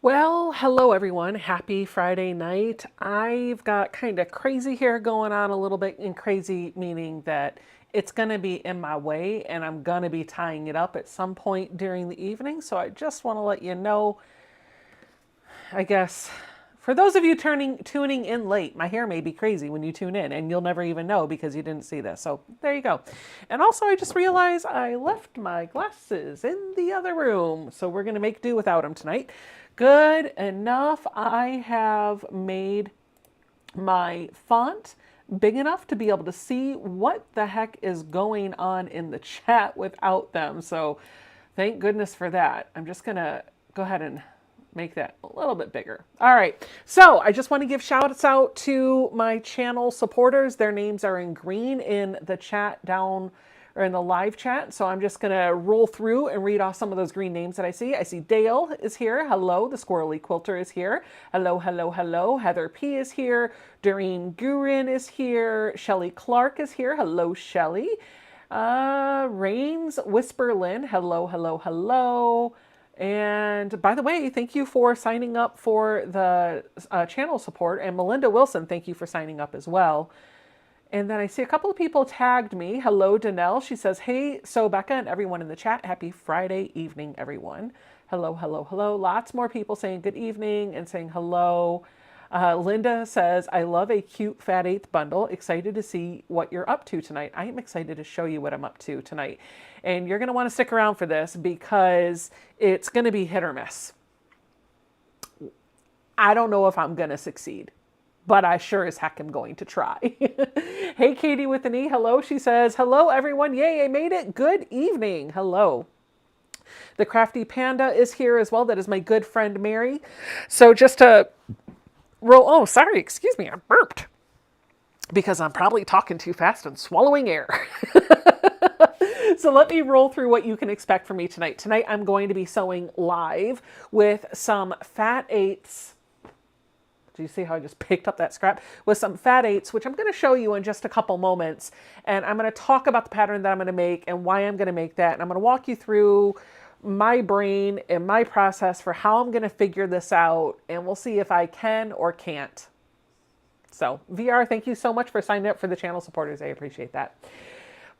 Well, hello everyone. Happy Friday night. I've got kind of crazy hair going on a little bit, and crazy meaning that it's going to be in my way and I'm going to be tying it up at some point during the evening. So I just want to let you know, I guess, for those of you tuning in late, my hair may be crazy when you tune in and you'll never even know because you didn't see this. So there you go. And also I just realized I left my glasses in the other room. So we're going to make do without them tonight. Good enough. I have made my font big enough to be able to see what the heck is going on in the chat without them. So thank goodness for that. I'm just going to go ahead and make that a little bit bigger. All right. So I just want to give shout out to my channel supporters. Their names are in green in the chat down or in the live chat. So I'm just going to roll through and read off some of those green names that I see. I see Dale is here. Hello. The Squirrely Quilter is here. Hello, hello, hello. Heather P is here. Doreen Gurin is here. Shelly Clark is here. Hello, Shelly. Rains Whisperlin. Hello, hello, hello. And by the way, thank you for signing up for the channel support. And Melinda Wilson, thank you for signing up as well. And then I see a couple of people tagged me. Hello, Danelle. She says, hey, so Becca and everyone in the chat, happy Friday evening, everyone. Hello, hello, hello. Lots more people saying good evening and saying hello. Linda says, I love a cute Fat Eighth bundle. Excited to see what you're up to tonight. I am excited to show you what I'm up to tonight. And you're going to want to stick around for this because it's going to be hit or miss. I don't know if I'm going to succeed, but I sure as heck am going to try. Hey, Katie with an E. Hello. She says, hello, everyone. Yay, I made it. Good evening. Hello. The Crafty Panda is here as well. That is my good friend, Mary. So just to roll. Oh, sorry. Excuse me. I burped because I'm probably talking too fast and swallowing air. So let me roll through what you can expect from me tonight. Tonight, I'm going to be sewing live with some Fat Eighths. Do you see how I just picked up that scrap? With some Fat Eighths, which I'm going to show you in just a couple moments. And I'm going to talk about the pattern that I'm going to make and why I'm going to make that. And I'm going to walk you through my brain and my process for how I'm going to figure this out. And we'll see if I can or can't. So VR, thank you so much for signing up for the channel supporters. I appreciate that.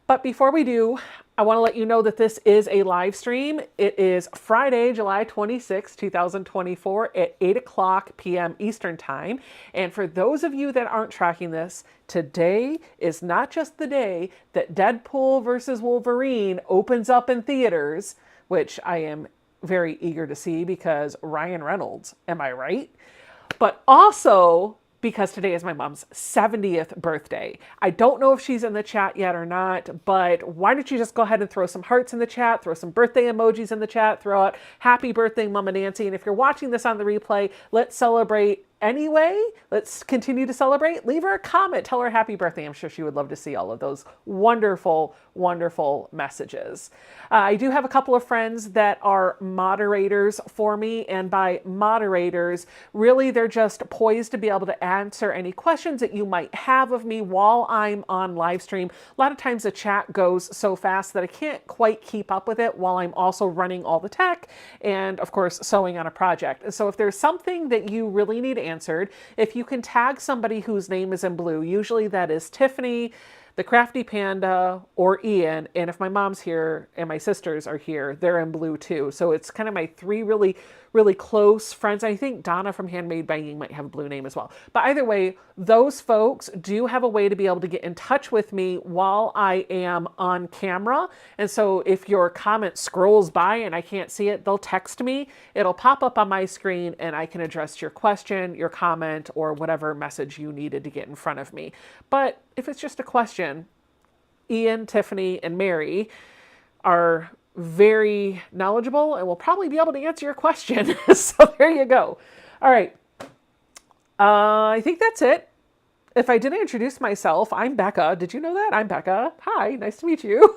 But before we do, I want to let you know that this is a live stream. It is Friday, July 26, 2024 at 8 o'clock p.m. Eastern Time. And for those of you that aren't tracking this, today is not just the day that Deadpool versus Wolverine opens up in theaters, which I am very eager to see because Ryan Reynolds, am I right? But also because today is my mom's 70th birthday. I don't know if she's in the chat yet or not, but why don't you just go ahead and throw some hearts in the chat, throw some birthday emojis in the chat, throw out happy birthday, Mama Nancy. And if you're watching this on the replay, let's celebrate anyway. Let's continue to celebrate. Leave her a comment. Tell her happy birthday. I'm sure she would love to see all of those wonderful, wonderful messages. I do have a couple of friends that are moderators for me. And by moderators, really they're just poised to be able to answer any questions that you might have of me while I'm on live stream. A lot of times the chat goes so fast that I can't quite keep up with it while I'm also running all the tech and of course sewing on a project. So if there's something that you really need answered, if you can tag somebody whose name is in blue, usually that is Tiffany, the Crafty Panda, or Ian. And if my mom's here and my sisters are here, they're in blue too. So it's kind of my three really, really close friends. I think Donna from Handmade by Ying might have a blue name as well. But either way, those folks do have a way to be able to get in touch with me while I am on camera. And so if your comment scrolls by and I can't see it, they'll text me. It'll pop up on my screen and I can address your question, your comment, or whatever message you needed to get in front of me. But if it's just a question, Ian, Tiffany, and Mary are very knowledgeable and will probably be able to answer your question. So there you go. All right. I think that's it. If I didn't introduce myself, I'm Becca. Did you know that? I'm Becca. Hi, nice to meet you.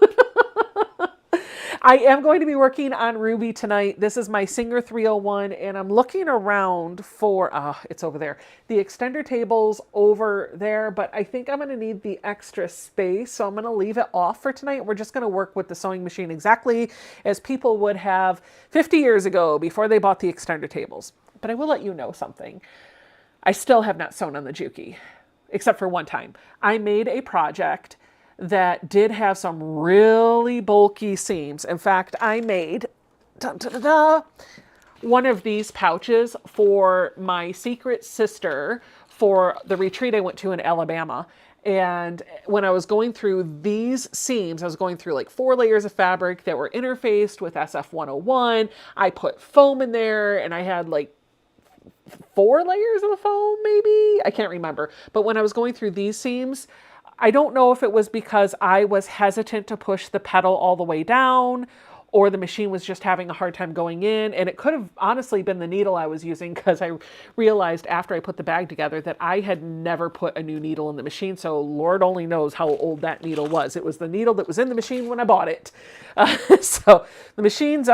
I am going to be working on Ruby tonight. This is my Singer 301, and I'm looking around for, it's over there, the extender table's over there, but I think I'm going to need the extra space, so I'm going to leave it off for tonight. We're just going to work with the sewing machine exactly as people would have 50 years ago before they bought the extender tables. But I will let you know something. I still have not sewn on the Juki, except for one time. I made a project that did have some really bulky seams. In fact, I made one of these pouches for my secret sister for the retreat I went to in Alabama. And when I was going through these seams, I was going through like 4 layers of fabric that were interfaced with SF101. I put foam in there, and I had like 4 layers of the foam, maybe? I can't remember. But when I was going through these seams, I don't know if it was because I was hesitant to push the pedal all the way down, or the machine was just having a hard time going in. And it could have honestly been the needle I was using, because I realized after I put the bag together that I had never put a new needle in the machine. So Lord only knows how old that needle was. It was the needle that was in the machine when I bought it. So the machine's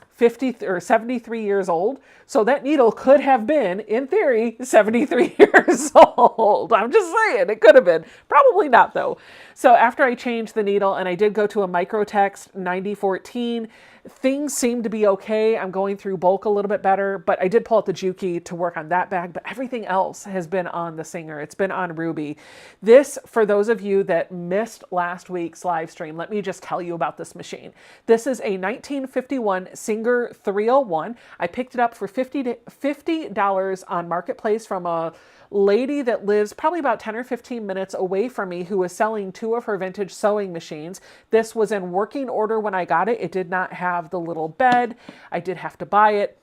50 or 73 years old. So that needle could have been, in theory, 73 years old. I'm just saying, it could have been. Probably not, though. So after I changed the needle, and I did go to a Microtext 9014, things seem to be okay. I'm going through bulk a little bit better, but I did pull out the Juki to work on that bag, but everything else has been on the Singer. It's been on Ruby. This, for those of you that missed last week's live stream, let me just tell you about this machine. This is a 1951 Singer 301. I picked it up for $50 on Marketplace from a lady that lives probably about 10 or 15 minutes away from me, who was selling 2 of her vintage sewing machines. This was in working order when I got it. It did not have the little bed. I did have to buy it.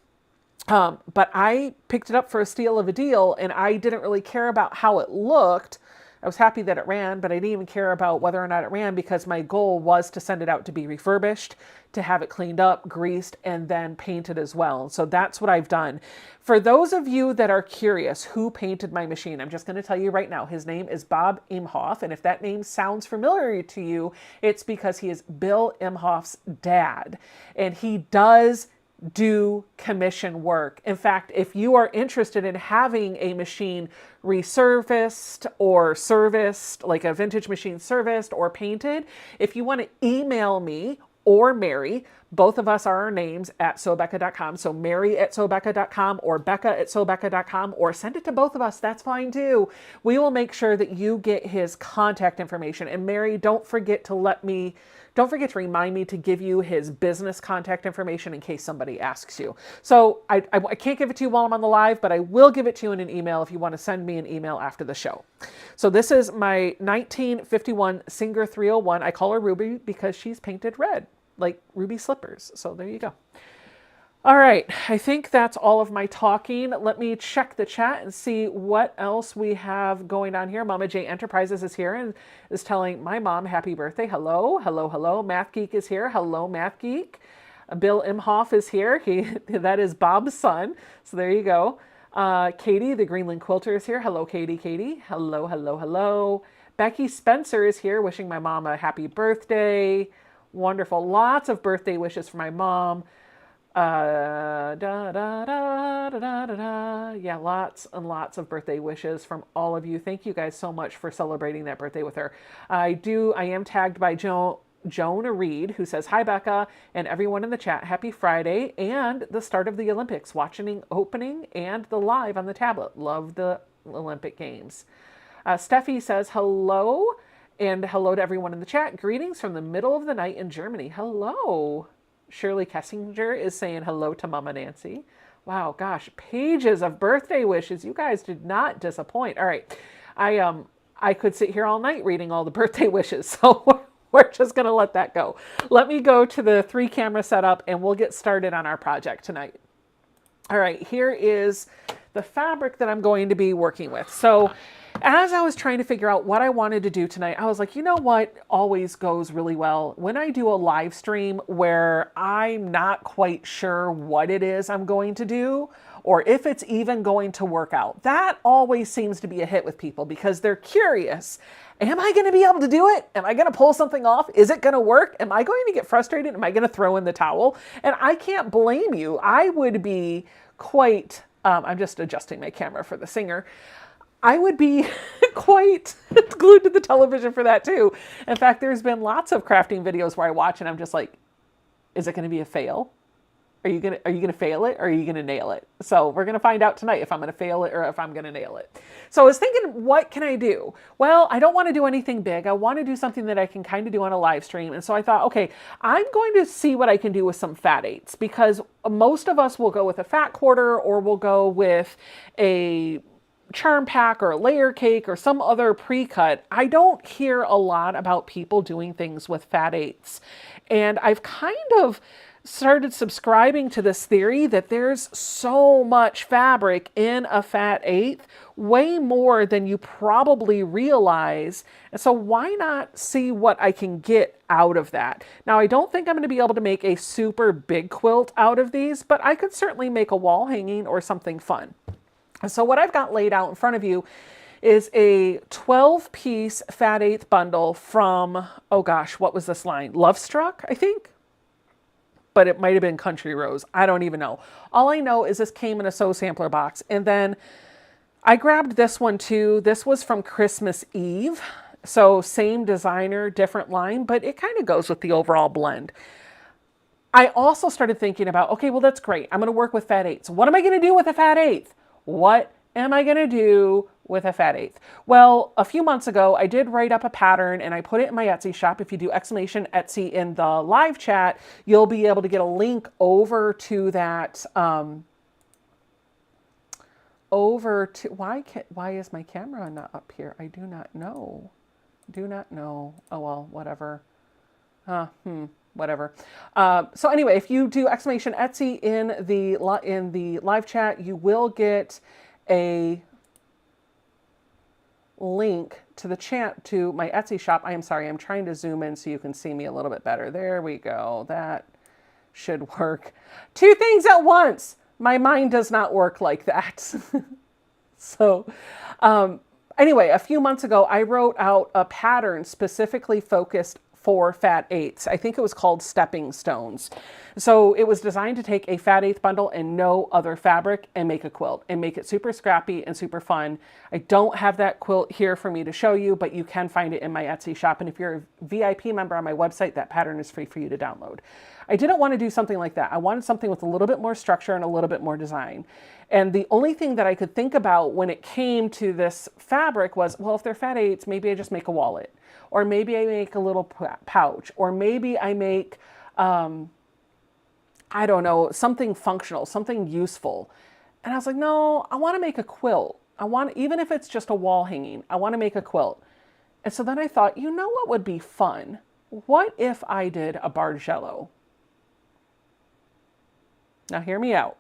But I picked it up for a steal of a deal, and I didn't really care about how it looked. I was happy that it ran, but I didn't even care about whether or not it ran, because my goal was to send it out to be refurbished, to have it cleaned up, greased, and then painted as well. So that's what I've done. For those of you that are curious who painted my machine, I'm just going to tell you right now, his name is Bob Imhoff. And if that name sounds familiar to you, it's because he is Bill Imhoff's dad. And he does do commission work. In fact, if you are interested in having a machine resurfaced or serviced, like a vintage machine serviced or painted, if you want to email me or Mary, both of us are our names at sewbecca.com. So Mary at sewbecca.com or Becca at sewbecca.com, or send it to both of us. That's fine too. We will make sure that you get his contact information. And Mary, don't forget to remind me to give you his business contact information in case somebody asks you. So I can't give it to you while I'm on the live, but I will give it to you in an email if you want to send me an email after the show. So this is my 1951 Singer 301. I call her Ruby because she's painted red, like ruby slippers. So there you go. All right, I think that's all of my talking. Let me check the chat and see what else we have going on here. Mama J Enterprises is here and is telling my mom happy birthday. Hello, hello, hello. Math Geek is here. Hello, Math Geek. Bill Imhoff is here. That is Bob's son. So there you go. Katie, the Greenland Quilter, is here. Hello, Katie. Katie. Hello, hello, hello. Becky Spencer is here, wishing my mom a happy birthday. Wonderful. Lots of birthday wishes for my mom. Yeah, lots and lots of birthday wishes from all of you. Thank you guys so much for celebrating that birthday with her. I am tagged by Joan Reed, who says, hi, Becca, and everyone in the chat. Happy Friday and the start of the Olympics. Watching opening and the live on the tablet. Love the Olympic Games. Steffi says, hello, and hello to everyone in the chat. Greetings from the middle of the night in Germany. Hello. Shirley Kessinger is saying hello to Mama Nancy. Wow, gosh, pages of birthday wishes. You guys did not disappoint. All right, I could sit here all night reading all the birthday wishes, so we're just gonna let that go. Let me go to the 3-camera setup and we'll get started on our project tonight. All right, here is the fabric that I'm going to be working with. So as I was trying to figure out what I wanted to do tonight, I was like, you know what always goes really well? When I do a live stream where I'm not quite sure what it is I'm going to do, or if it's even going to work out. That always seems to be a hit with people because they're curious. Am I going to be able to do it? Am I going to pull something off? Is it going to work? Am I going to get frustrated? Am I going to throw in the towel? And I can't blame you. I would be quite, I'm just adjusting my camera for the Singer. I would be quite glued to the television for that too. In fact, there's been lots of crafting videos where I watch and I'm just like, is it going to be a fail? Are you gonna fail it or are you gonna nail it? So we're gonna find out tonight if I'm gonna fail it or if I'm gonna nail it. So I was thinking, what can I do? Well, I don't want to do anything big. I want to do something that I can kind of do on a live stream. And so I thought, okay, I'm going to see what I can do with some fat eighths, because most of us will go with a fat quarter or we'll go with a charm pack or a layer cake or some other pre-cut. I don't hear a lot about people doing things with fat eighths. And I've kind of started subscribing to this theory that there's so much fabric in a fat eighth, way more than you probably realize. And so why not see what I can get out of that? Now, I don't think I'm going to be able to make a super big quilt out of these, but I could certainly make a wall hanging or something fun. So what I've got laid out in front of you is a 12-piece fat eighth bundle from, oh gosh, what was this line? Love Struck, I think? But it might have been Country Rose. I don't even know. All I know is this came in a sew sampler box. And then I grabbed this one too. This was from Christmas Eve. So same designer, different line, but it kind of goes with the overall blend. I also started thinking about, okay, well, that's great. I'm going to work with fat eighths. What am I going to do with a fat eighth? What am I going to do with a fat eighth? Well, a few months ago, I did write up a pattern and I put it in my Etsy shop. If you do exclamation Etsy in the live chat, you'll be able to get a link over to that. Why is my camera not up here? I do not know. Do not know. Oh, well, whatever. Whatever. So anyway, if you do exclamation Etsy in the live chat, you will get a link to the chat to my Etsy shop. I am sorry, I'm trying to zoom in so you can see me a little bit better. There we go. That should work. Two things at once. My mind does not work like that. So anyway, a few months ago, I wrote out a pattern specifically focused for fat eighths. I think it was called Stepping Stones. So it was designed to take a fat eighth bundle and no other fabric and make a quilt and make it super scrappy and super fun. I don't have that quilt here for me to show you, but you can find it in my Etsy shop. And if you're a VIP member on my website, that pattern is free for you to download. I didn't want to do something like that. I wanted something with a little bit more structure and a little bit more design. And the only thing that I could think about when it came to this fabric was, well, if they're fat eighths, maybe I just make a wallet. Or maybe I make a little pouch. Or maybe I make, I don't know, something functional, something useful. And I was like, no, I want to make a quilt. Even if it's just a wall hanging, I want to make a quilt. And so then I thought, you know what would be fun? What if I did a Bargello? Now hear me out.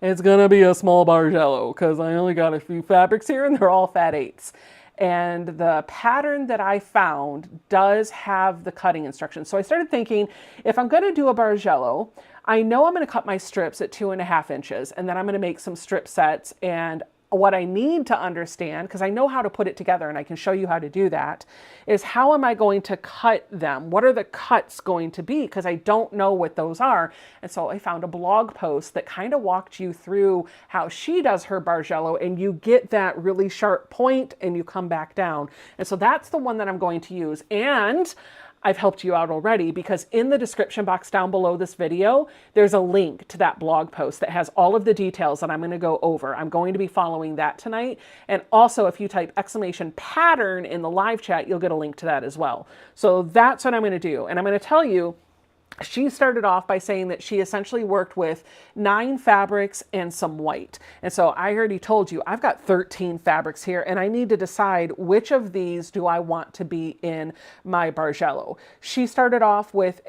It's going to be a small Bargello because I only got a few fabrics here and they're all fat eighths. And the pattern that I found does have the cutting instructions. So I started thinking, if I'm going to do a Bargello, I know I'm going to cut my strips at 2.5 inches, and then I'm going to make some strip sets. And what I need to understand, because I know how to put it together and I can show you how to do that, is how am I going to cut them? What are the cuts going to be? Because I don't know what those are. And so I found a blog post that kind of walked you through how she does her Bargello, and you get that really sharp point and you come back down. And so that's the one that I'm going to use. And I've helped you out already, because in the description box down below this video, there's a link to that blog post that has all of the details that I'm going to go over. I'm going to be following that tonight. And also, if you type exclamation pattern in the live chat, you'll get a link to that as well. So that's what I'm going to do. And I'm going to tell you, she started off by saying that she essentially worked with 9 fabrics and some white. And so I already told you, I've got 13 fabrics here, and I need to decide which of these do I want to be in my Bargello. She started off with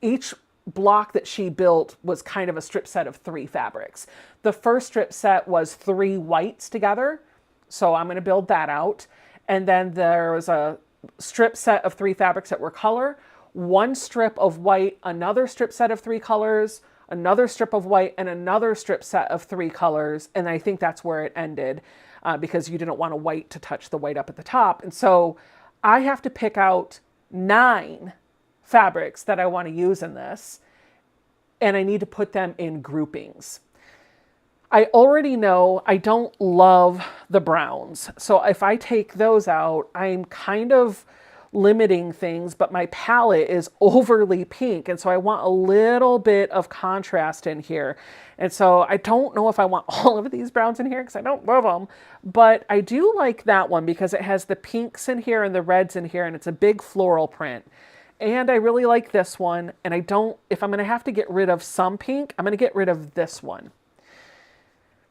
each block that she built was kind of a strip set of 3 fabrics. The first strip set was 3 whites together. So I'm going to build that out. And then there was a strip set of 3 fabrics that were color, 1 strip of white, another strip set of 3 colors, another strip of white, and another strip set of 3 colors. And I think that's where it ended because you didn't want a white to touch the white up at the top. And so I have to pick out 9 fabrics that I want to use in this, and I need to put them in groupings. I already know I don't love the browns. So if I take those out, I'm kind of limiting things, but my palette is overly pink. And so I want a little bit of contrast in here. And so I don't know if I want all of these browns in here because I don't love them, but I do like that one because it has the pinks in here and the reds in here, and it's a big floral print. And I really like this one. And I don't, if I'm going to have to get rid of some pink, I'm going to get rid of this one.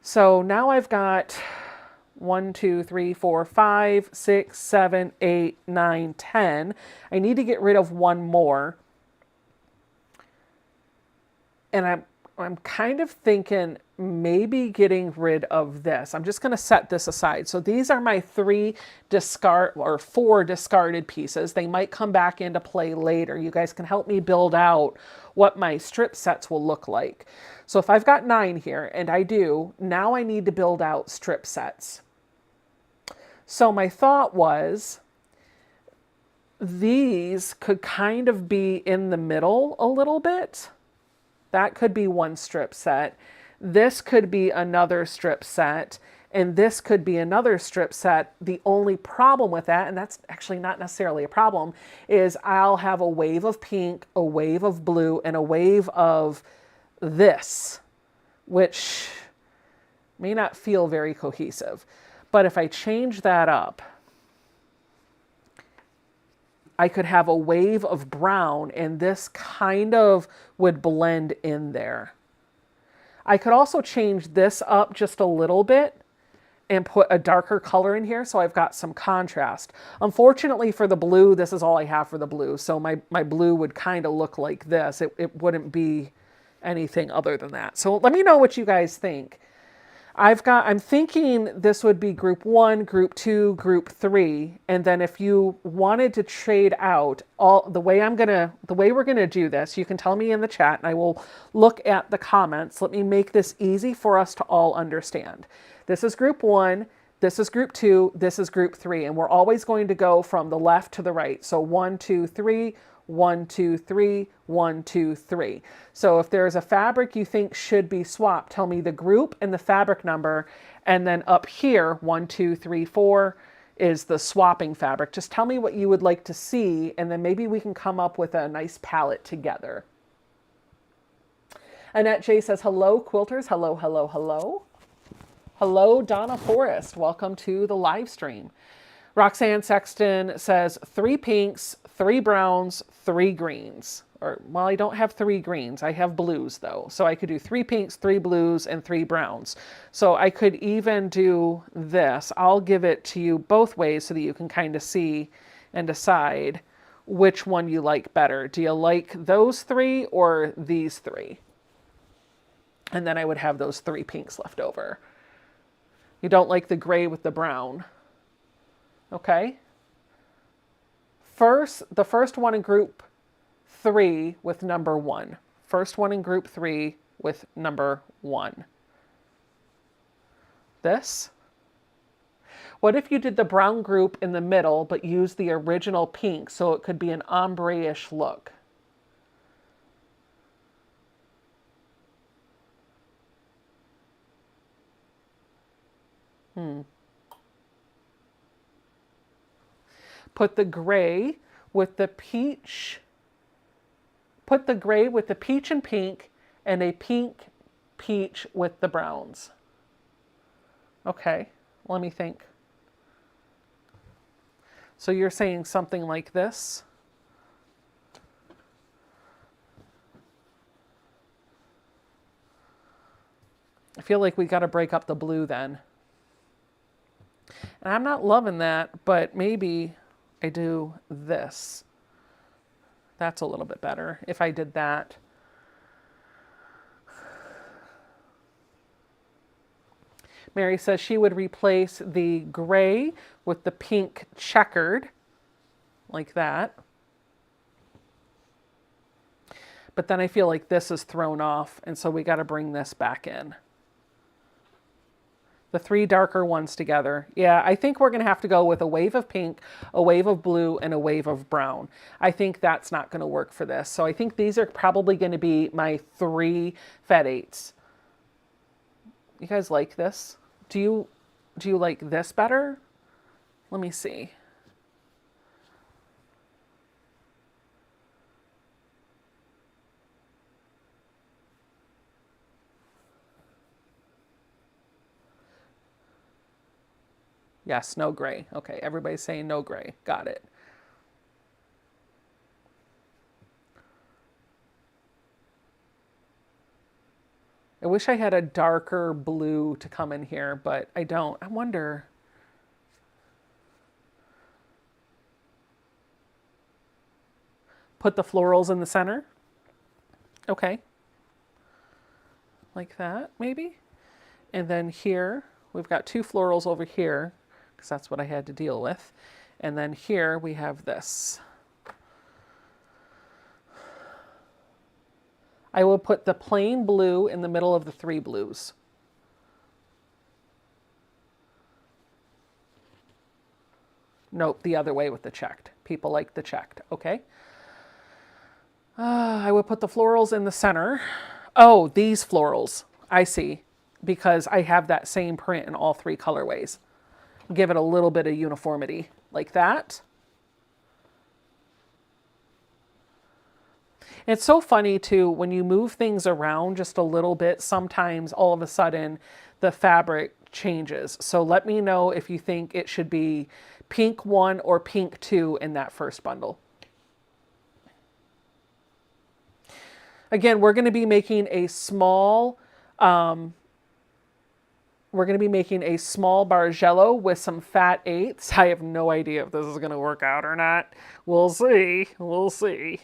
So now I've got 1, 2, 3, 4, 5, 6, 7, 8, 9, 10. I need to get rid of one more. And I'm kind of thinking maybe getting rid of this. I'm just going to set this aside. So these are my 4 discarded pieces. They might come back into play later. You guys can help me build out what my strip sets will look like. So if I've got 9 here, and I do, now I need to build out strip sets. So my thought was these could kind of be in the middle a little bit. That could be one strip set. This could be another strip set. And this could be another strip set. The only problem with that, and that's actually not necessarily a problem, is I'll have a wave of pink, a wave of blue, and a wave of this, which may not feel very cohesive. But if I change that up, I could have a wave of brown, and this kind of would blend in there. I could also change this up just a little bit and put a darker color in here so I've got some contrast. Unfortunately for the blue, this is all I have for the blue. So my blue would kind of look like this. It wouldn't be anything other than that. So let me know what you guys think. I'm thinking this would be group 1, group 2, group 3, and then if you wanted to trade out the way we're gonna do this, you can tell me in the chat and I will look at the comments. Let me make this easy for us to all understand. This is group 1, this is group 2, this is group 3, and we're always going to go from the left to the right. So 1, 2, 3, 1, 2, 3, 1, 2, 3. So if there's a fabric you think should be swapped, tell me the group and the fabric number. And then up here, 1, 2, 3, 4 is the swapping fabric. Just tell me what you would like to see, and then maybe we can come up with a nice palette together. Annette J says, hello, quilters. Hello, hello, hello. Hello, Donna Forrest. Welcome to the live stream. Roxanne Sexton says 3 pinks, 3 browns, 3 greens. Or, well, I don't have 3 greens. I have blues, though. So I could do 3 pinks, 3 blues, and 3 browns. So I could even do this. I'll give it to you both ways so that you can kind of see and decide which one you like better. Do you like those 3 or these 3? And then I would have those 3 pinks left over. You don't like the gray with the brown. Okay. The first one in group 3 with number 1. First one in group 3 with number 1. This. What if you did the brown group in the middle, but used the original pink so it could be an ombre-ish look? Put the gray with the peach. Put the gray with the peach and pink, and a pink peach with the browns. Okay, let me think. So you're saying something like this? I feel like we got to break up the blue then. And I'm not loving that, but maybe I do this. That's a little bit better if I did that. Mary says she would replace the gray with the pink checkered, like that. But then I feel like this is thrown off, and so we got to bring this back in. The 3 darker ones together. Yeah, I think we're going to have to go with a wave of pink, a wave of blue, and a wave of brown. I think that's not going to work for this. So I think these are probably going to be my 3 Fed 8s. You guys like this? Do you like this better? Let me see. Yes, no gray. Okay, everybody's saying no gray. Got it. I wish I had a darker blue to come in here, but I don't. I wonder. Put the florals in the center. Okay. Like that, maybe. And then here, we've got two florals over here, because that's what I had to deal with. And then here we have this. I will put the plain blue in the middle of the three blues. Nope, the other way with the checked. People like the checked, okay? I would put the florals in the center. Oh, these florals, I see, because I have that same print in all three colorways. Give it a little bit of uniformity, like that. It's so funny too, when you move things around just a little bit, sometimes all of a sudden the fabric changes. So let me know if you think it should be pink 1 or pink 2 in that first bundle. Again, we're going to be making a small, Bargello with some fat 8s. I have no idea if this is going to work out or not. We'll see. We'll see.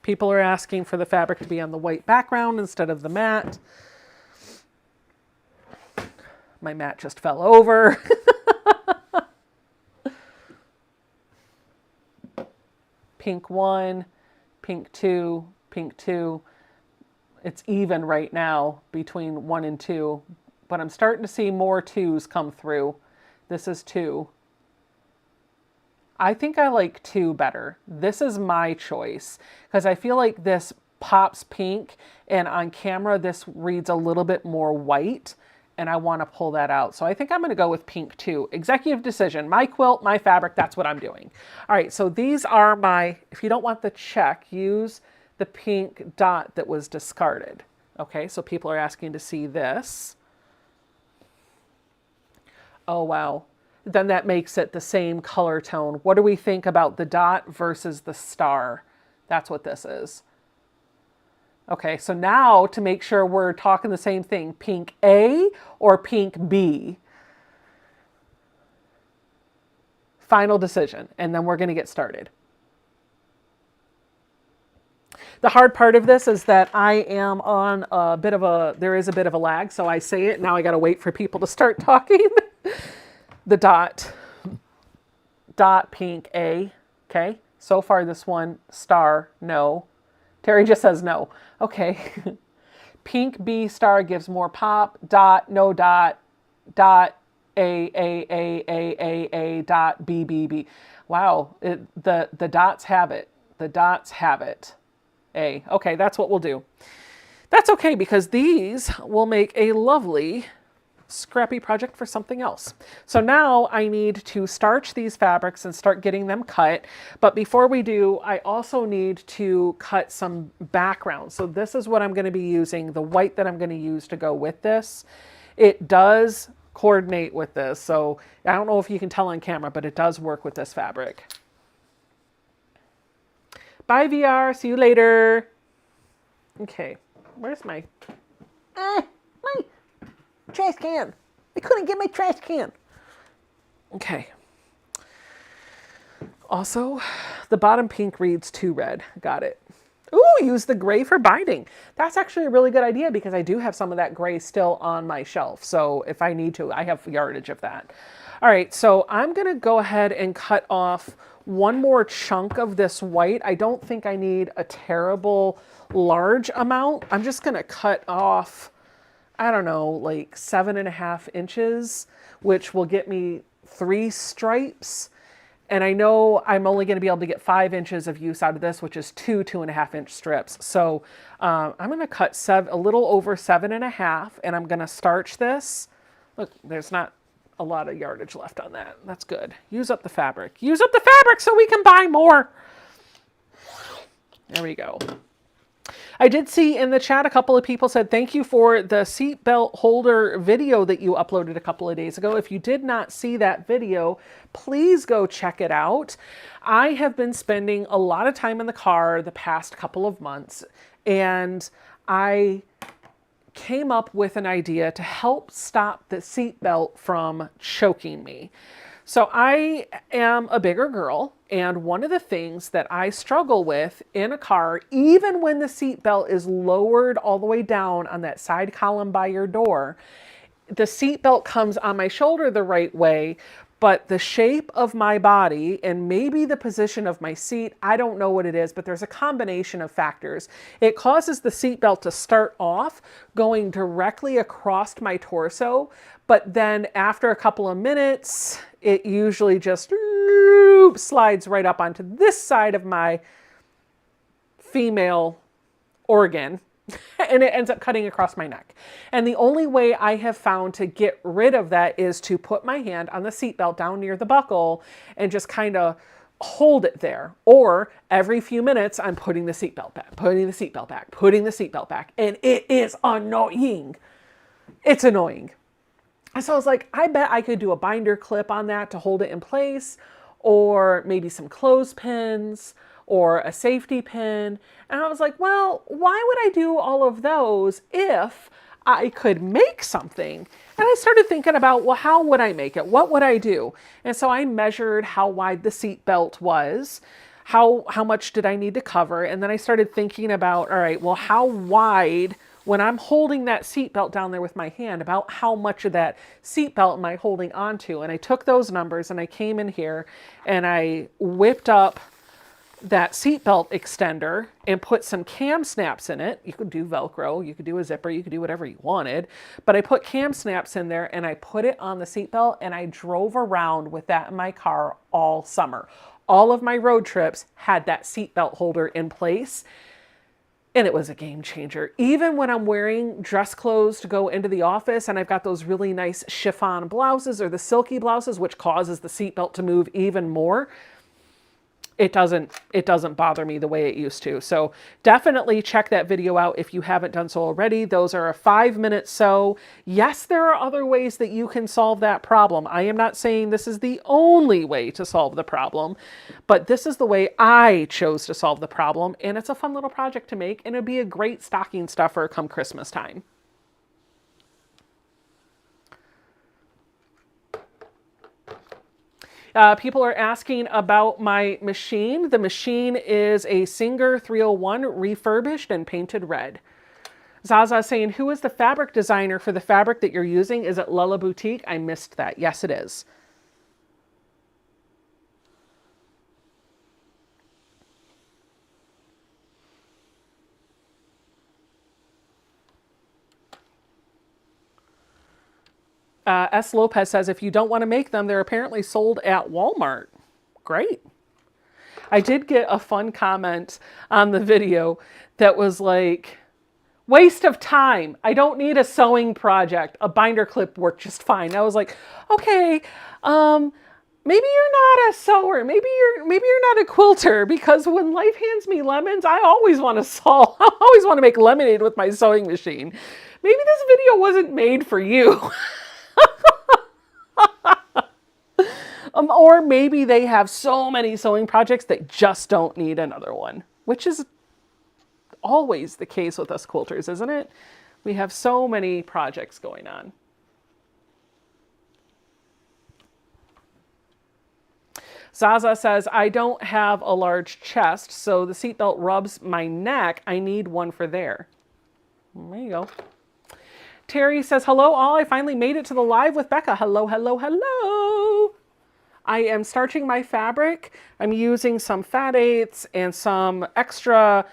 People are asking for the fabric to be on the white background instead of the matte. My mat just fell over. Pink 1, pink 2, pink 2. It's even right now between 1 and 2, but I'm starting to see more 2s come through. This is 2. I think I like 2 better. This is my choice because I feel like this pops pink and on camera this reads a little bit more white and I want to pull that out. So I think I'm going to go with pink 2. Executive decision. My quilt, my fabric, that's what I'm doing. All right, so these are my, if you don't want the check, use the pink dot that was discarded. Okay, so people are asking to see this. Oh, wow. Then that makes it the same color tone. What do we think about the dot versus the star? That's what this is. Okay, so now to make sure we're talking the same thing, pink A or pink B? Final decision, and then we're going to get started. The hard part of this is that I am on a bit of a, there is a bit of a lag, so I say it, now I got to wait for people to start talking. The dot pink A, okay? So far this one, star, no. Terry just says no. Okay. Pink B star gives more pop. Dot, no dot. Dot, A, dot, B. Wow, the dots have it. The dots have it. A. Okay, that's what we'll do. That's okay because these will make a lovely scrappy project for something else. So now I need to starch these fabrics and start getting them cut. But before we do, I also need to cut some background. So this is what I'm going to be using, the white that I'm going to use to go with this. It does coordinate with this. So I don't know if you can tell on camera, but it does work with this fabric. Bye VR, see you later. Okay, where's my trash can? I couldn't get my trash can. Okay. Also, the bottom pink reads too red. Got it. Ooh, use the gray for binding. That's actually a really good idea because I do have some of that gray still on my shelf. So if I need to, I have yardage of that. All right, so I'm gonna go ahead and cut off one more chunk of this white. I don't think I need a terrible large amount. I'm just gonna cut off, I don't know, like 7.5 inches, which will get me 3 stripes. And I know I'm only going to be able to get 5 inches of use out of this, which is 2.5 inch strips. So I'm going to cut a little over 7.5, and I'm going to starch this. Look, there's not a lot of yardage left on that. That's good. Use up the fabric. Use up the fabric so we can buy more. There we go. I did see in the chat a couple of people said, thank you for the seatbelt holder video that you uploaded a couple of days ago. If you did not see that video, please go check it out. I have been spending a lot of time in the car the past couple of months, and I came up with an idea to help stop the seatbelt from choking me. So I am a bigger girl, and one of the things that I struggle with in a car, even when the seatbelt is lowered all the way down on that side column by your door, the seatbelt comes on my shoulder the right way, but the shape of my body and maybe the position of my seat, I don't know what it is, but there's a combination of factors. It causes the seatbelt to start off going directly across my torso, but then after a couple of minutes, it usually just slides right up onto this side of my female organ, and it ends up cutting across my neck. And the only way I have found to get rid of that is to put my hand on the seatbelt down near the buckle and just kind of hold it there. Or every few minutes, I'm putting the seatbelt back, putting the seatbelt back, putting the seatbelt back. And it is annoying. It's annoying. So I was like, I bet I could do a binder clip on that to hold it in place, or maybe some clothespins or a safety pin. And I was like, well, why would I do all of those if I could make something? And I started thinking about, well, how would I make it? What would I do? And so I measured how wide the seat belt was, how much did I need to cover? And then I started thinking about, all right, well, how wide, when I'm holding that seat belt down there with my hand, about how much of that seat belt am I holding onto? And I took those numbers and I came in here and I whipped up that seatbelt extender and put some cam snaps in it. You could do Velcro, you could do a zipper, you could do whatever you wanted, but I put cam snaps in there and I put it on the seatbelt and I drove around with that in my car all summer. All of my road trips had that seatbelt holder in place, and it was a game changer. Even when I'm wearing dress clothes to go into the office and I've got those really nice chiffon blouses or the silky blouses, which causes the seatbelt to move even more, it doesn't bother me the way it used to. So definitely check that video out if you haven't done so already. Those are a 5-minute sew. Yes, there are other ways that you can solve that problem. I am not saying this is the only way to solve the problem, but this is the way I chose to solve the problem. And it's a fun little project to make, and it'd be a great stocking stuffer come Christmas time. People are asking about my machine. The machine is a Singer 301 refurbished and painted red. Zaza saying, who is the fabric designer for the fabric that you're using? Is it Lella Boutique? I missed that. Yes, it is. S. Lopez says, if you don't want to make them, they're apparently sold at Walmart. Great. I did get a fun comment on the video that was like, waste of time. I don't need a sewing project. A binder clip worked just fine. I was like, okay, maybe you're not a sewer. Maybe you're not a quilter, because when life hands me lemons, I always want to sew. I always want to make lemonade with my sewing machine. Maybe this video wasn't made for you. Or maybe they have so many sewing projects that just don't need another one, which is always the case with us quilters, isn't it? We have so many projects going on. Zaza says, I don't have a large chest, so the seatbelt rubs my neck. I need one for there. There you go. Terry says, hello all, I finally made it to the live with Becca. Hello, hello, hello. I am starching my fabric. I'm using some fat 8s and some extra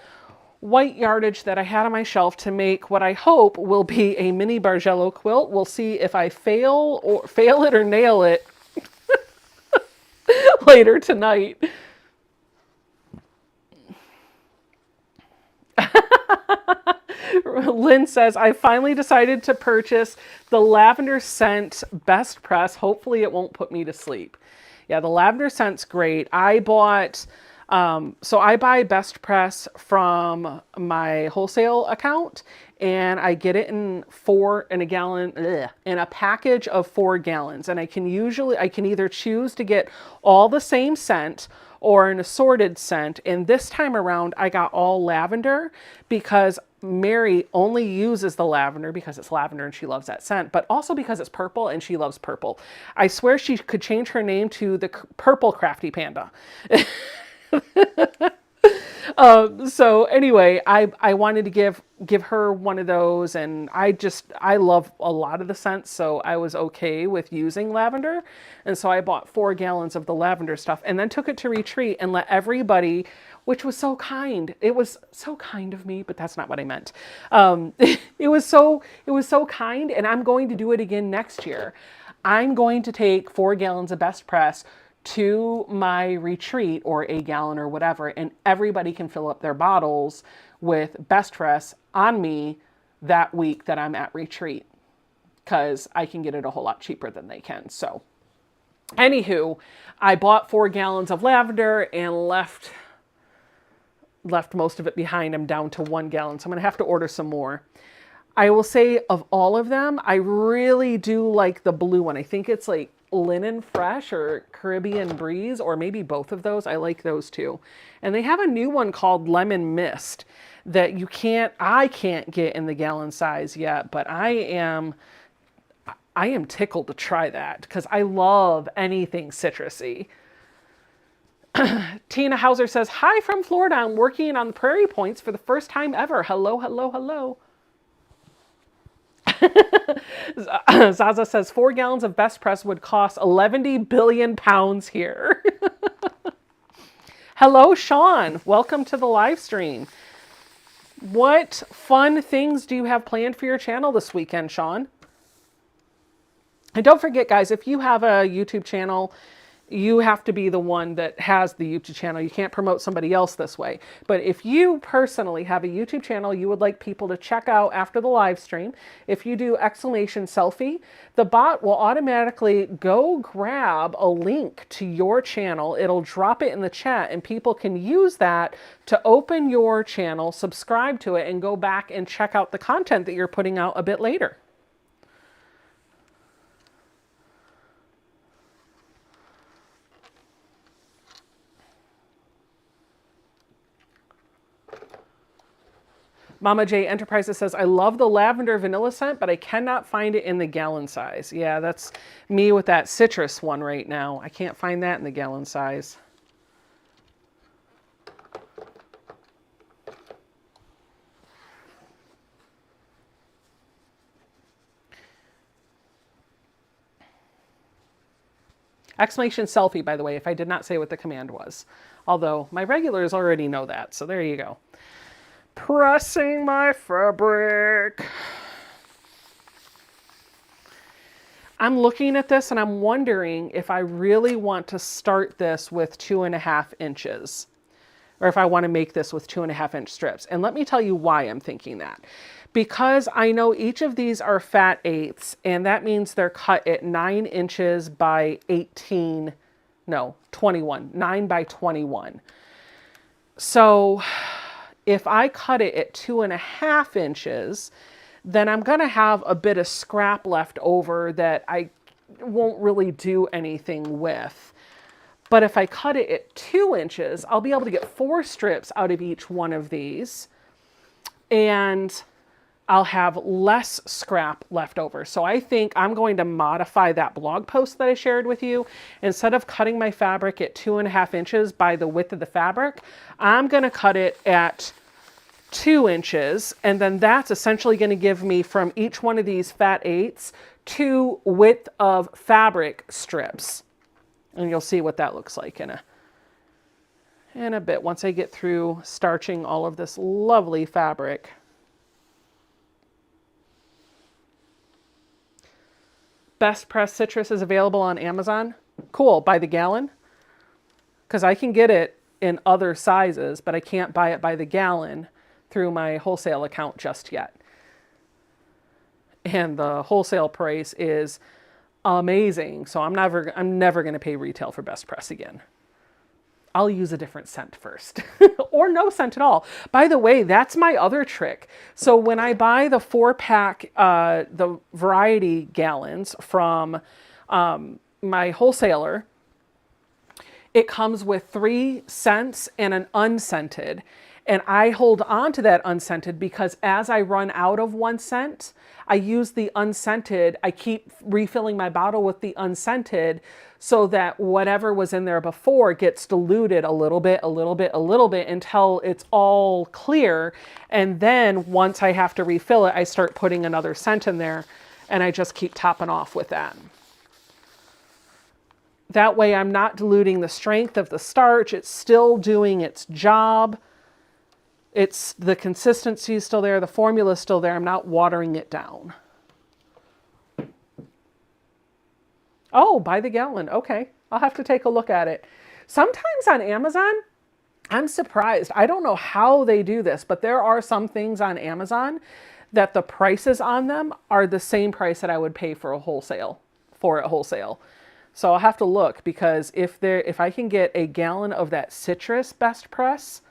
white yardage that I had on my shelf to make what I hope will be a mini Bargello quilt. We'll see if I fail it or nail it later tonight. Lynn says, I finally decided to purchase the lavender scent best press. Hopefully it won't put me to sleep. Yeah, the lavender scent's great. I bought So I buy Best Press from my wholesale account, and I get it in in a package of 4 gallons. And I can either choose to get all the same scent or an assorted scent. And this time around, I got all lavender because Mary only uses the lavender because it's lavender and she loves that scent, but also because it's purple and she loves purple. I swear she could change her name to the Purple Crafty Panda. So anyway, I wanted to give her one of those, and I love a lot of the scents, so I was okay with using lavender. And so I bought 4 gallons of the lavender stuff and then took it to retreat and let everybody, which was so kind. It was so kind of me, but that's not what I meant. It was so kind, and I'm going to do it again next year. I'm going to take 4 gallons of Best Press to my retreat, or a gallon or whatever, and everybody can fill up their bottles with Best Press on me that week that I'm at retreat, because I can get it a whole lot cheaper than they can. So anywho, I bought 4 gallons of lavender and left most of it behind. I'm down to 1 gallon, so I'm gonna have to order some more. I will say, of all of them, I really do like the blue one. I think it's like Linen Fresh or Caribbean Breeze, or maybe both of those. I like those too. And they have a new one called Lemon Mist that I can't get in the gallon size yet, but I am tickled to try that because I love anything citrusy. Tina Hauser says, "Hi from Florida. I'm working on the Prairie Points for the first time ever. Hello, hello, hello." Zaza says 4 gallons of Best Press would cost 11 billion pounds here. Hello, Sean. Welcome to the live stream. What fun things do you have planned for your channel this weekend, Sean? And don't forget, guys, if you have a YouTube channel, you have to be the one that has the YouTube channel. You can't promote somebody else this way. But if you personally have a YouTube channel you would like people to check out after the live stream, if you do !selfie, the bot will automatically go grab a link to your channel. It'll drop it in the chat, and people can use that to open your channel, subscribe to it, and go back and check out the content that you're putting out a bit later. Mama J Enterprises says, "I love the lavender vanilla scent, but I cannot find it in the gallon size." Yeah, that's me with that citrus one right now. I can't find that in the gallon size. !selfie, by the way, if I did not say what the command was. Although my regulars already know that, so there you go. Pressing my fabric. I'm looking at this and I'm wondering if I really want to start this with 2.5 inches, or if I want to make this with 2.5 inch strips. And let me tell you why I'm thinking that. Because I know each of these are fat eighths, and that means they're cut at 9 inches by 21, 9 by 21. So if I cut it at 2.5 inches, then I'm going to have a bit of scrap left over that I won't really do anything with. But if I cut it at 2 inches, I'll be able to get 4 strips out of each one of these, and I'll have less scrap left over. So I think I'm going to modify that blog post that I shared with you. Instead of cutting my fabric at 2.5 inches by the width of the fabric, I'm going to cut it at 2 inches. And then that's essentially going to give me, from each one of these fat eighths, 2 width of fabric strips. And you'll see what that looks like in a bit once I get through starching all of this lovely fabric. Best Press Citrus is available on Amazon. Cool, by the gallon. Because I can get it in other sizes, but I can't buy it by the gallon through my wholesale account just yet. And the wholesale price is amazing. So I'm never going to pay retail for Best Press again. I'll use a different scent first or no scent at all. By the way, that's my other trick. So when I buy the 4-pack, the variety gallons from my wholesaler, it comes with 3 scents and an unscented. And I hold on to that unscented because as I run out of one scent, I use the unscented. I keep refilling my bottle with the unscented so that whatever was in there before gets diluted a little bit, a little bit, a little bit until it's all clear. And then once I have to refill it, I start putting another scent in there and I just keep topping off with that. That way I'm not diluting the strength of the starch. It's still doing its job. It's the consistency is still there. The formula is still there. I'm not watering it down. Oh, by the gallon. Okay. I'll have to take a look at it. Sometimes on Amazon, I'm surprised. I don't know how they do this, but there are some things on Amazon that the prices on them are the same price that I would pay for a wholesale. So I'll have to look because if I can get a gallon of that citrus best press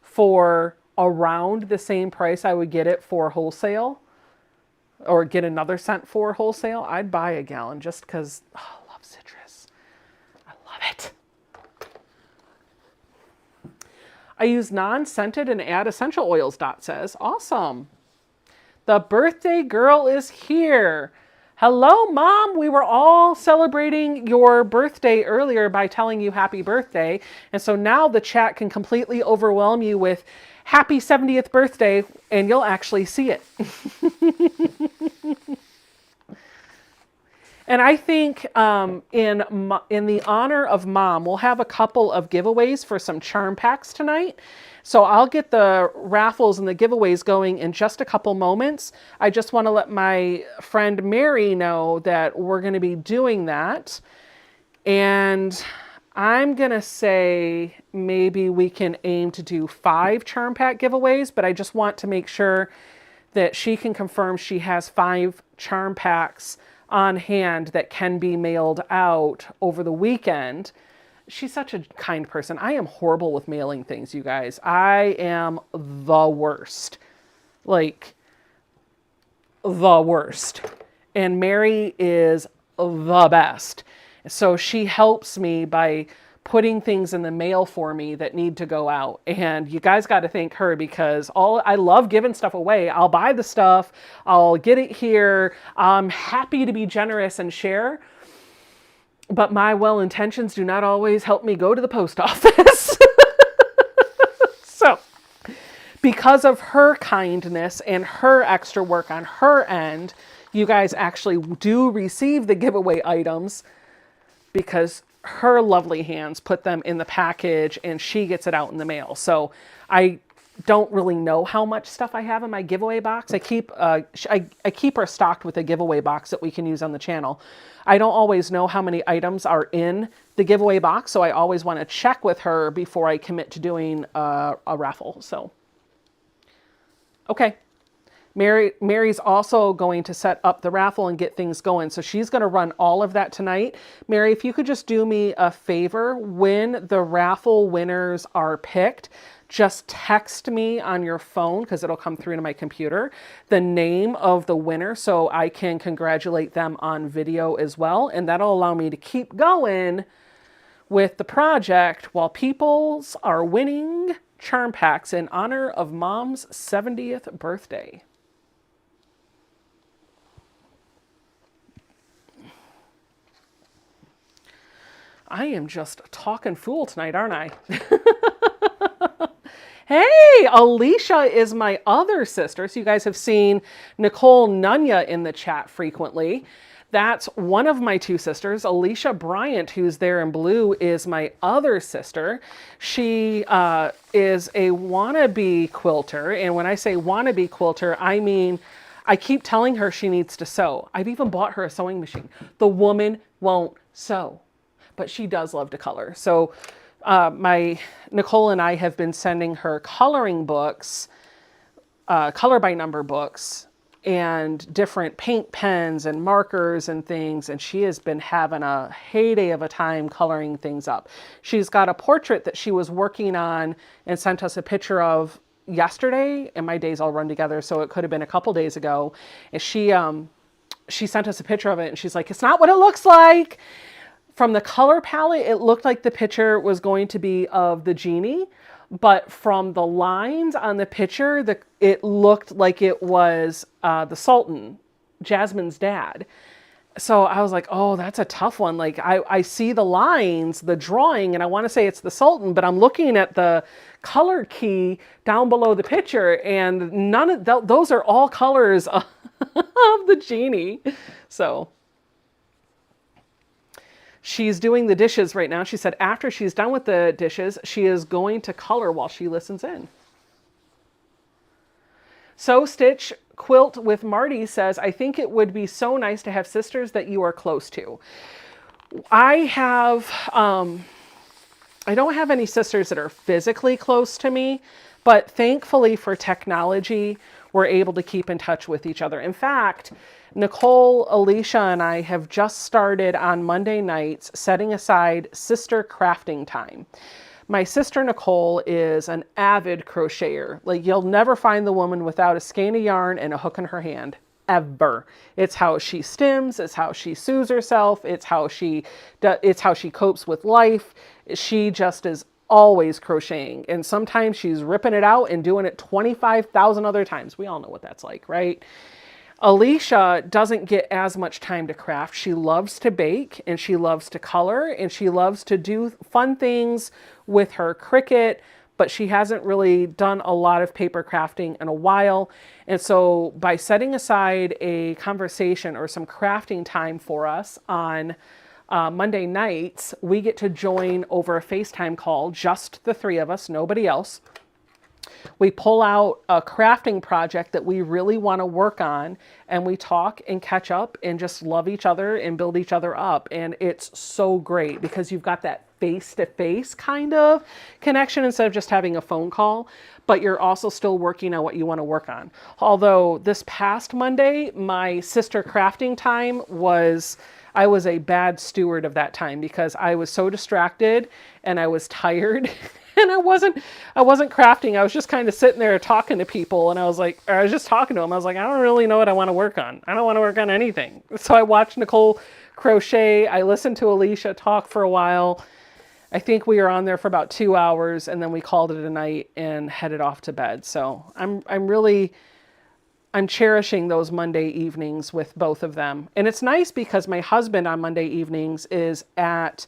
for around the same price I would get it for wholesale or get another scent for wholesale, I'd buy a gallon just because I love citrus. I love it. I use non-scented and add essential oils, Dot says. Awesome. The birthday girl is here. Hello, Mom. We were all celebrating your birthday earlier by telling you happy birthday. And so now the chat can completely overwhelm you with happy 70th birthday, and you'll actually see it. And I think in the honor of Mom, we'll have a couple of giveaways for some charm packs tonight. So I'll get the raffles and the giveaways going in just a couple moments. I just want to let my friend Mary know that we're going to be doing that. And I'm going to say maybe we can aim to do 5 charm pack giveaways, but I just want to make sure that she can confirm she has 5 charm packs on hand that can be mailed out over the weekend. She's such a kind person. I am horrible with mailing things, you guys. I am the worst. Like, the worst. And Mary is the best. So she helps me by putting things in the mail for me that need to go out. And you guys got to thank her because I love giving stuff away. I'll buy the stuff. I'll get it here. I'm happy to be generous and share. But my well intentions do not always help me go to the post office. So, because of her kindness and her extra work on her end, you guys actually do receive the giveaway items because her lovely hands put them in the package and she gets it out in the mail. So I don't really know how much stuff I have in my giveaway box. I keep her stocked with a giveaway box that we can use on the channel. I don't always know how many items are in the giveaway box, so I always want to check with her before I commit to doing a raffle. So, okay. Mary's also going to set up the raffle and get things going. So she's going to run all of that tonight. Mary, if you could just do me a favor, when the raffle winners are picked, just text me on your phone, because it'll come through to my computer, the name of the winner so I can congratulate them on video as well. And that'll allow me to keep going with the project while peoples are winning charm packs in honor of Mom's 70th birthday. I am just talking fool tonight, aren't I? Hey, Alicia is my other sister. So you guys have seen Nicole Nunya in the chat frequently. That's one of my 2 sisters. Alicia Bryant, who's there in blue, is my other sister. She is a wannabe quilter. And when I say wannabe quilter, I mean, I keep telling her she needs to sew. I've even bought her a sewing machine. The woman won't sew, but she does love to color. So my Nicole and I have been sending her coloring books, color by number books, and different paint pens and markers and things. And she has been having a heyday of a time coloring things up. She's got a portrait that she was working on and sent us a picture of yesterday, and my days all run together, so it could have been a couple days ago. And she sent us a picture of it, and she's like, it's not what it looks like. From the color palette, it looked like the picture was going to be of the genie, but from the lines on the picture, it looked like it was the Sultan, Jasmine's dad. So I was like, oh, that's a tough one. Like I see the lines, the drawing, and I want to say it's the Sultan, but I'm looking at the color key down below the picture, and none of those are all colors of the genie. So she's doing the dishes right now. She said after she's done with the dishes, she is going to color while she listens in. So Stitch Quilt with Marty says, I think it would be so nice to have sisters that you are close to. I don't have any sisters that are physically close to me, but thankfully for technology, we're able to keep in touch with each other. In fact, Nicole, Alicia, and I have just started on Monday nights setting aside sister crafting time. My sister Nicole is an avid crocheter. Like, you'll never find the woman without a skein of yarn and a hook in her hand, ever. It's how she stims, it's how she soothes herself, it's how she copes with life. She just is always crocheting, and sometimes she's ripping it out and doing it 25,000 other times. We all know what that's like, right? Alicia doesn't get as much time to craft. She loves to bake, and she loves to color, and she loves to do fun things with her Cricut, but she hasn't really done a lot of paper crafting in a while. And so by setting aside a conversation or some crafting time for us on Monday nights, we get to join over a FaceTime call, just the three of us, nobody else. We pull out a crafting project that we really want to work on, and we talk and catch up and just love each other and build each other up. And it's so great because you've got that face-to-face kind of connection instead of just having a phone call, but you're also still working on what you want to work on. Although this past Monday, my sister crafting time I was a bad steward of that time because I was so distracted and I was tired and I wasn't crafting. I was just kind of sitting there talking to people, and I was just talking to them. I was like, I don't really know what I want to work on. I don't want to work on anything. So I watched Nicole crochet. I listened to Alicia talk for a while. I think we were on there for about 2 hours, and then we called it a night and headed off to bed. So I'm cherishing those Monday evenings with both of them. And it's nice because my husband on Monday evenings is at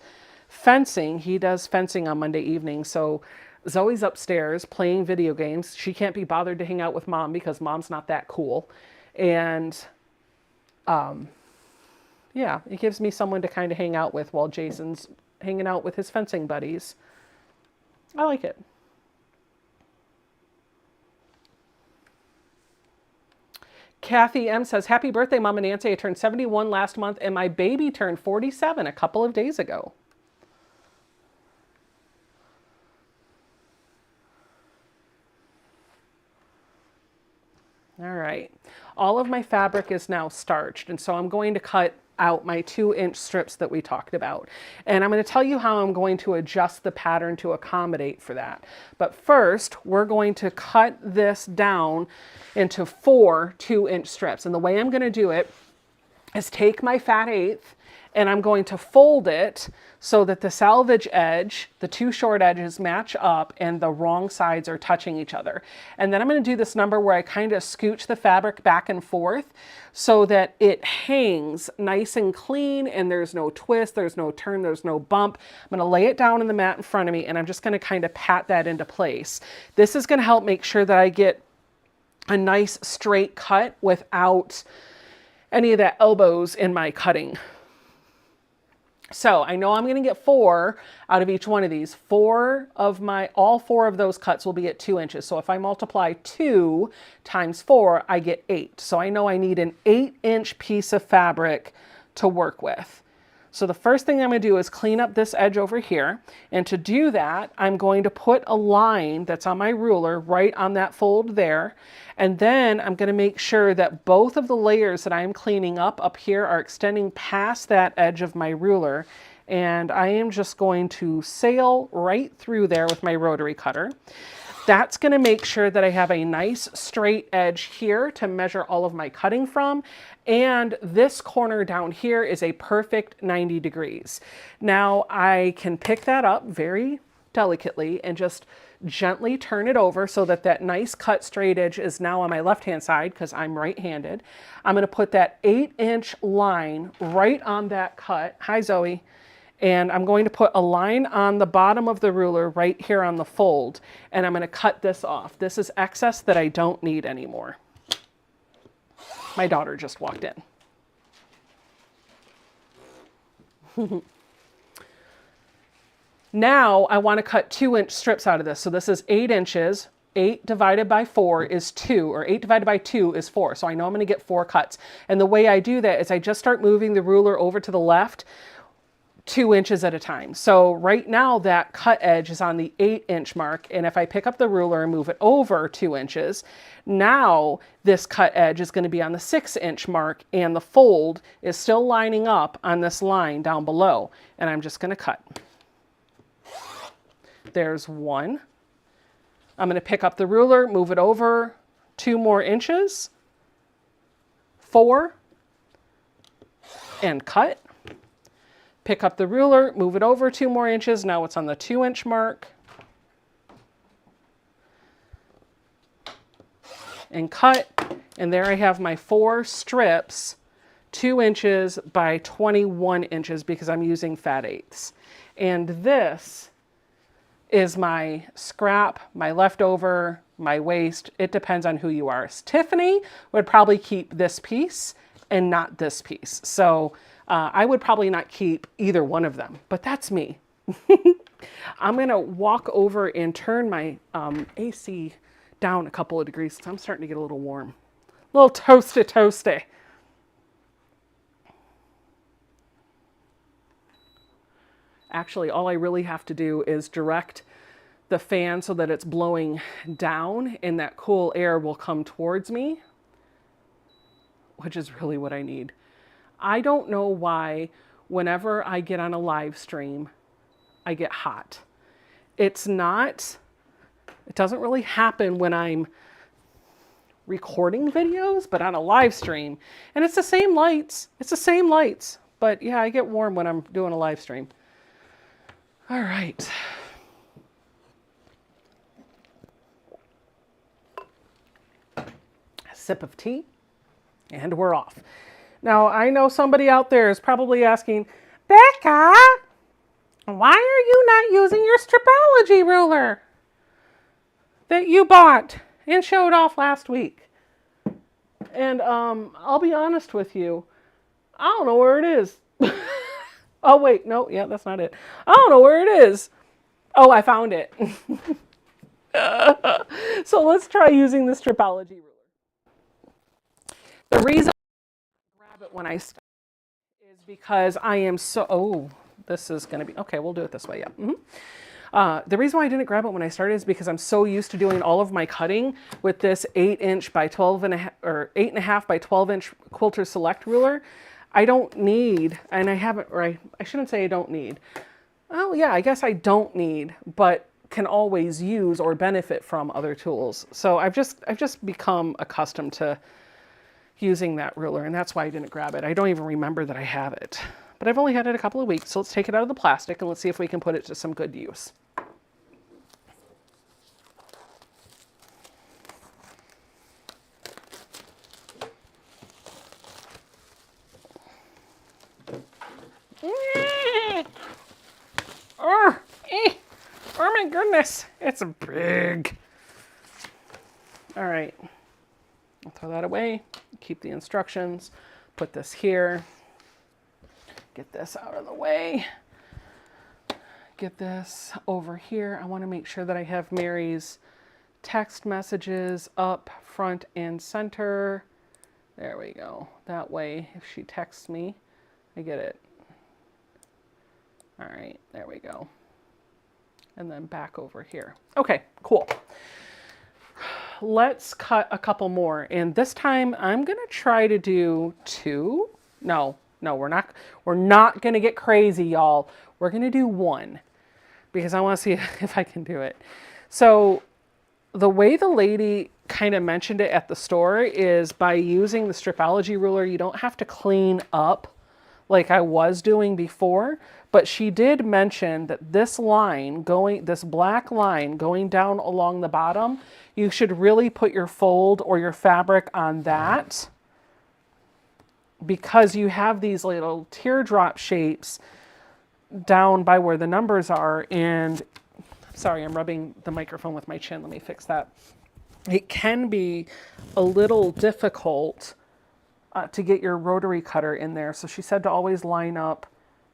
fencing. He does fencing on Monday evenings. So Zoe's upstairs playing video games. She can't be bothered to hang out with mom because mom's not that cool. And yeah, it gives me someone to kind of hang out with while Jason's hanging out with his fencing buddies. I like it. Kathy M says, happy birthday, Mama Nancy. I turned 71 last month, and my baby turned 47 a couple of days ago. All right. All of my fabric is now starched, and so I'm going to cut out my 2-inch strips that we talked about. And I'm going to tell you how I'm going to adjust the pattern to accommodate for that. But first, we're going to cut this down into 4 2-inch strips. And the way I'm going to do it is take my fat eighth and I'm going to fold it so that the selvage edge, the 2 short edges match up and the wrong sides are touching each other. And then I'm going to do this number where I kind of scooch the fabric back and forth so that it hangs nice and clean and there's no twist, there's no turn, there's no bump. I'm going to lay it down in the mat in front of me and I'm just going to kind of pat that into place. This is going to help make sure that I get a nice straight cut without any of that elbows in my cutting. So I know I'm going to get 4 out of each one of these. All 4 of those cuts will be at 2 inches. So if I multiply 2 times 4, I get 8. So I know I need an 8-inch piece of fabric to work with. So the first thing I'm going to do is clean up this edge over here. And to do that, I'm going to put a line that's on my ruler right on that fold there. And then I'm going to make sure that both of the layers that I'm cleaning up here are extending past that edge of my ruler. And I am just going to sail right through there with my rotary cutter. That's going to make sure that I have a nice straight edge here to measure all of my cutting from. And this corner down here is a perfect 90 degrees. Now I can pick that up very delicately and just gently turn it over so that that nice cut straight edge is now on my left-hand side because I'm right-handed. I'm going to put that 8-inch line right on that cut. Hi, Zoe. And I'm going to put a line on the bottom of the ruler right here on the fold, and I'm going to cut this off. This is excess that I don't need anymore. My daughter just walked in. Now I want to cut 2-inch strips out of this. So this is 8 inches. 8 divided by 4 is 2, or 8 divided by 2 is 4. So I know I'm going to get 4 cuts. And the way I do that is I just start moving the ruler over to the left 2 inches at a time. So right now that cut edge is on the 8-inch mark. And if I pick up the ruler and move it over 2 inches, now this cut edge is going to be on the 6-inch mark, and the fold is still lining up on this line down below. And I'm just going to cut. There's 1. I'm going to pick up the ruler, move it over 2 more inches, 4, and cut. Pick up the ruler, move it over 2 more inches. Now it's on the 2-inch mark. And cut. And there I have my 4 strips, 2 inches by 21 inches because I'm using fat eighths. And this is my scrap, my leftover, my waste. It depends on who you are. Tiffany would probably keep this piece and not this piece. So I would probably not keep either one of them, but that's me. I'm going to walk over and turn my AC down a couple of degrees because I'm starting to get a little warm. A little toasty. Actually, all I really have to do is direct the fan so that it's blowing down and that cool air will come towards me, which is really what I need. I don't know why whenever I get on a live stream, I get hot. It doesn't really happen when I'm recording videos, but on a live stream. And it's the same lights. But yeah, I get warm when I'm doing a live stream. All right. A sip of tea, and we're off. Now, I know somebody out there is probably asking, Becca, why are you not using your stripology ruler that you bought and showed off last week? And I'll be honest with you, I don't know where it is. Oh, wait, no, yeah, that's not it. I don't know where it is. Oh, I found it. So let's try using the stripology ruler. The reason I grab it when I start is because I am so, oh, this is going to be, okay, we'll do it this way, yeah. The reason why I didn't grab it when I started is because I'm so used to doing all of my cutting with this 8-inch by 12.5 or 8.5 by 12-inch Quilter Select ruler. I don't need, and I haven't, or I shouldn't say I don't need. Oh yeah, I guess I don't need, but can always use or benefit from other tools. So I've just become accustomed to using that ruler, and that's why I didn't grab it. I don't even remember that I have it, but I've only had it a couple of weeks. So let's take it out of the plastic and let's see if we can put it to some good use. Oh my goodness, it's big. All right, I'll throw that away, keep the instructions, put this here, get this out of the way, get this over here. I want to make sure that I have Mary's text messages up front and center. There we go. That way, if she texts me, I get it All right, there we go. And then back over here. Okay, cool. Let's cut a couple more. And this time I'm going to try to do 2. No, we're not going to get crazy, y'all. We're going to do 1 because I want to see if I can do it. So the way the lady kind of mentioned it at the store is by using the Stripology ruler, you don't have to clean up like I was doing before, but she did mention that this black line going down along the bottom, you should really put your fold or your fabric on that because you have these little teardrop shapes down by where the numbers are. And sorry, I'm rubbing the microphone with my chin. Let me fix that. It can be a little difficult to get your rotary cutter in there. So she said to always line up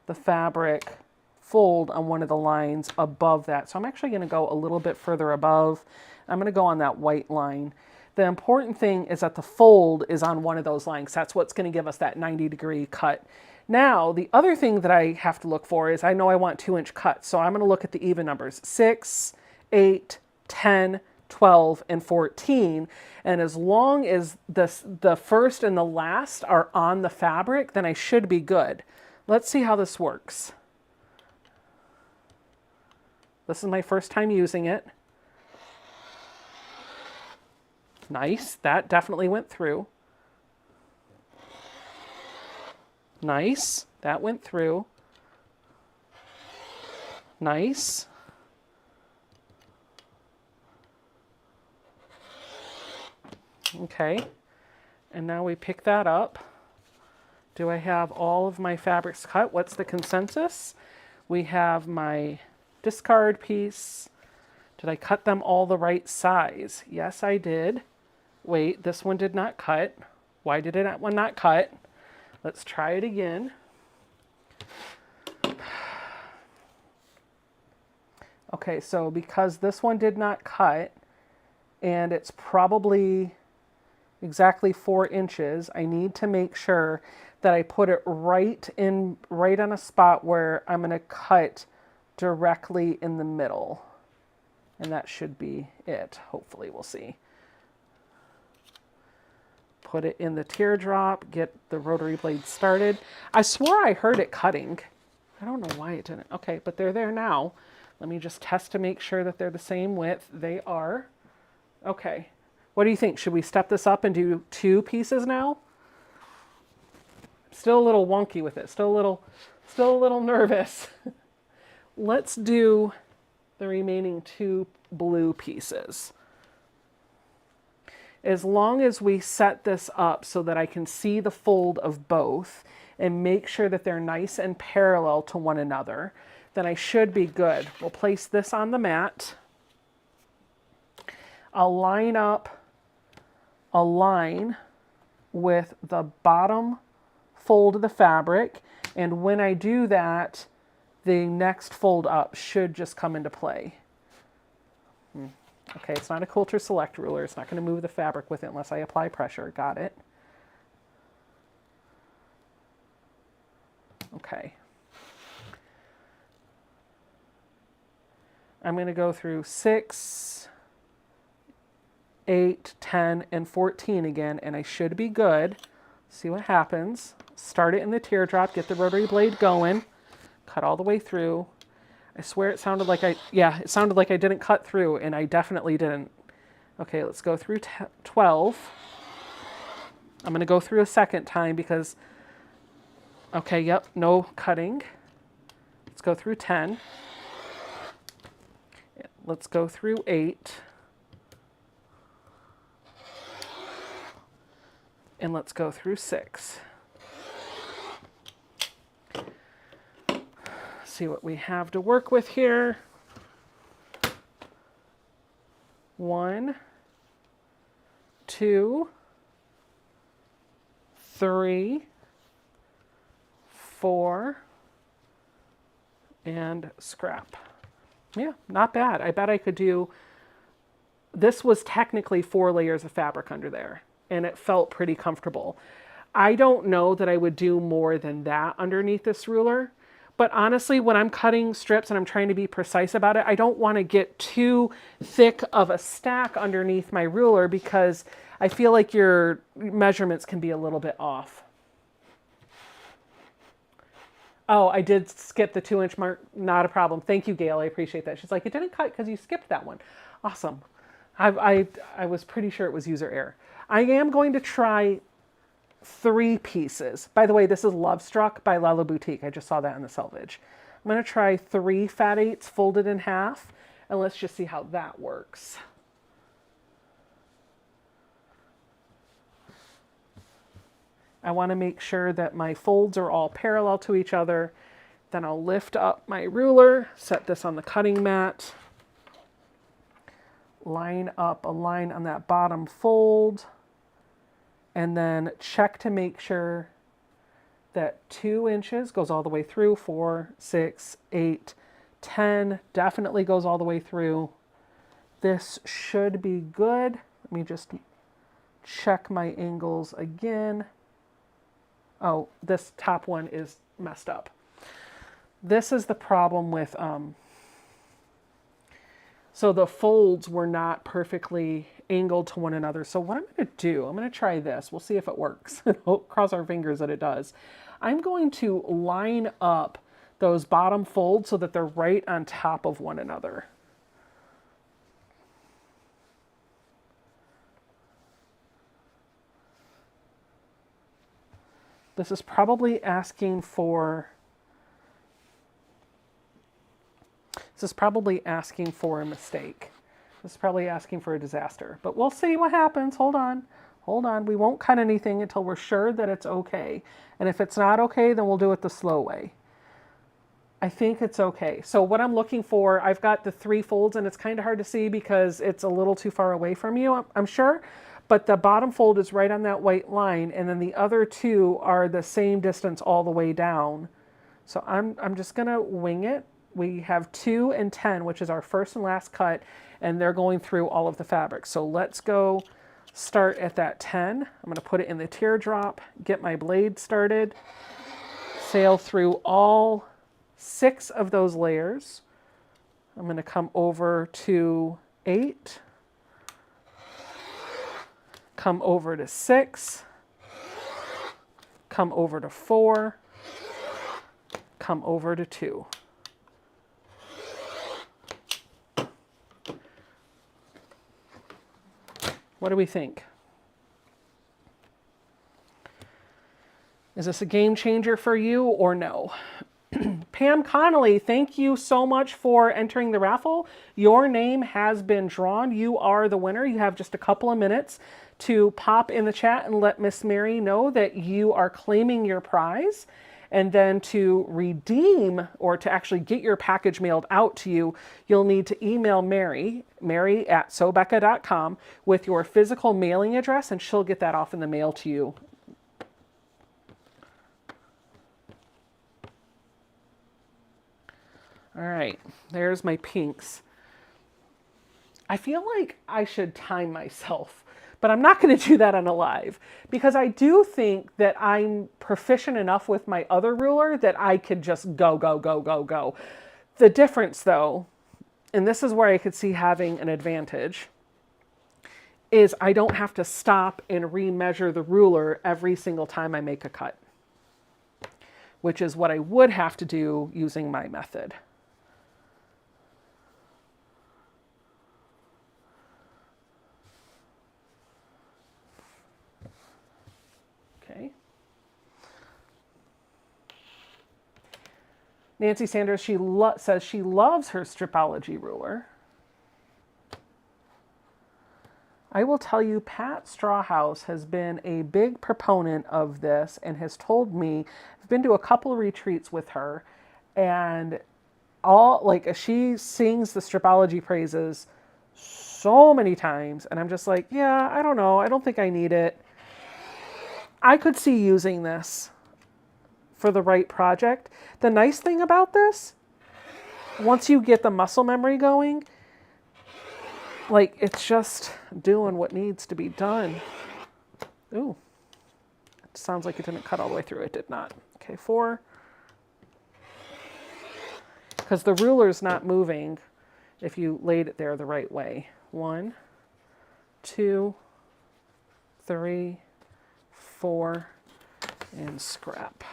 the fabric fold on one of the lines above that. So I'm actually going to go a little bit further above. I'm going to go on that white line. The important thing is that the fold is on one of those lines. That's what's going to give us that 90-degree cut. Now, the other thing that I have to look for is I know I want 2-inch cuts. So I'm going to look at the even numbers, 6, 8, 10, 12, and 14. And as long as the first and the last are on the fabric, then I should be good. Let's see how this works. This is my first time using it. Nice, that definitely went through. Nice, that went through. Nice. Okay, and now we pick that up. Do I have all of my fabrics cut? What's the consensus? We have my discard piece. Did I cut them all the right size? Yes, I did. Wait, this one did not cut. Why did that one not cut? Let's try it again. Okay, so because this one did not cut, and it's probably exactly 4 inches, I need to make sure that I put it right on a spot where I'm going to cut directly in the middle. And that should be it. Hopefully, we'll see. Put it in the teardrop, get the rotary blade started. I swore I heard it cutting. I don't know why it didn't. Okay, but they're there now. Let me just test to make sure that they're the same width. They are. Okay. What do you think? Should we step this up and do 2 pieces now? Still a little wonky with it. Still a little nervous. Let's do the remaining 2 blue pieces. As long as we set this up so that I can see the fold of both and make sure that they're nice and parallel to one another, then I should be good. We'll place this on the mat. I'll line up a line with the bottom fold of the fabric, and when I do that, the next fold up should just come into play. Okay, it's not a quilter select ruler. It's not going to move the fabric with it unless I apply pressure. Got it. Okay. I'm going to go through 6, 8, 10, and 14 again, and I should be good. See what happens. Start it in the teardrop, get the rotary blade going, cut all the way through. I swear it sounded like it sounded like I didn't cut through, and I definitely didn't. Okay, let's go through 12. I'm going to go through a second time because, okay, yep, no cutting. Let's go through 10. Let's go through 8. And let's go through 6. See what we have to work with here. 1, 2, 3, 4, and scrap. Yeah, not bad. I bet I could do, this was technically 4 layers of fabric under there, and it felt pretty comfortable. I don't know that I would do more than that underneath this ruler, But honestly, when I'm cutting strips and I'm trying to be precise about it, I don't want to get too thick of a stack underneath my ruler because I feel like your measurements can be a little bit off. Oh, I did skip the 2-inch mark. Not a problem. Thank you, Gail. I appreciate that. She's like, it didn't cut because you skipped that one. Awesome. I was pretty sure it was user error. I am going to try 3 pieces. By the way, this is Love Struck by Lala Boutique. I just saw that in the selvage. I'm going to try 3 fat 8s folded in half, and let's just see how that works. I want to make sure that my folds are all parallel to each other. Then I'll lift up my ruler, set this on the cutting mat, line up a line on that bottom fold, and then check to make sure that 2 inches goes all the way through. 4, 6, 8, 10 definitely goes all the way through. This should be good. Let me just check my angles again. Oh, this top one is messed up. This is the problem with, so the folds were not perfectly angled to one another. So what I'm going to do, I'm going to try this. We'll see if it works. Cross our fingers that it does. I'm going to line up those bottom folds so that they're right on top of one another. This is probably asking for a mistake. This is probably asking for a disaster, but we'll see what happens. Hold on. Hold on. We won't cut anything until we're sure that it's okay. And if it's not okay, then we'll do it the slow way. I think it's okay. So what I'm looking for, I've got the 3 folds and it's kind of hard to see because it's a little too far away from you, I'm sure. But the bottom fold is right on that white line, and then the other 2 are the same distance all the way down. So I'm just gonna wing it. We have 2 and 10, which is our first and last cut, and they're going through all of the fabric. So let's go start at that 10. I'm gonna put it in the teardrop, get my blade started, sail through all 6 of those layers. I'm gonna come over to 8. Come over to 6, come over to 4, come over to 2. What do we think? Is this a game changer for you or no? Pam Connolly, thank you so much for entering the raffle. Your name has been drawn. You are the winner. You have just a couple of minutes to pop in the chat and let Miss Mary know that you are claiming your prize. And then to redeem or to actually get your package mailed out to you, you'll need to email Mary@sewbecca.com with your physical mailing address, and she'll get that off in the mail to you. All right, there's my pinks. I feel like I should time myself, but I'm not going to do that on a live because I do think that I'm proficient enough with my other ruler that I could just go, go, go, go, go. The difference though, and this is where I could see having an advantage, is I don't have to stop and remeasure the ruler every single time I make a cut, which is what I would have to do using my method. Okay. Nancy Sanders, says she loves her Stripology ruler. I will tell you, Pat Strawhouse has been a big proponent of this and has told me, I've been to a couple of retreats with her, and she sings the Stripology praises so many times, and I'm just like, yeah, I don't know, I don't think I need it. I could see using this for the right project. The nice thing about this, once you get the muscle memory going, like it's just doing what needs to be done. Ooh, it sounds like it didn't cut all the way through. It did not. Okay, 4. because the ruler's not moving if you laid it there the right way. 1, 2, 3, 4, and scrap.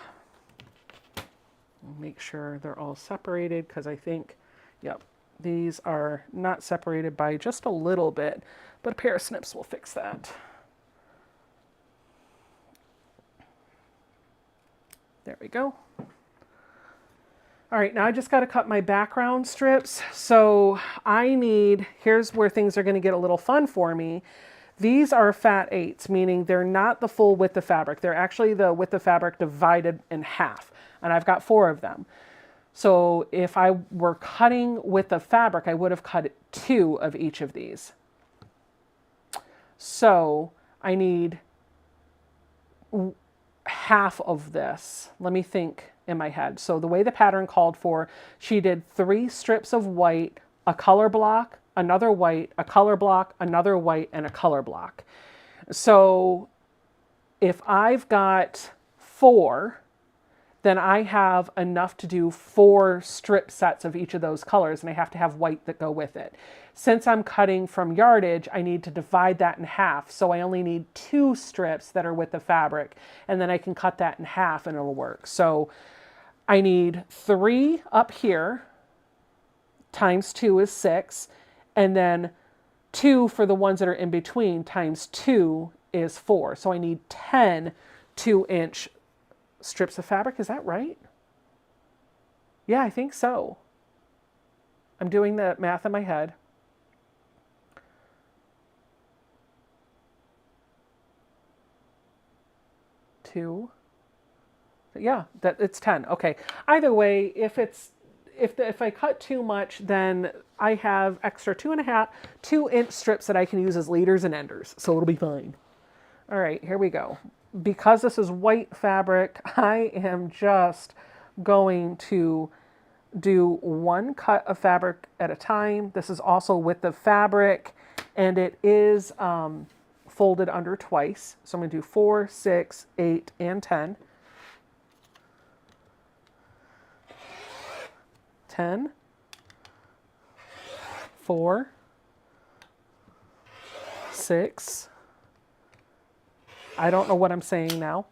Make sure they're all separated because I think, yep, these are not separated by just a little bit, but a pair of snips will fix that. There we go. All right, now I just got to cut my background strips. So I need, here's where things are going to get a little fun for me. These are fat 8s, meaning they're not the full width of fabric. They're actually the width of fabric divided in half, and I've got 4 of them. So if I were cutting width of fabric, I would have cut 2 of each of these. So I need half of this. Let me think in my head. So the way the pattern called for, she did 3 strips of white, a color block, another white, a color block, another white, and a color block. So if I've got 4, then I have enough to do 4 strip sets of each of those colors, and I have to have white that go with it. Since I'm cutting from yardage, I need to divide that in half, so I only need 2 strips that are with the fabric, and then I can cut that in half and it'll work. So I need 3 up here, times 2 is 6, and then 2 for the ones that are in between, times 2 is 4. So I need 10 2-inch strips of fabric. Is that right? Yeah, I think so. I'm doing the math in my head. Two. Yeah, that it's 10. Okay. Either way, if I cut too much, then I have extra 2-inch strips that I can use as leaders and enders. So it'll be fine. All right, here we go. Because this is white fabric, I am just going to do 1 cut of fabric at a time. This is also width of fabric, and it is folded under twice. So I'm going to do 4, 6, 8, and 10. 10, 4, 6. I don't know what I'm saying now.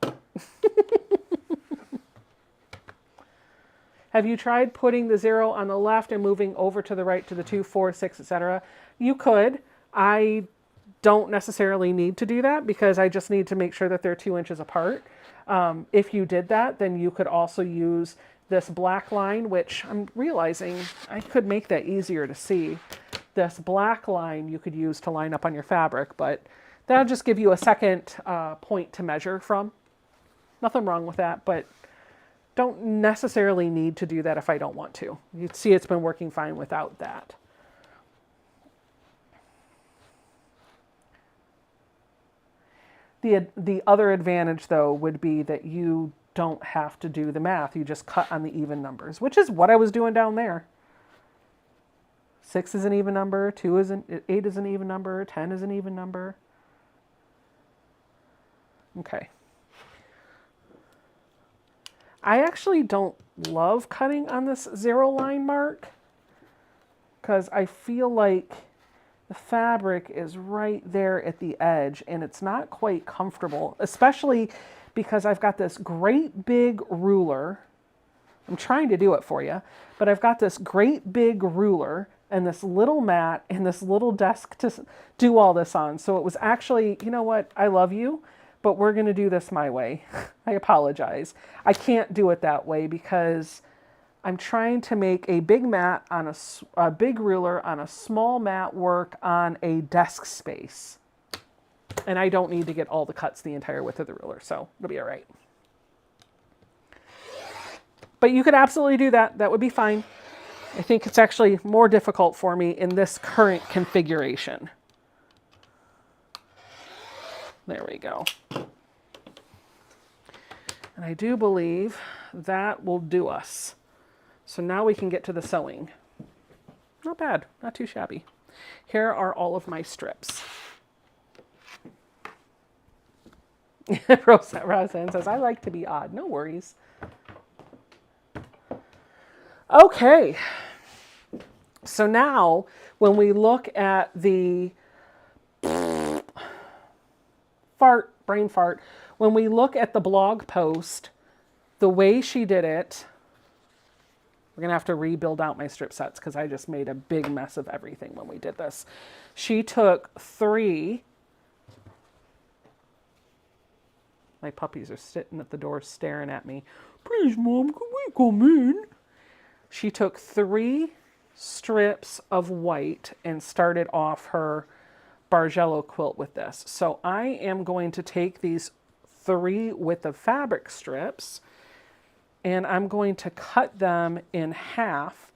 Have you tried putting the 0 on the left and moving over to the right to the 2, 4, 6, etc.? You could. I don't necessarily need to do that because I just need to make sure that they're 2 inches apart. If you did that, then you could also use this black line, which I'm realizing I could make that easier to see. This black line you could use to line up on your fabric, but that'll just give you a second point to measure from. Nothing wrong with that, but don't necessarily need to do that if I don't want to. You'd see it's been working fine without that. The other advantage, though, would be that you don't have to do the math. You just cut on the even numbers, which is what I was doing down there. 6 is an even number, 8 is an even number, 10 is an even number. Okay. I actually don't love cutting on this 0 line mark because I feel like the fabric is right there at the edge and it's not quite comfortable, especially because I've got this great big ruler. I'm trying to do it for you, but I've got this great big ruler and this little mat and this little desk to do all this on. So it was actually, you know what? I love you, but we're going to do this my way. I apologize. I can't do it that way because I'm trying to make a big mat on a big ruler on a small mat work on a desk space. And I don't need to get all the cuts the entire width of the ruler, so it'll be all right. But you could absolutely do that. That would be fine. I think it's actually more difficult for me in this current configuration. There we go. And I do believe that will do us. So now we can get to the sewing. Not bad, not too shabby. Here are all of my strips. Roseanne says, I like to be odd. No worries. Okay. So now when we look at the brain fart, when we look at the blog post, the way she did it, we're going to have to rebuild out my strip sets because I just made a big mess of everything when we did this. She took 3. My puppies are sitting at the door staring at me. Please, Mom, can we come in? She took 3 strips of white and started off her Bargello quilt with this. So I am going to take these 3 width of fabric strips and I'm going to cut them in half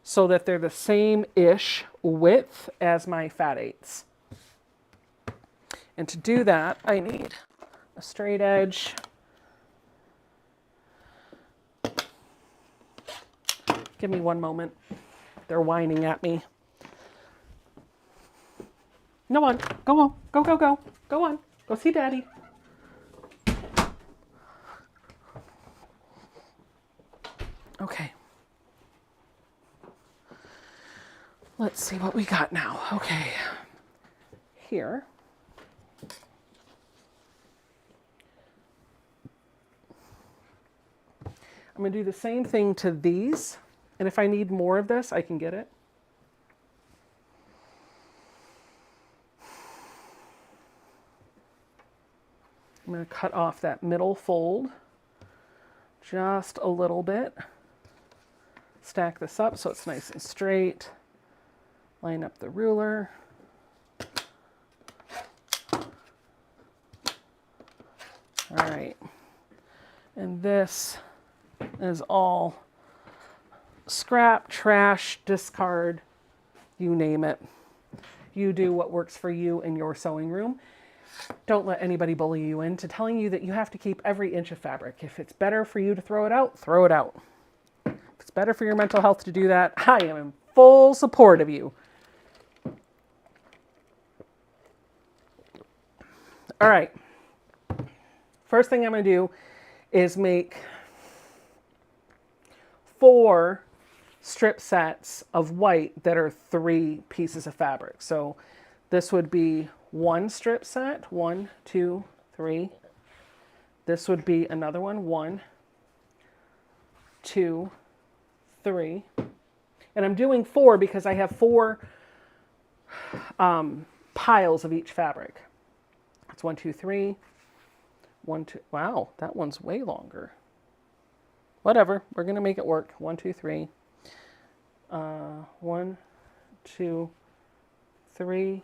so that they're the same-ish width as my fat 8s. And to do that, I need a straight edge. Give me one moment. They're whining at me. No on. Go on. Go, go, go. Go on. Go see Daddy. Okay. Let's see what we got now. Okay. Here. I'm going to do the same thing to these. And if I need more of this, I can get it. I'm going to cut off that middle fold just a little bit. Stack this up so it's nice and straight. Line up the ruler. All right. And this is all scrap, trash, discard, you name it. You do what works for you in your sewing room. Don't let anybody bully you into telling you that you have to keep every inch of fabric. If it's better for you to throw it out, throw it out. If it's better for your mental health to do that, I am in full support of you. All right. First thing I'm going to do is make 4 strip sets of white that are 3 pieces of fabric. So this would be 1 strip set, 1, 2, 3. This would be another one, 1, 2, 3. And I'm doing 4 because I have 4 piles of each fabric. That's 1, 2, 3. 1, 2. Wow, that one's way longer. Whatever, we're going to make it work. 1, 2, 3. 1, 2, 3.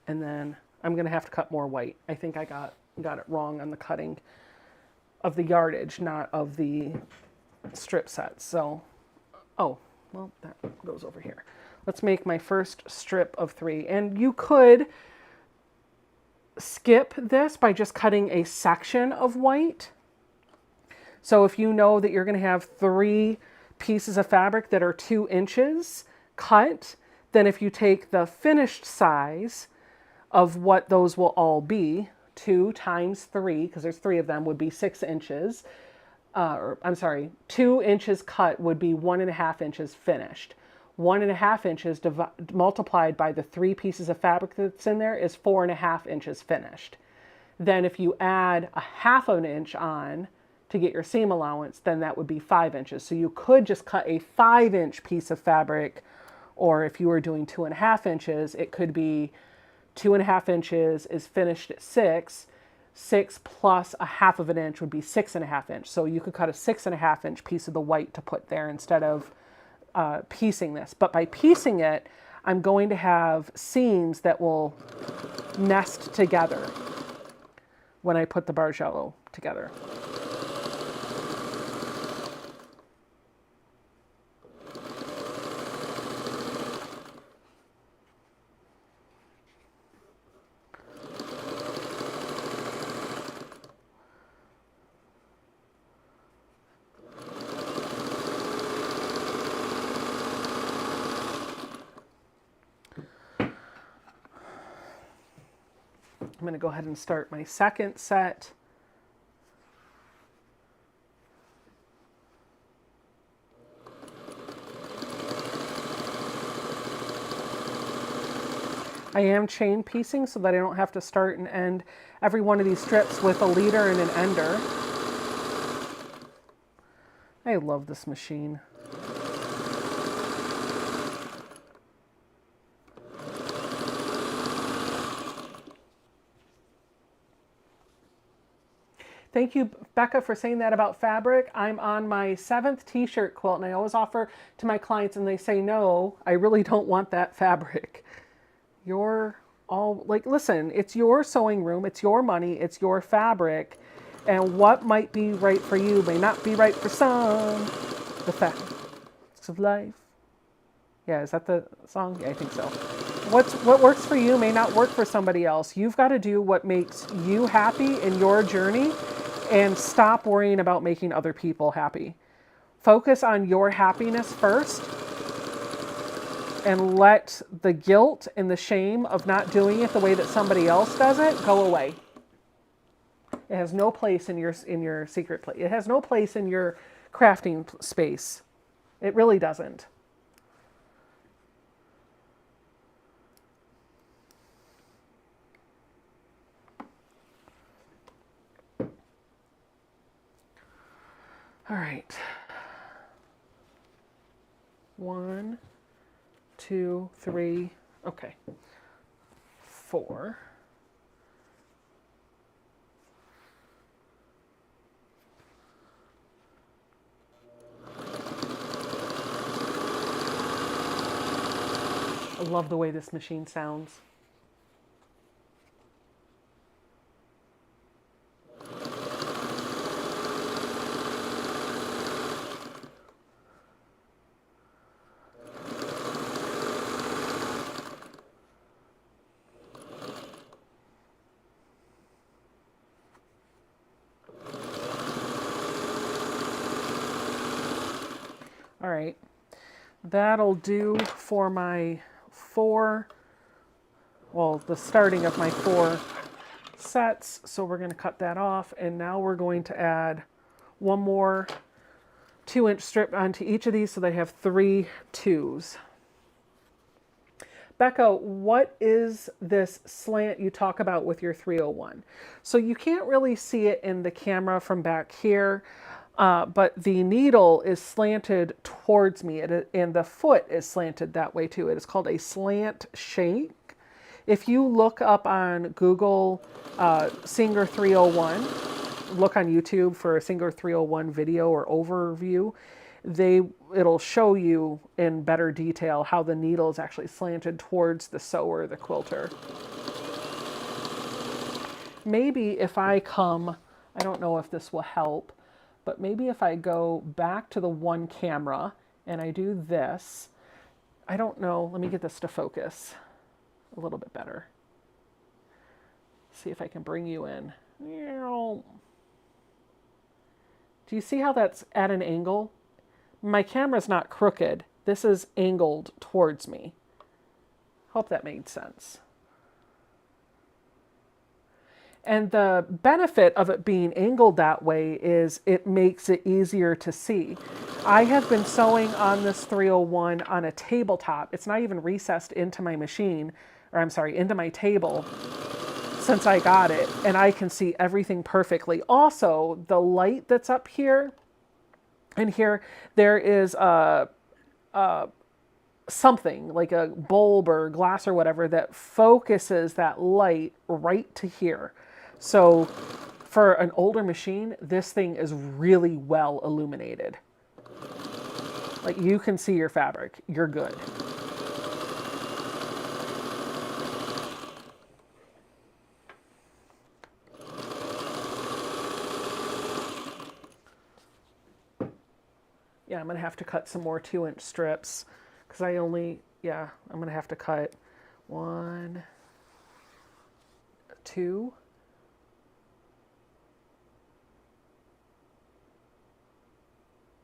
And then I'm going to have to cut more white. I think I got it wrong on the cutting of the yardage, not of the strip sets. So, oh, well, that goes over here. Let's make my first strip of 3. And you could skip this by just cutting a section of white. So if you know that you're going to have 3 pieces of fabric that are 2 inches cut, then if you take the finished size of what those will all be, 2 times 3, because there's 3 of them, would be 6 inches. I'm sorry, 2 inches cut would be 1.5 inches finished. 1.5 inches multiplied by the 3 pieces of fabric that's in there is 4.5 inches finished. Then if you add a 1/2 inch on to get your seam allowance, then that would be 5 inches. So you could just cut a 5-inch piece of fabric, or if you were doing 2.5 inches, it could be 2.5 inches is finished at 6. 6 plus a 1/2 inch would be 6.5 inch. So you could cut a 6.5 inch piece of the white to put there instead of piecing this. But by piecing it, I'm going to have seams that will nest together when I put the Bargello together. I'm going to go ahead and start my second set. I am chain piecing so that I don't have to start and end every one of these strips with a leader and an ender. I love this machine. Thank you, Becca, for saying that about fabric. I'm on my 7th t-shirt quilt, and I always offer to my clients, and they say, no, I really don't want that fabric. You're all, like, listen, it's your sewing room, it's your money, it's your fabric, and what might be right for you may not be right for some. The facts of life. Yeah, is that the song? Yeah, I think so. What works for you may not work for somebody else. You've got to do what makes you happy in your journey and stop worrying about making other people happy. Focus on your happiness first and let the guilt and the shame of not doing it the way that somebody else does it go away. It has no place in your secret place. It has no place in your crafting space. It really doesn't. All right. 1, 2, 3, okay. 4. I love the way this machine sounds. All right, that'll do for my 4, well, the starting of my 4 sets. So we're going to cut that off, and now we're going to add one more 2-inch strip onto each of these so they have 3 2s. Becca, what is this slant you talk about with your 301? So you can't really see it in the camera from back here. But the needle is slanted towards me, and the foot is slanted that way too. It is called a slant shake. If you look up on Google Singer 301, look on YouTube for a Singer 301 video or overview, it'll show you in better detail how the needle is actually slanted towards the sewer, the quilter. Maybe if I come, I don't know if this will help, but maybe if I go back to the one camera and I do this, I don't know, let me get this to focus a little bit better. See if I can bring you in. Do you see how that's at an angle? My camera's not crooked. This is angled towards me. Hope that made sense. And the benefit of it being angled that way is it makes it easier to see. I have been sewing on this 301 on a tabletop. It's not even recessed into my machine, or I'm sorry, into my table since I got it. And I can see everything perfectly. Also, the light that's up here and here, there is something like a bulb or glass or whatever that focuses that light right to here. So for an older machine, this thing is really well illuminated. Like you can see your fabric, you're good. Yeah, I'm gonna have to cut some more 2-inch strips because I'm gonna have to cut 1, 2,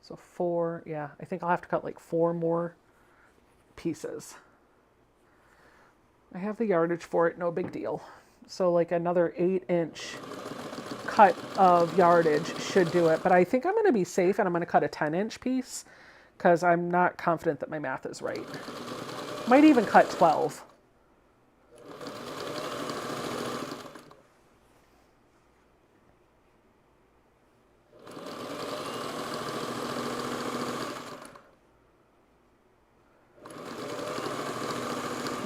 so 4, yeah, I think I'll have to cut like 4 more pieces. I have the yardage for it, no big deal. So like another 8-inch cut of yardage should do it, but I think I'm going to be safe and I'm going to cut a 10-inch piece because I'm not confident that my math is right. Might even cut 12.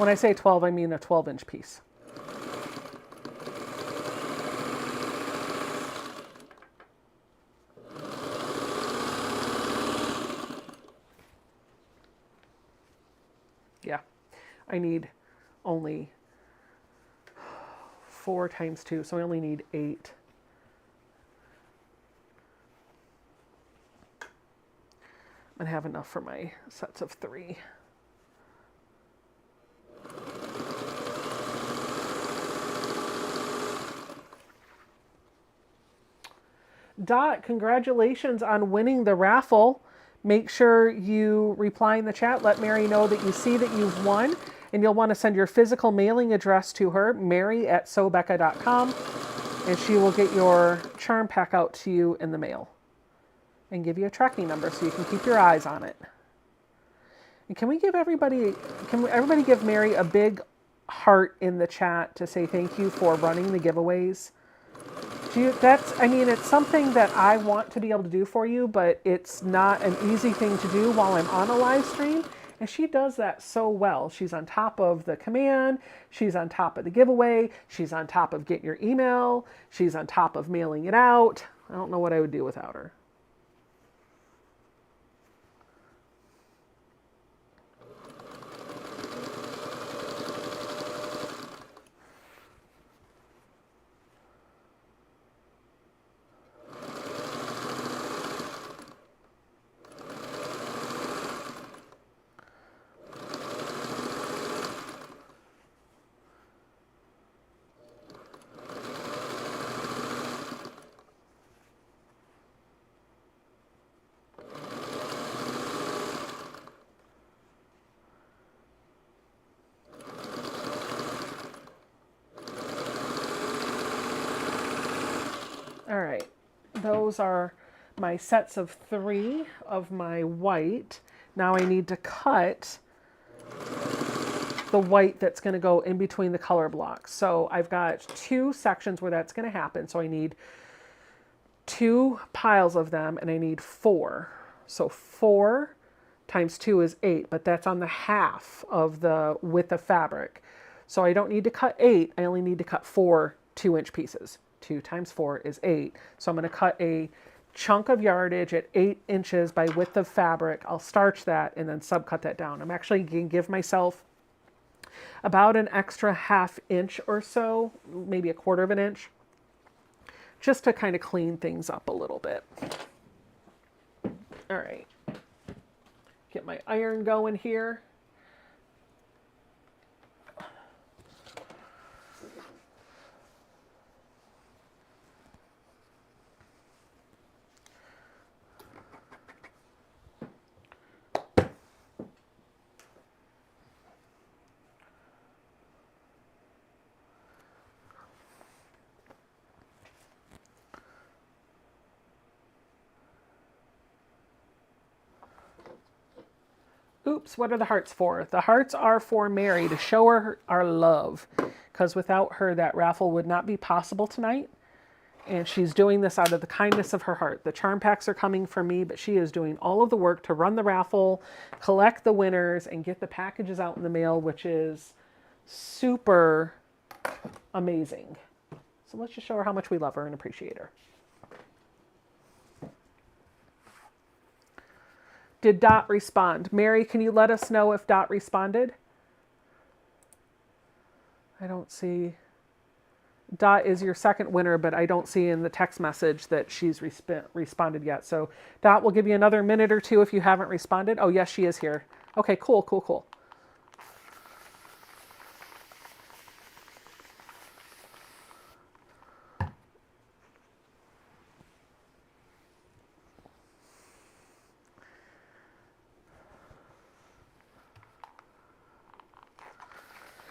When I say 12, I mean a 12-inch piece. Yeah, I need only 4 times 2, so I only need 8. And have enough for my sets of 3. Dot, congratulations on winning the raffle. Make sure you reply in the chat. Let Mary know that you see that you've won. And you'll want to send your physical mailing address to her, mary@sobecca.com. And she will get your charm pack out to you in the mail. And give you a tracking number so you can keep your eyes on it. And can everybody give Mary a big heart in the chat to say thank you for running the giveaways? It's something that I want to be able to do for you, but it's not an easy thing to do while I'm on a live stream. And she does that so well. She's on top of the command. She's on top of the giveaway. She's on top of getting your email. She's on top of mailing it out. I don't know what I would do without her. All right, those are my sets of 3 of my white. Now I need to cut the white that's going to go in between the color blocks. So I've got 2 sections where that's going to happen. So I need 2 piles of them, and I need 4. So 4 times 2 is 8, but that's on the half of the width of fabric. So I don't need to cut 8. I only need to cut 4 2-inch pieces. 2 times 4 is 8. So I'm going to cut a chunk of yardage at 8 inches by width of fabric. I'll starch that and then subcut that down. I'm actually going to give myself about an extra 1/2 inch or so, maybe 1/4 of an inch, just to kind of clean things up a little bit. All right. Get my iron going here. Oops, what are the hearts for? The hearts are for Mary, to show her our love, because without her, that raffle would not be possible tonight. And she's doing this out of the kindness of her heart. The charm packs are coming from me, but she is doing all of the work to run the raffle, collect the winners, and get the packages out in the mail, which is super amazing. So let's just show her how much we love her and appreciate her. Did Dot respond? Mary, can you let us know if Dot responded? I don't see. Dot is your second winner, but I don't see in the text message that she's responded yet. So Dot, we'll give you another minute or 2 if you haven't responded. Oh, yes, she is here. Okay, cool, cool, cool.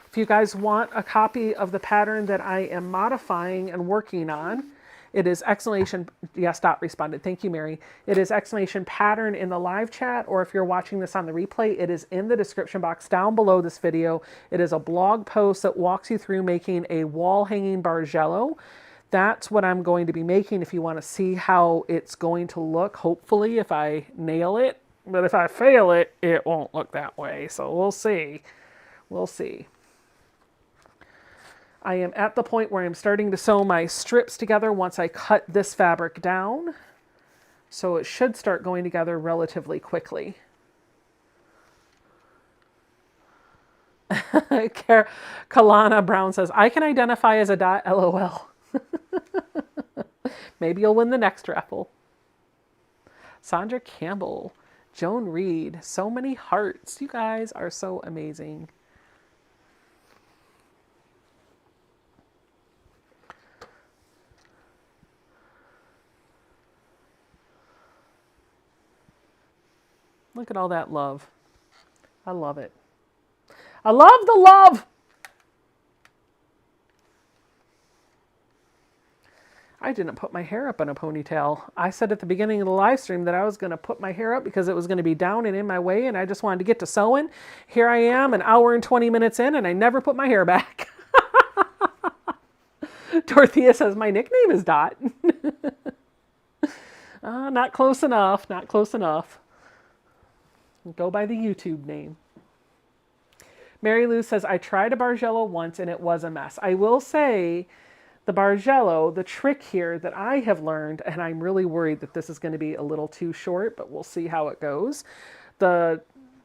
If you guys want a copy of the pattern that I am modifying and working on, it is exclamation, yes, Dot responded. Thank you, Mary. It is exclamation pattern in the live chat, or if you're watching this on the replay, it is in the description box down below this video. It is a blog post that walks you through making a wall hanging Bargello. That's what I'm going to be making if you want to see how it's going to look, hopefully, if I nail it. But if I fail it, it won't look that way. So we'll see. We'll see. I am at the point where I'm starting to sew my strips together once I cut this fabric down. So it should start going together relatively quickly. Kalana Brown says, I can identify as a dot, LOL. Maybe you'll win the next raffle. Sandra Campbell, Joan Reed, so many hearts. You guys are so amazing. Look at all that love. I love it. I love the love. I didn't put my hair up in a ponytail. I said at the beginning of the live stream that I was going to put my hair up because it was going to be down and in my way, and I just wanted to get to sewing. Here I am, an hour and 20 minutes in, and I never put my hair back. Dorothea says, my nickname is Dot. Not close enough. Not close enough. Go by the YouTube name. Mary Lou says, I tried a Bargello once and it was a mess. I will say the Bargello, the trick here that I have learned, and I'm really worried that this is going to be a little too short, but we'll see how it goes. The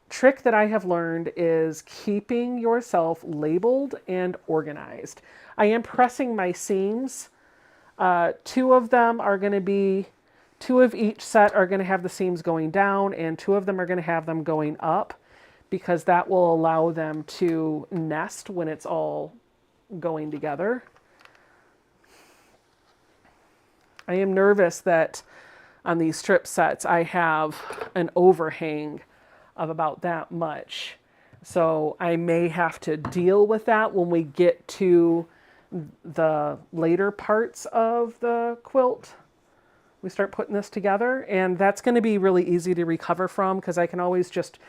trick that I have learned is keeping yourself labeled and organized. I am pressing my seams. Two of each set are going to have the seams going down, and two of them are going to have them going up, because that will allow them to nest when it's all going together. I am nervous that on these strip sets I have an overhang of about that much. So I may have to deal with that when we get to the later parts of the quilt. We start putting this together, and that's going to be really easy to recover from because I can always just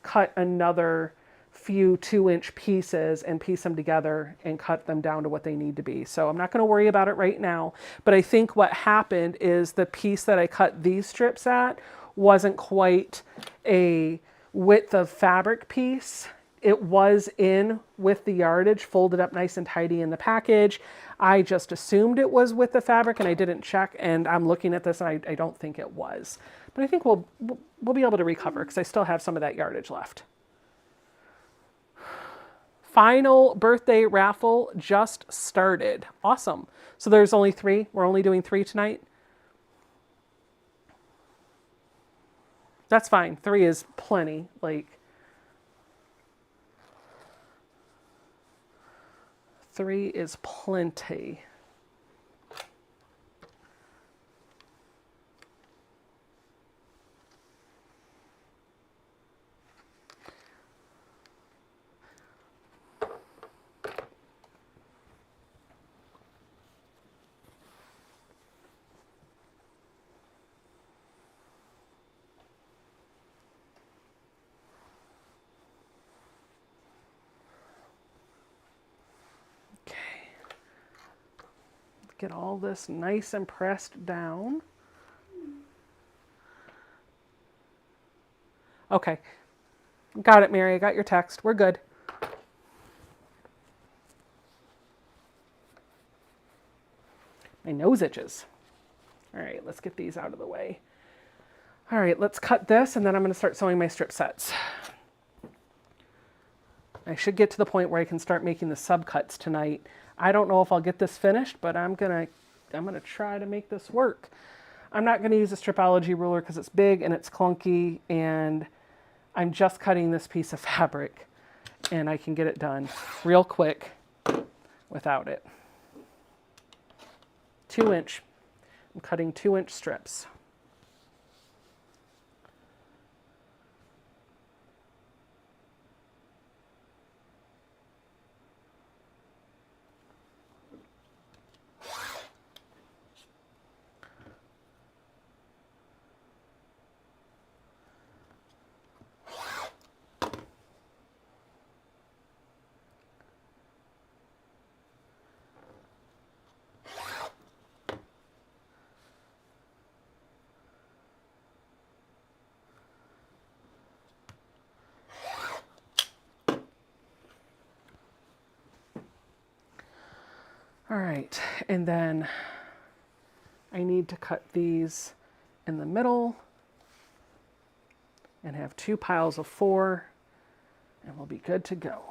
cut another few 2-inch pieces and piece them together and cut them down to what they need to be. So I'm not going to worry about it right now. But I think what happened is the piece that I cut these strips at wasn't quite a width of fabric piece. It was in with the yardage, folded up nice and tidy in the package. I just assumed it was with the fabric and I didn't check, and I'm looking at this and I don't think it was. But I think we'll be able to recover because I still have some of that yardage left. Final birthday raffle just started. Awesome. So there's only 3. We're only doing 3 tonight. That's fine. 3 is plenty. Like, 3 is plenty. Get all this nice and pressed down. Okay. Got it, Mary. I got your text. We're good. My nose itches. All right, let's get these out of the way. All right, let's cut this, and then I'm going to start sewing my strip sets. I should get to the point where I can start making the subcuts tonight. I don't know if I'll get this finished, but I'm gonna try to make this work. I'm not gonna use a stripology ruler because it's big and it's clunky, and I'm just cutting this piece of fabric, and I can get it done real quick without it. 2-inch. I'm cutting 2-inch strips. All right, and then I need to cut these in the middle and have 2 piles of 4, and we'll be good to go.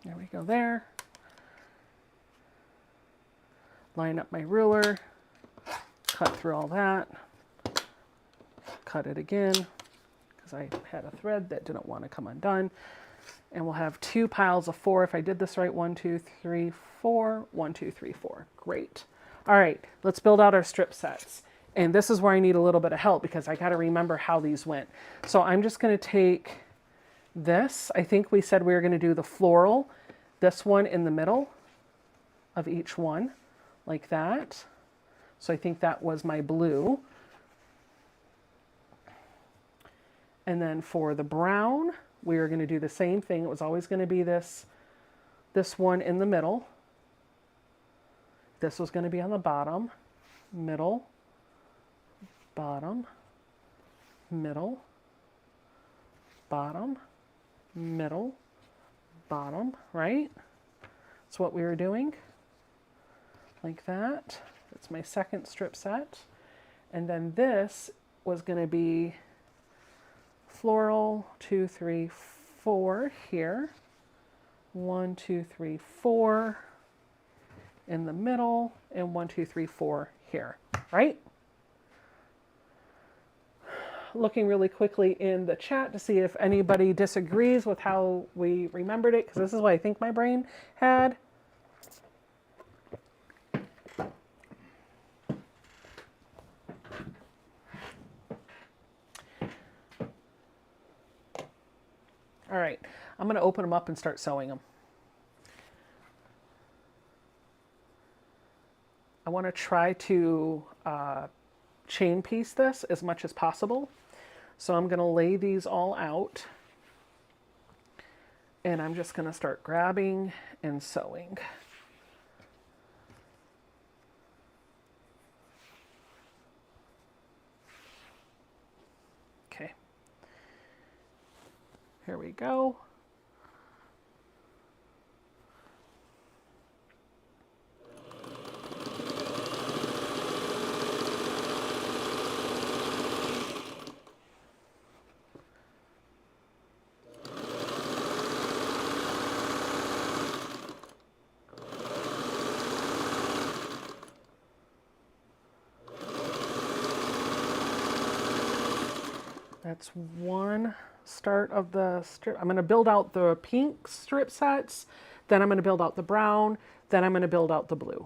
There we go there. Line up my ruler, cut through all that, cut it again, because I had a thread that didn't want to come undone. And we'll have 2 piles of 4. If I did this right, 1, 2, 3, 4, 1, 2, 3, 4. Great. All right, let's build out our strip sets. And this is where I need a little bit of help because I got to remember how these went. So I'm just going to take this. I think we said we were going to do the floral, this one in the middle of each one, like that. So I think that was my blue. And then for the brown, we are going to do the same thing. It was always going to be this one in the middle. This was going to be on the bottom, middle, bottom, middle, bottom, middle, bottom, right? That's what we were doing, like that. That's my second strip set. And then this was going to be floral, 2, 3, 4 here. 1, 2, 3, 4 in the middle, and 1, 2, 3, 4 here, right? Looking really quickly in the chat to see if anybody disagrees with how we remembered it, because this is what I think my brain had. All right, I'm going to open them up and start sewing them. I want to try to chain piece this as much as possible. So I'm going to lay these all out. And I'm just going to start grabbing and sewing. Okay. Here we go. That's one start of the strip. I'm going to build out the pink strip sets, then I'm going to build out the brown, then I'm going to build out the blue.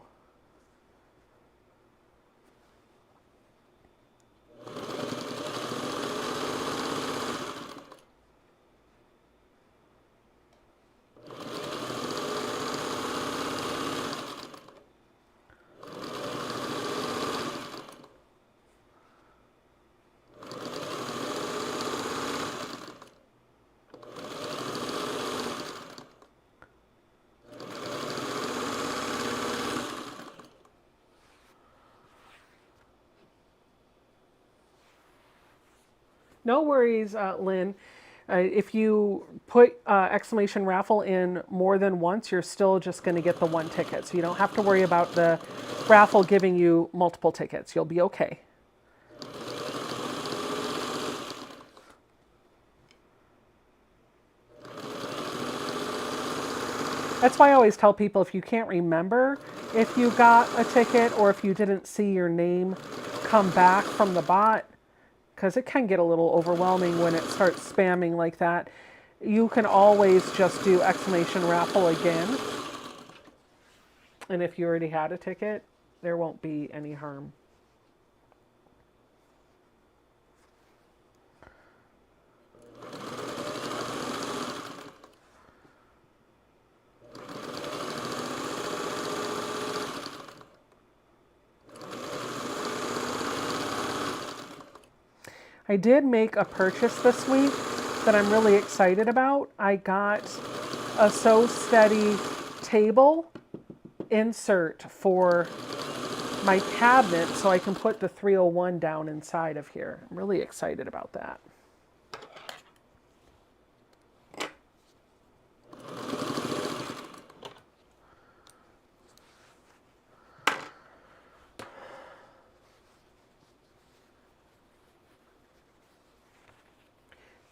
No worries, Lynn. If you put exclamation raffle in more than once, you're still just going to get the 1 ticket. So you don't have to worry about the raffle giving you multiple tickets. You'll be okay. That's why I always tell people, if you can't remember if you got a ticket or if you didn't see your name come back from the bot, because it can get a little overwhelming when it starts spamming like that, you can always just do exclamation raffle again. And if you already had a ticket, there won't be any harm. I did make a purchase this week that I'm really excited about. I got a Sew Steady table insert for my cabinet so I can put the 301 down inside of here. I'm really excited about that.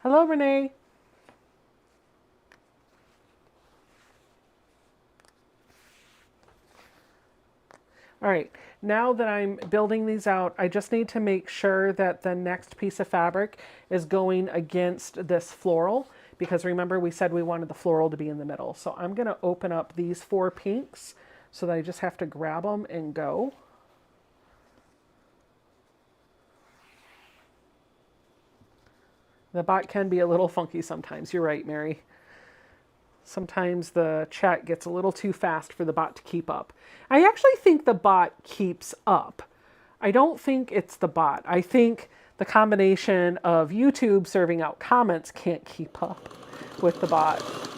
Hello, Renee. All right, now that I'm building these out, I just need to make sure that the next piece of fabric is going against this floral, because remember we said we wanted the floral to be in the middle. So I'm gonna open up these 4 pinks so that I just have to grab them and go. The bot can be a little funky sometimes. You're right, Mary. Sometimes the chat gets a little too fast for the bot to keep up. I actually think the bot keeps up. I don't think it's the bot. I think the combination of YouTube serving out comments can't keep up with the bot.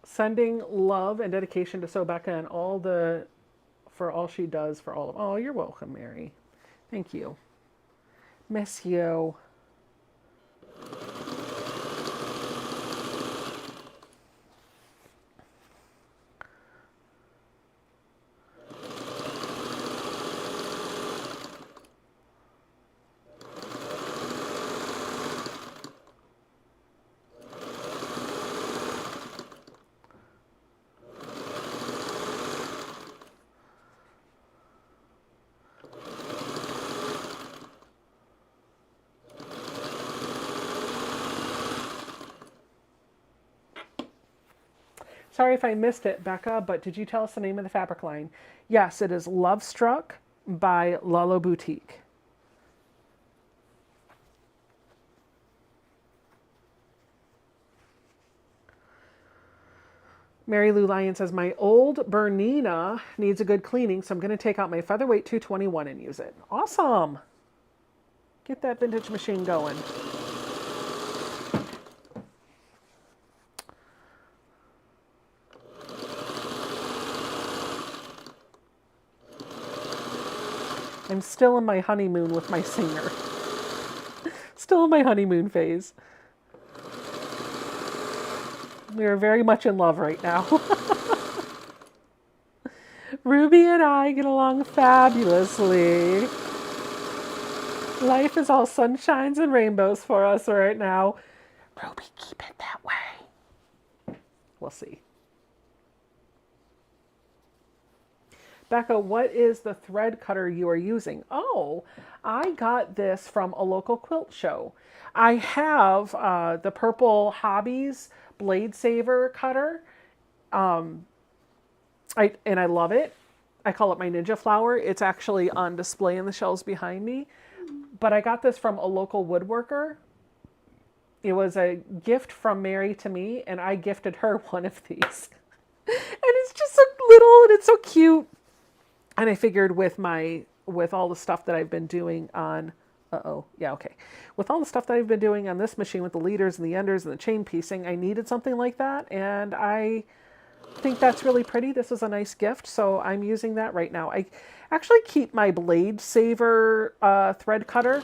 Sending love and dedication to So Becca and for all she does for all of. Oh, you're welcome, Mary. Thank you. Miss you. Sorry if I missed it, Becca, but did you tell us the name of the fabric line? Yes, it is Love Struck by Lalo Boutique. Mary Lou Lyon says, my old Bernina needs a good cleaning, so I'm going to take out my Featherweight 221 and use it. Awesome. Get that vintage machine going. I'm still in my honeymoon with my singer. Still in my honeymoon phase. We are very much in love right now. Ruby and I get along fabulously. Life is all sunshines and rainbows for us right now. Ruby, keep it that way. We'll see. Becca, what is the thread cutter you are using? Oh, I got this from a local quilt show. I have the Purple Hobbies Blade Saver cutter. I love it. I call it my Ninja Flower. It's actually on display in the shelves behind me. But I got this from a local woodworker. It was a gift from Mary to me, and I gifted her one of these. And it's just so little, and it's so cute. And I figured with all the stuff that I've been doing on, with all the stuff that I've been doing on this machine with the leaders and the enders and the chain piecing, I needed something like that. And I think that's really pretty. This is a nice gift. So I'm using that right now. I actually keep my Blade Saver thread cutter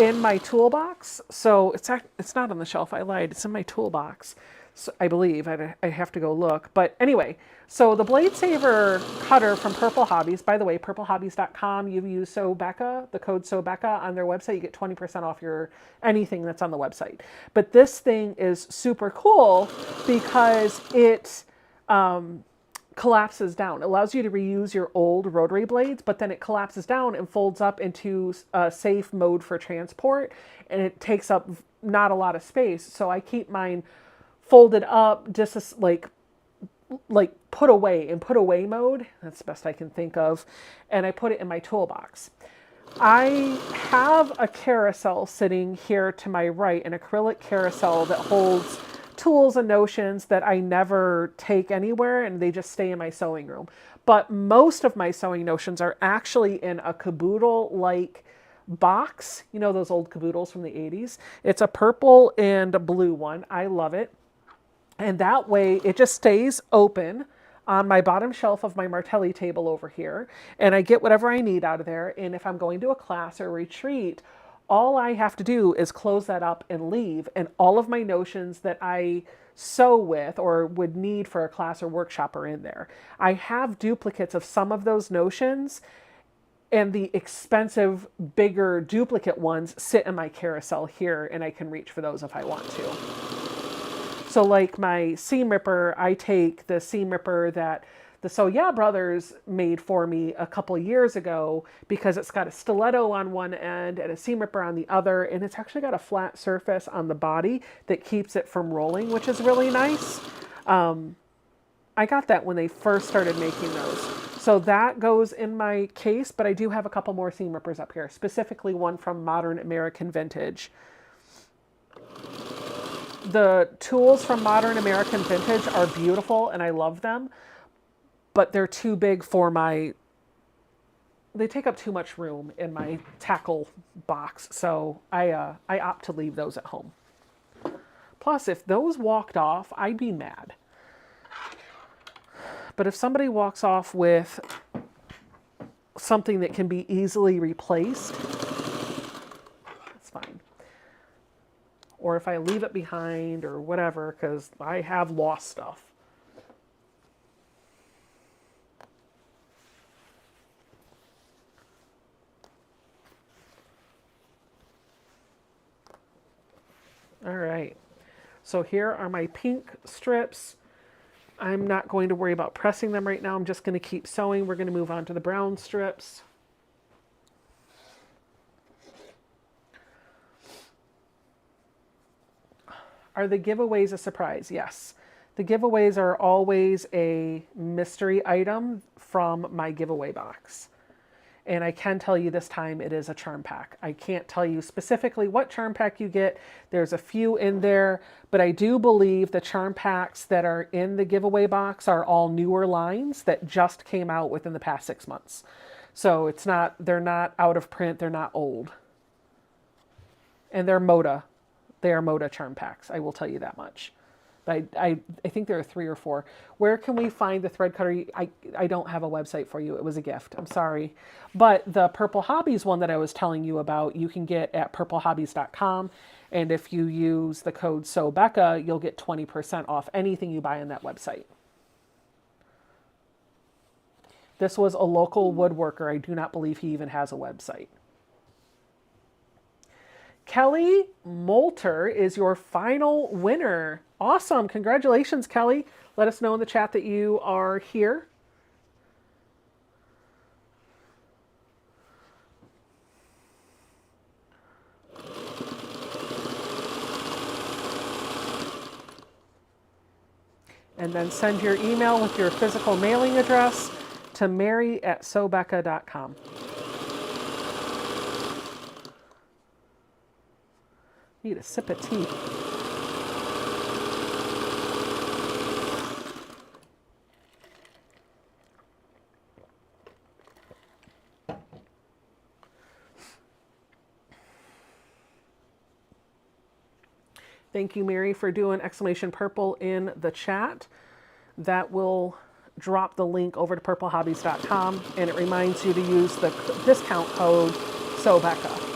in my toolbox. So it's not on the shelf. I lied. It's in my toolbox. So I believe I have to go look. But anyway, so the Blade Saver cutter from Purple Hobbies, by the way, purplehobbies.com, you use Becca, the code Becca on their website, you get 20% off anything that's on the website. But this thing is super cool because it collapses down. It allows you to reuse your old rotary blades, but then it collapses down and folds up into a safe mode for transport, and it takes up not a lot of space. So I keep mine folded up, just like like put away mode. That's the best I can think of. And I put it in my toolbox. I have a carousel sitting here to my right, an acrylic carousel that holds tools and notions that I never take anywhere, and they just stay in my sewing room. But most of my sewing notions are actually in a caboodle-like box. You know those old caboodles from the 80s? It's a purple and a blue one. I love it. And that way it just stays open on my bottom shelf of my Martelli table over here. And I get whatever I need out of there. And if I'm going to a class or a retreat, all I have to do is close that up and leave. And all of my notions that I sew with or would need for a class or workshop are in there. I have duplicates of some of those notions, and the expensive, bigger duplicate ones sit in my carousel here, and I can reach for those if I want to. So like my seam ripper, I take the seam ripper that the So Yeah Brothers made for me a couple years ago, because it's got a stiletto on one end and a seam ripper on the other, and it's actually got a flat surface on the body that keeps it from rolling, which is really nice. I got that when they first started making those. So that goes in my case, but I do have a couple more seam rippers up here, specifically one from Modern American Vintage. The tools from Modern American Vintage are beautiful and I love them, but they're too big for they take up too much room in my tackle box, so I opt to leave those at home. Plus, if those walked off, I'd be mad. But if somebody walks off with something that can be easily replaced, that's fine. Or if I leave it behind or whatever, because I have lost stuff. All right. So here are my pink strips. I'm not going to worry about pressing them right now. I'm just going to keep sewing. We're going to move on to the brown strips. Are the giveaways a surprise? Yes. The giveaways are always a mystery item from my giveaway box. And I can tell you this time it is a charm pack. I can't tell you specifically what charm pack you get. There's a few in there, but I do believe the charm packs that are in the giveaway box are all newer lines that just came out within the past 6 months. So they're not out of print, they're not old. And they're Moda. They are Moda charm packs, I will tell you that much. But I think there are 3 or 4. Where can we find the thread cutter? I don't have a website for you. It was a gift. I'm sorry. But the Purple Hobbies one that I was telling you about, you can get at purplehobbies.com. And if you use the code SewBecca, you'll get 20% off anything you buy on that website. This was a local woodworker. I do not believe he even has a website. Kelly Moulter is your final winner. Awesome. Congratulations, Kelly. Let us know in the chat that you are here. And then send your email with your physical mailing address to mary@sewbecca.com. Need a sip of tea. Thank you, Mary, for doing exclamation purple in the chat. That will drop the link over to purplehobbies.com, and it reminds you to use the discount code SewBecca.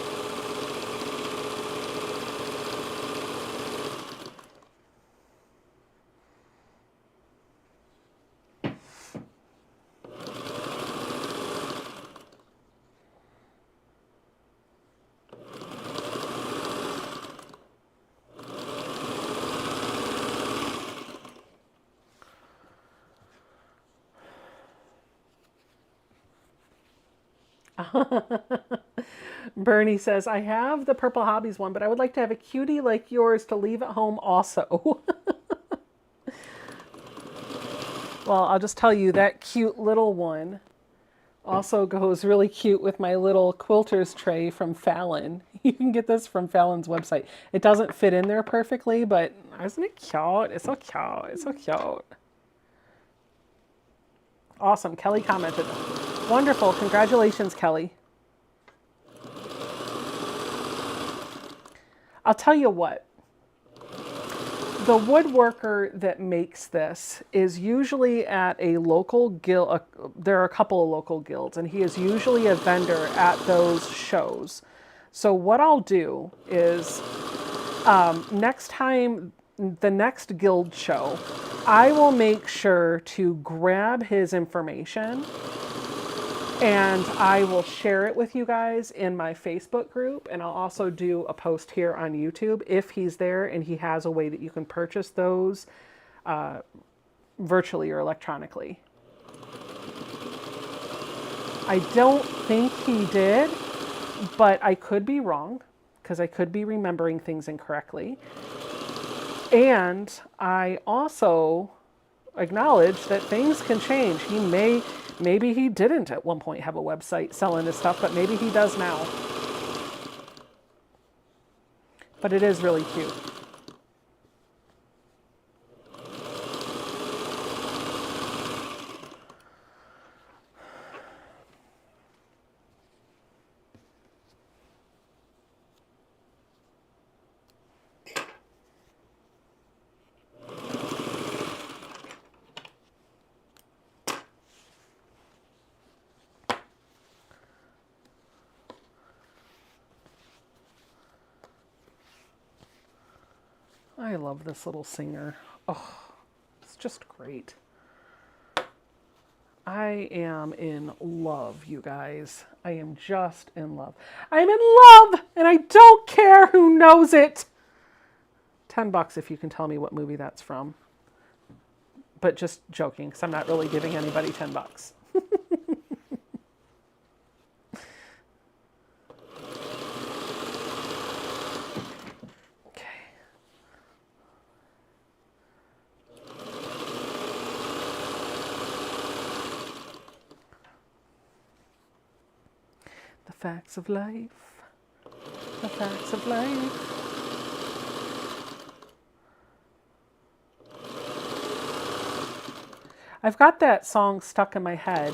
Bernie says, I have the Purple Hobbies one, but I would like to have a cutie like yours to leave at home also. Well, I'll just tell you that cute little one also goes really cute with my little quilter's tray from Fallon. You can get this from Fallon's website. It doesn't fit in there perfectly, but isn't it cute? It's so cute. It's so cute. Awesome. Kelly commented. Wonderful. Congratulations, Kelly. I'll tell you what. The woodworker that makes this is usually at a local guild. There are a couple of local guilds, and he is usually a vendor at those shows. So what I'll do is next time, the next guild show, I will make sure to grab his information and I will share it with you guys in my Facebook group. And I'll also do a post here on YouTube if he's there and he has a way that you can purchase those virtually or electronically. I don't think he did, but I could be wrong because I could be remembering things incorrectly. And I also acknowledge that things can change. Maybe he didn't at one point have a website selling his stuff, but maybe he does now. But it is really cute. I love this little singer. Oh, it's just great. I am in love, you guys. I am just in love. I'm in love, and I don't care who knows it. $10 if you can tell me what movie that's from. But just joking, because I'm not really giving anybody $10. Facts of life. The facts of life. I've got that song stuck in my head,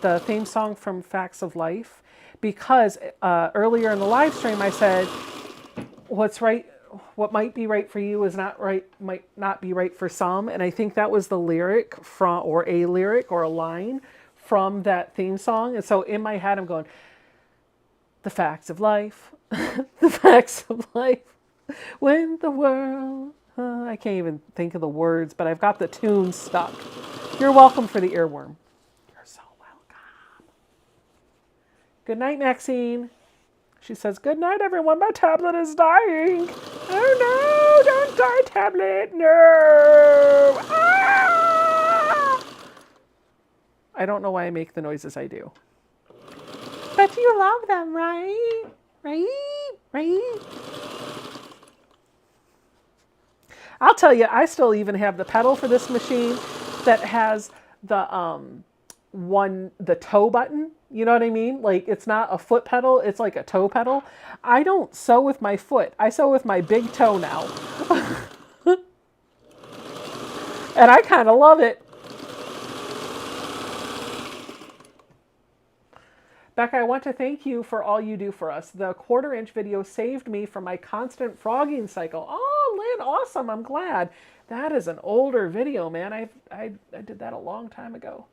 the theme song from Facts of Life, because earlier in the live stream I said, what's right, what might be right for you is not right, might not be right for some. And I think that was the lyric from, or a lyric or a line from that theme song. And so in my head I'm going, the facts of life, the facts of life, when the world, I can't even think of the words, but I've got the tune stuck. You're welcome for the earworm. You're so welcome. Good night, Maxine. She says, good night, everyone. My tablet is dying. Oh, no, don't die, tablet. No. Ah! I don't know why I make the noises I do. But you love them, right? Right? I'll tell you, I still even have the pedal for this machine that has the the toe button. You know what I mean? Like, it's not a foot pedal, it's like a toe pedal. I don't sew with my foot. I sew with my big toe now. And I kind of love it. Becca, I want to thank you for all you do for us. The 1/4-inch video saved me from my constant frogging cycle. Oh, Lynn, awesome. I'm glad. That is an older video, man. I did that a long time ago.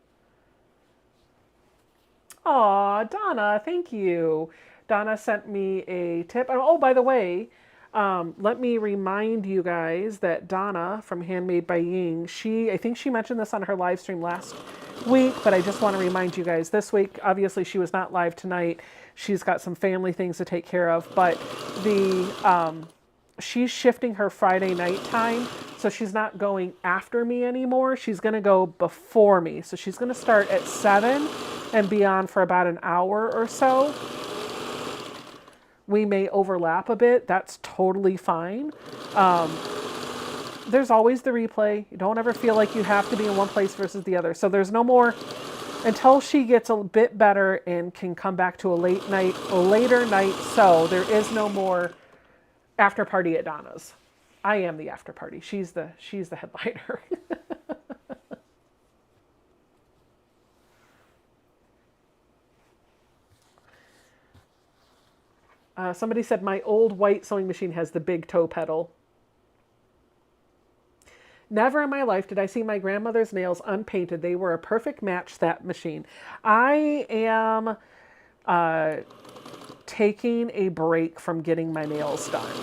Aw, Donna, thank you. Donna sent me a tip. Oh, by the way, let me remind you guys that Donna from Handmade by Ying, I think she mentioned this on her live stream last week, but I just want to remind you guys this week, obviously she was not live tonight. She's got some family things to take care of, but she's shifting her Friday night time, so she's not going after me anymore. She's going to go before me. So she's going to start at 7 and be on for about an hour or so. We may overlap a bit. That's totally fine. there's always the replay. You don't ever feel like you have to be in one place versus the other. So there's no more until she gets a bit better and can come back to a later night. So there is no more after party at Donna's. I am the after party. She's the headliner. Somebody said my old white sewing machine has the big toe pedal. Never in my life did I see my grandmother's nails unpainted. They were a perfect match, that machine. I am taking a break from getting my nails done.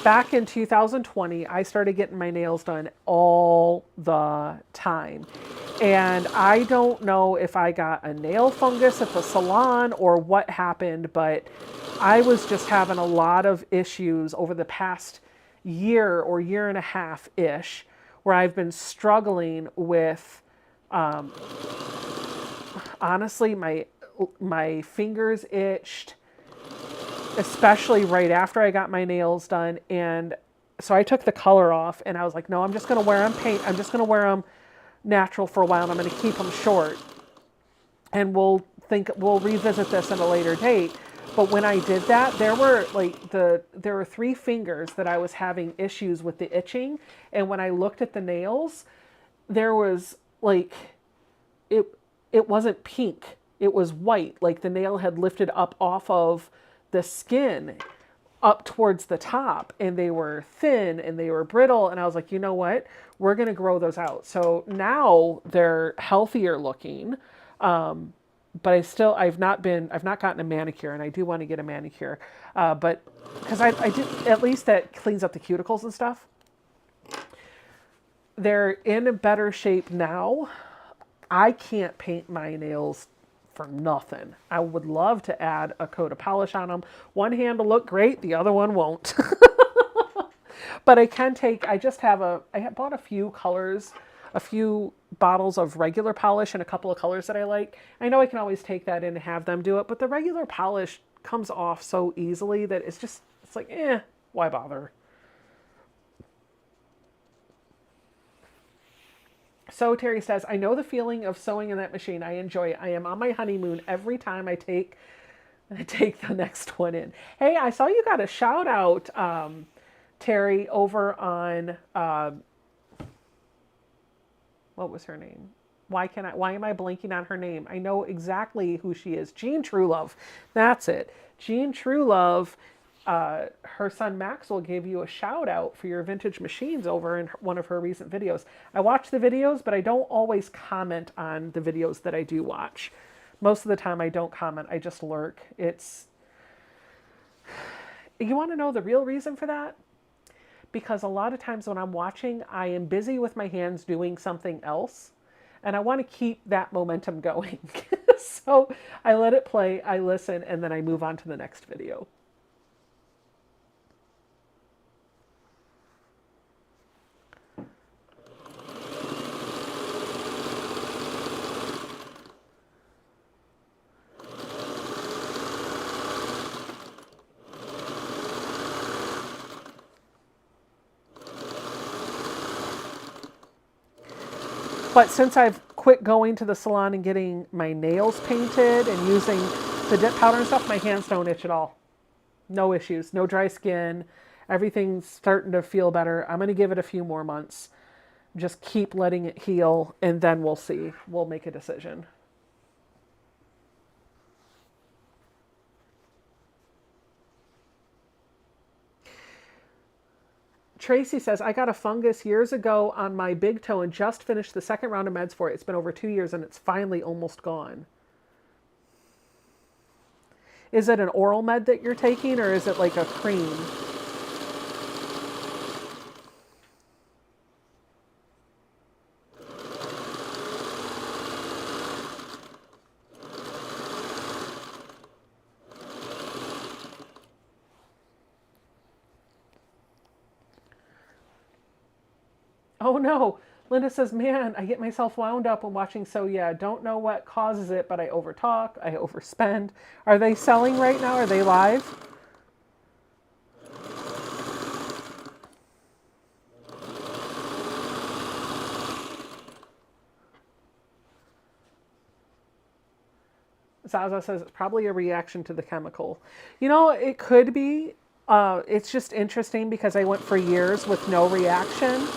Back in 2020, I started getting my nails done all the time. And I don't know if I got a nail fungus at the salon or what happened, but I was just having a lot of issues over the past year or year and a half-ish, where I've been struggling with, honestly, my fingers itched, especially right after I got my nails done. And so I took the color off and I was like, no, I'm just going to wear them I'm just going to wear them natural for a while, and I'm going to keep them short. And we'll revisit this at a later date. But when I did that, there were 3 fingers that I was having issues with the itching. And when I looked at the nails, there was it wasn't pink. It was white. Like the nail had lifted up off of the skin up towards the top, and they were thin and they were brittle. And I was like, you know what? We're going to grow those out. So now they're healthier looking. But I've not gotten a manicure, and I do want to get a manicure. But because I do, at least that cleans up the cuticles and stuff. They're in a better shape now. I can't paint my nails for nothing. I would love to add a coat of polish on them. One hand will look great, the other one won't. But I bought a few colors, a few bottles of regular polish and a couple of colors that I like. I know I can always take that in and have them do it, but the regular polish comes off so easily that it's like, why bother? So Terry says, I know the feeling of sewing in that machine. I enjoy it. I am on my honeymoon every time I take the next one in. Hey, I saw you got a shout out, Terry, over on, what was her name? Why am I blanking on her name? I know exactly who she is. Jean Truelove. That's it. Jean Truelove, her son Maxwell gave you a shout out for your vintage machines over in one of her recent videos. I watch the videos, but I don't always comment on the videos that I do watch. Most of the time I don't comment. I just lurk. You want to know the real reason for that? Because a lot of times when I'm watching, I am busy with my hands doing something else, and I want to keep that momentum going. So I let it play, I listen, and then I move on to the next video. But since I've quit going to the salon and getting my nails painted and using the dip powder and stuff, my hands don't itch at all. No issues, no dry skin. Everything's starting to feel better. I'm going to give it a few more months. Just keep letting it heal, and then we'll see. We'll make a decision. Tracy says, I got a fungus years ago on my big toe and just finished the second round of meds for it. It's been over 2 years and it's finally almost gone. Is it an oral med that you're taking, or is it like a cream? Oh no. Linda says, man, I get myself wound up when watching. So yeah, don't know what causes it, but I overtalk, I overspend. Are they selling right now? Are they live? Zaza says it's probably a reaction to the chemical. You know, it could be. It's just interesting because I went for years with no reaction,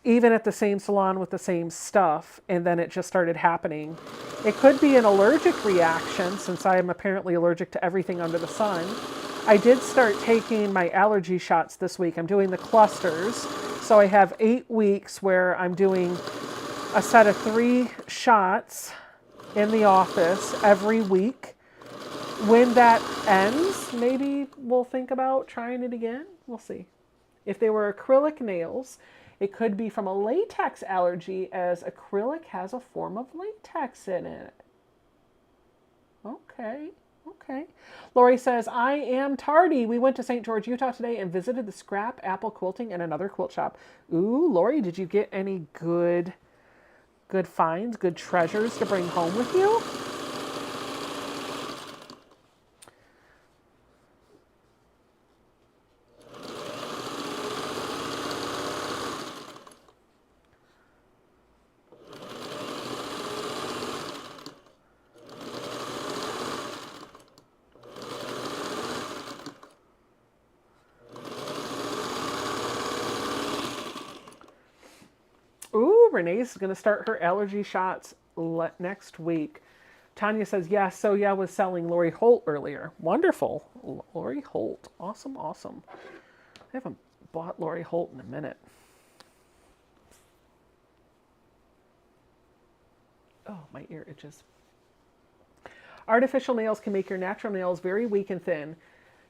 even at the same salon with the same stuff, and then it just started happening. It could be an allergic reaction since I am apparently allergic to everything under the sun. I did start taking my allergy shots this week. I'm doing the clusters. So I have 8 weeks where I'm doing a set of 3 shots in the office every week. When that ends, maybe we'll think about trying it again. We'll see. If they were acrylic nails, it could be from a latex allergy, as acrylic has a form of latex in it. Okay. Okay. Lori says, I am tardy. We went to St. George, Utah today and visited the Scrap Apple Quilting and another quilt shop. Ooh, Lori, did you get any good finds, good treasures to bring home with you? Ooh, Renee's going to start her allergy shots next week. Tanya says, yes, so yeah, I was selling Lori Holt earlier. Wonderful. Lori Holt. Awesome, awesome. I haven't bought Lori Holt in a minute. Oh, my ear itches. Artificial nails can make your natural nails very weak and thin.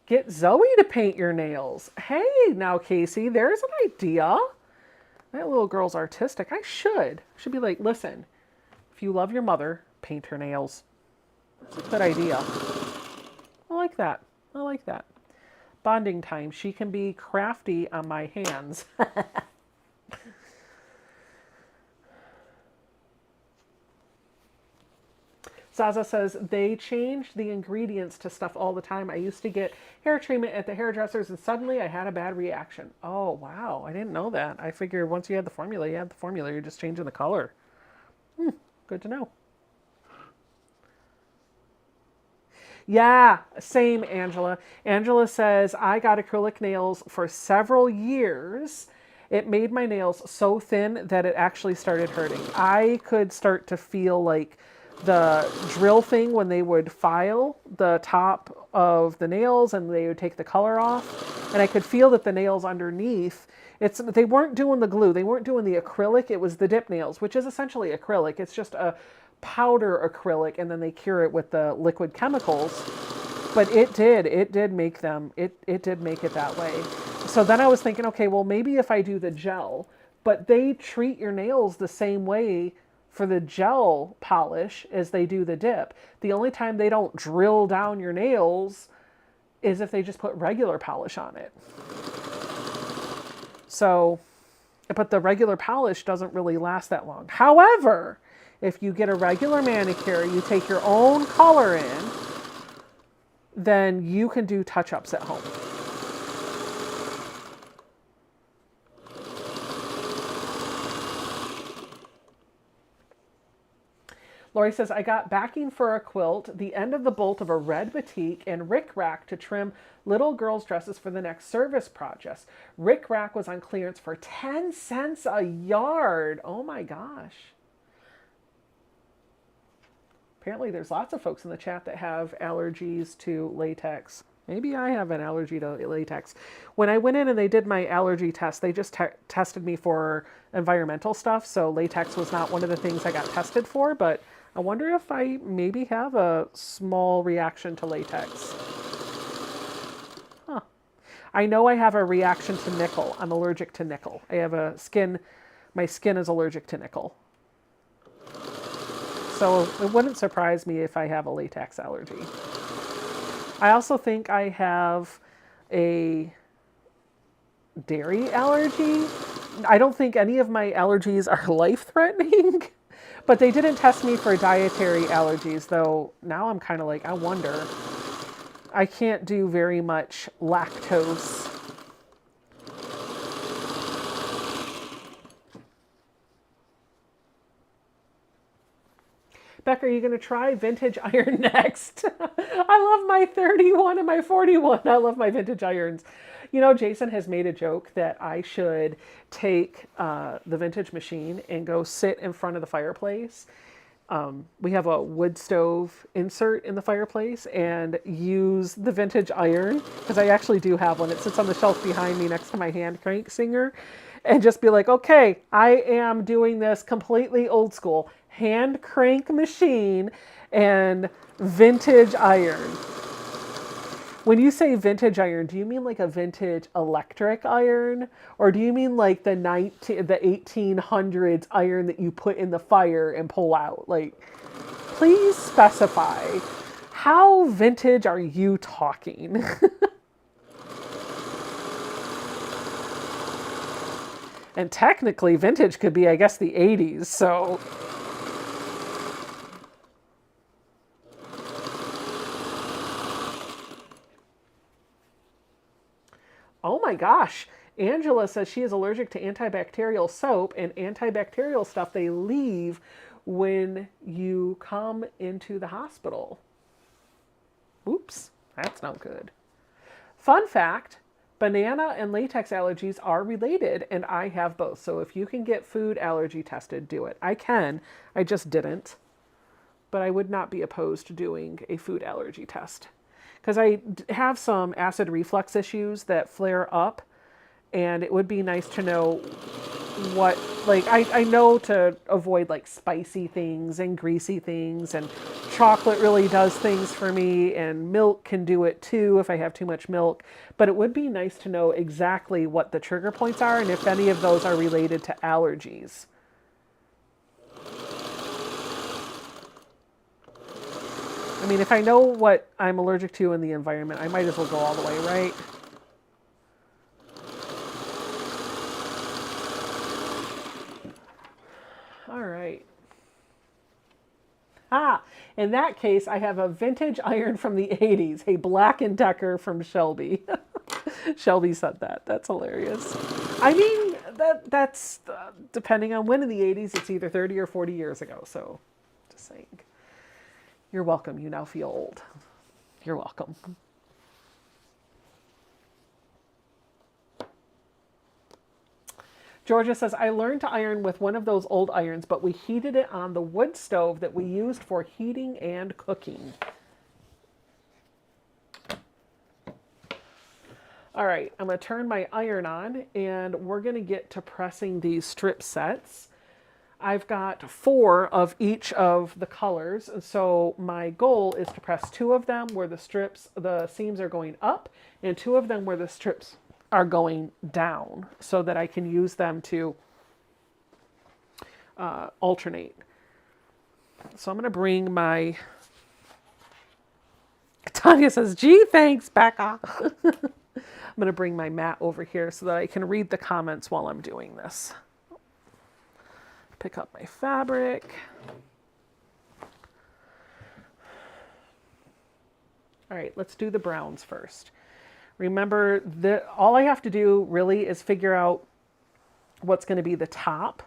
Get Zoe to paint your nails. Hey, now, Casey, there's an idea. That little girl's artistic. I should be like, listen, if you love your mother, paint her nails. It's a good idea. I like that. I like that. Bonding time. She can be crafty on my hands. Zaza says, they change the ingredients to stuff all the time. I used to get hair treatment at the hairdressers and suddenly I had a bad reaction. Oh, wow. I didn't know that. I figured once you had the formula, you had the formula. You're just changing the color. Good to know. Yeah, same, Angela. Angela says, I got acrylic nails for several years. It made my nails so thin that it actually started hurting. I could start to feel like the drill thing when they would file the top of the nails and they would take the color off. And I could feel that the nails underneath, they weren't doing the glue. They weren't doing the acrylic. It was the dip nails, which is essentially acrylic. It's just a powder acrylic, and then they cure it with the liquid chemicals. But it did make them, it did make it that way. So then I was thinking, okay, well, maybe if I do the gel, but they treat your nails the same way for the gel polish as they do the dip. The only time they don't drill down your nails is if they just put regular polish on it. So, but the regular polish doesn't really last that long. However, if you get a regular manicure, you take your own color in, then you can do touch-ups at home. Lori says, I got backing for a quilt, the end of the bolt of a red batik, and rickrack to trim little girls' dresses for the next service project. Rickrack was on clearance for 10 cents a yard. Oh my gosh. Apparently there's lots of folks in the chat that have allergies to latex. Maybe I have an allergy to latex. When I went in and they did my allergy test, they just tested me for environmental stuff. So latex was not one of the things I got tested for, but I wonder if I maybe have a small reaction to latex. Huh. I know I have a reaction to nickel. I'm allergic to nickel. I have my skin is allergic to nickel. So it wouldn't surprise me if I have a latex allergy. I also think I have a dairy allergy. I don't think any of my allergies are life-threatening, but they didn't test me for dietary allergies, though now I'm kind of like, I wonder. I can't do very much lactose. Becca, are you going to try vintage iron next? I love my 31 and my 41. I love my vintage irons. You know, Jason has made a joke that I should take the vintage machine and go sit in front of the fireplace. We have a wood stove insert in the fireplace and use the vintage iron, because I actually do have one. It sits on the shelf behind me next to my hand crank singer, and just be like, okay, I am doing this completely old school hand crank machine and vintage iron. When you say vintage iron, do you mean like a vintage electric iron? Or do you mean like the 1800s iron that you put in the fire and pull out? Like, please specify. How vintage are you talking? And technically, vintage could be, I guess, the 80s, so... Oh my gosh. Angela says she is allergic to antibacterial soap, and antibacterial stuff they leave when you come into the hospital. Oops, that's not good. Fun fact, banana and latex allergies are related, and I have both. So if you can get food allergy tested, do it. I can. I just didn't. But I would not be opposed to doing a food allergy test, because I have some acid reflux issues that flare up, and it would be nice to know what, like, I know to avoid like spicy things and greasy things, and chocolate really does things for me, and milk can do it too if I have too much milk, but it would be nice to know exactly what the trigger points are and if any of those are related to allergies. I mean, if I know what I'm allergic to in the environment, I might as well go all the way, right? All right. In that case, I have a vintage iron from the 80s, a Black & Decker from Shelby. Shelby said that. That's hilarious. I mean, that's depending on when in the 80s, it's either 30 or 40 years ago, so just saying. You're welcome. You now feel old. You're welcome. Georgia says, I learned to iron with one of those old irons, but we heated it on the wood stove that we used for heating and cooking. All right, I'm going to turn my iron on, and we're going to get to pressing these strip sets. I've got 4 of each of the colors, and so my goal is to press 2 of them where the seams are going up, and 2 of them where the strips are going down, so that I can use them to alternate. So I'm going to bring my... Tanya says, gee, thanks, Becca. I'm going to bring my mat over here so that I can read the comments while I'm doing this. Pick up my fabric. All right, let's do the browns first. Remember that all I have to do really is figure out what's going to be the top.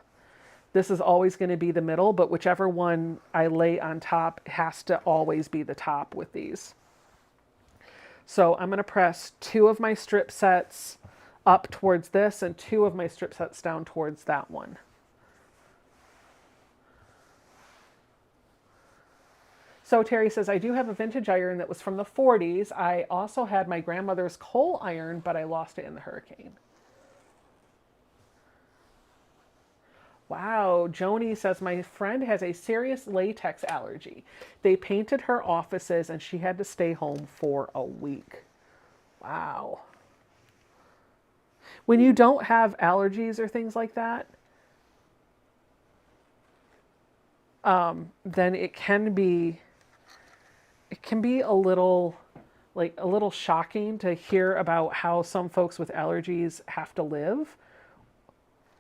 This is always going to be the middle, but whichever one I lay on top has to always be the top with these. So I'm going to press 2 of my strip sets up towards this and 2 of my strip sets down towards that one. So Terry says, I do have a vintage iron that was from the 40s. I also had my grandmother's coal iron, but I lost it in the hurricane. Wow, Joni says, my friend has a serious latex allergy. They painted her offices and she had to stay home for a week. Wow. When you don't have allergies or things like that, then it can be a little shocking to hear about how some folks with allergies have to live,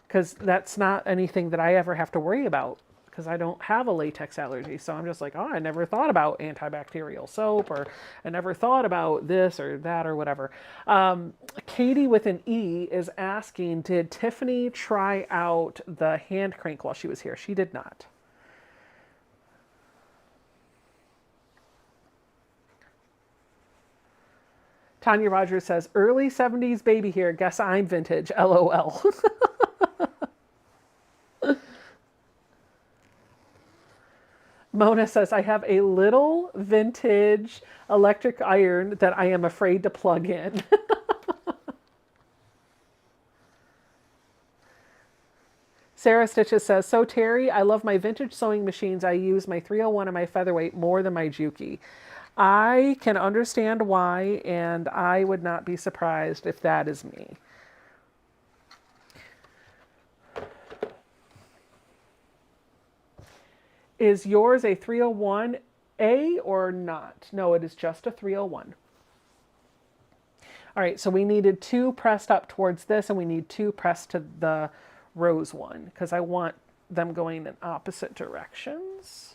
because that's not anything that I ever have to worry about, because I don't have a latex allergy. So I'm just like, oh, I never thought about antibacterial soap, or I never thought about this or that or whatever. Katie with an E is asking, did Tiffany try out the hand crank while she was here? She did not. Tanya Rogers says, early 70s baby here. Guess I'm vintage. LOL. Mona says, I have a little vintage electric iron that I am afraid to plug in. Sarah Stitches says, so Terry, I love my vintage sewing machines. I use my 301 and my featherweight more than my Juki. I can understand why, and I would not be surprised if that is me. Is yours a 301A or not? No, it is just a 301. All right, so we needed 2 pressed up towards this, and we need 2 pressed to the rose one, because I want them going in opposite directions.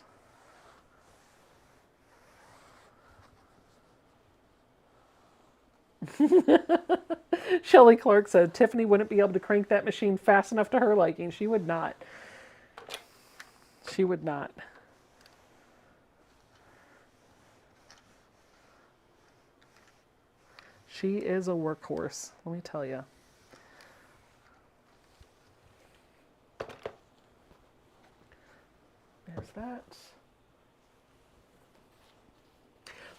Shelley Clark said, Tiffany wouldn't be able to crank that machine fast enough to her liking. She would not. She would not. She is a workhorse, let me tell you. There's that.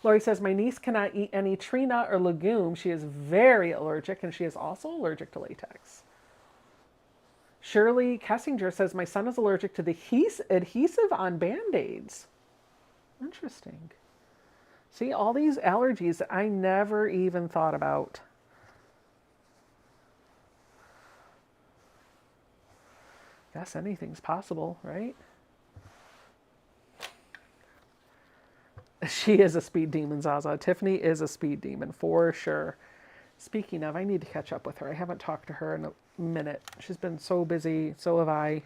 Lori says, my niece cannot eat any tree nut or legume. She is very allergic, and she is also allergic to latex. Shirley Kessinger says, my son is allergic to the adhesive on Band-Aids. Interesting. See, all these allergies that I never even thought about. Guess anything's possible, right? She is a speed demon, Zaza. Tiffany is a speed demon, for sure. Speaking of, I need to catch up with her. I haven't talked to her in a minute. She's been so busy. So have I.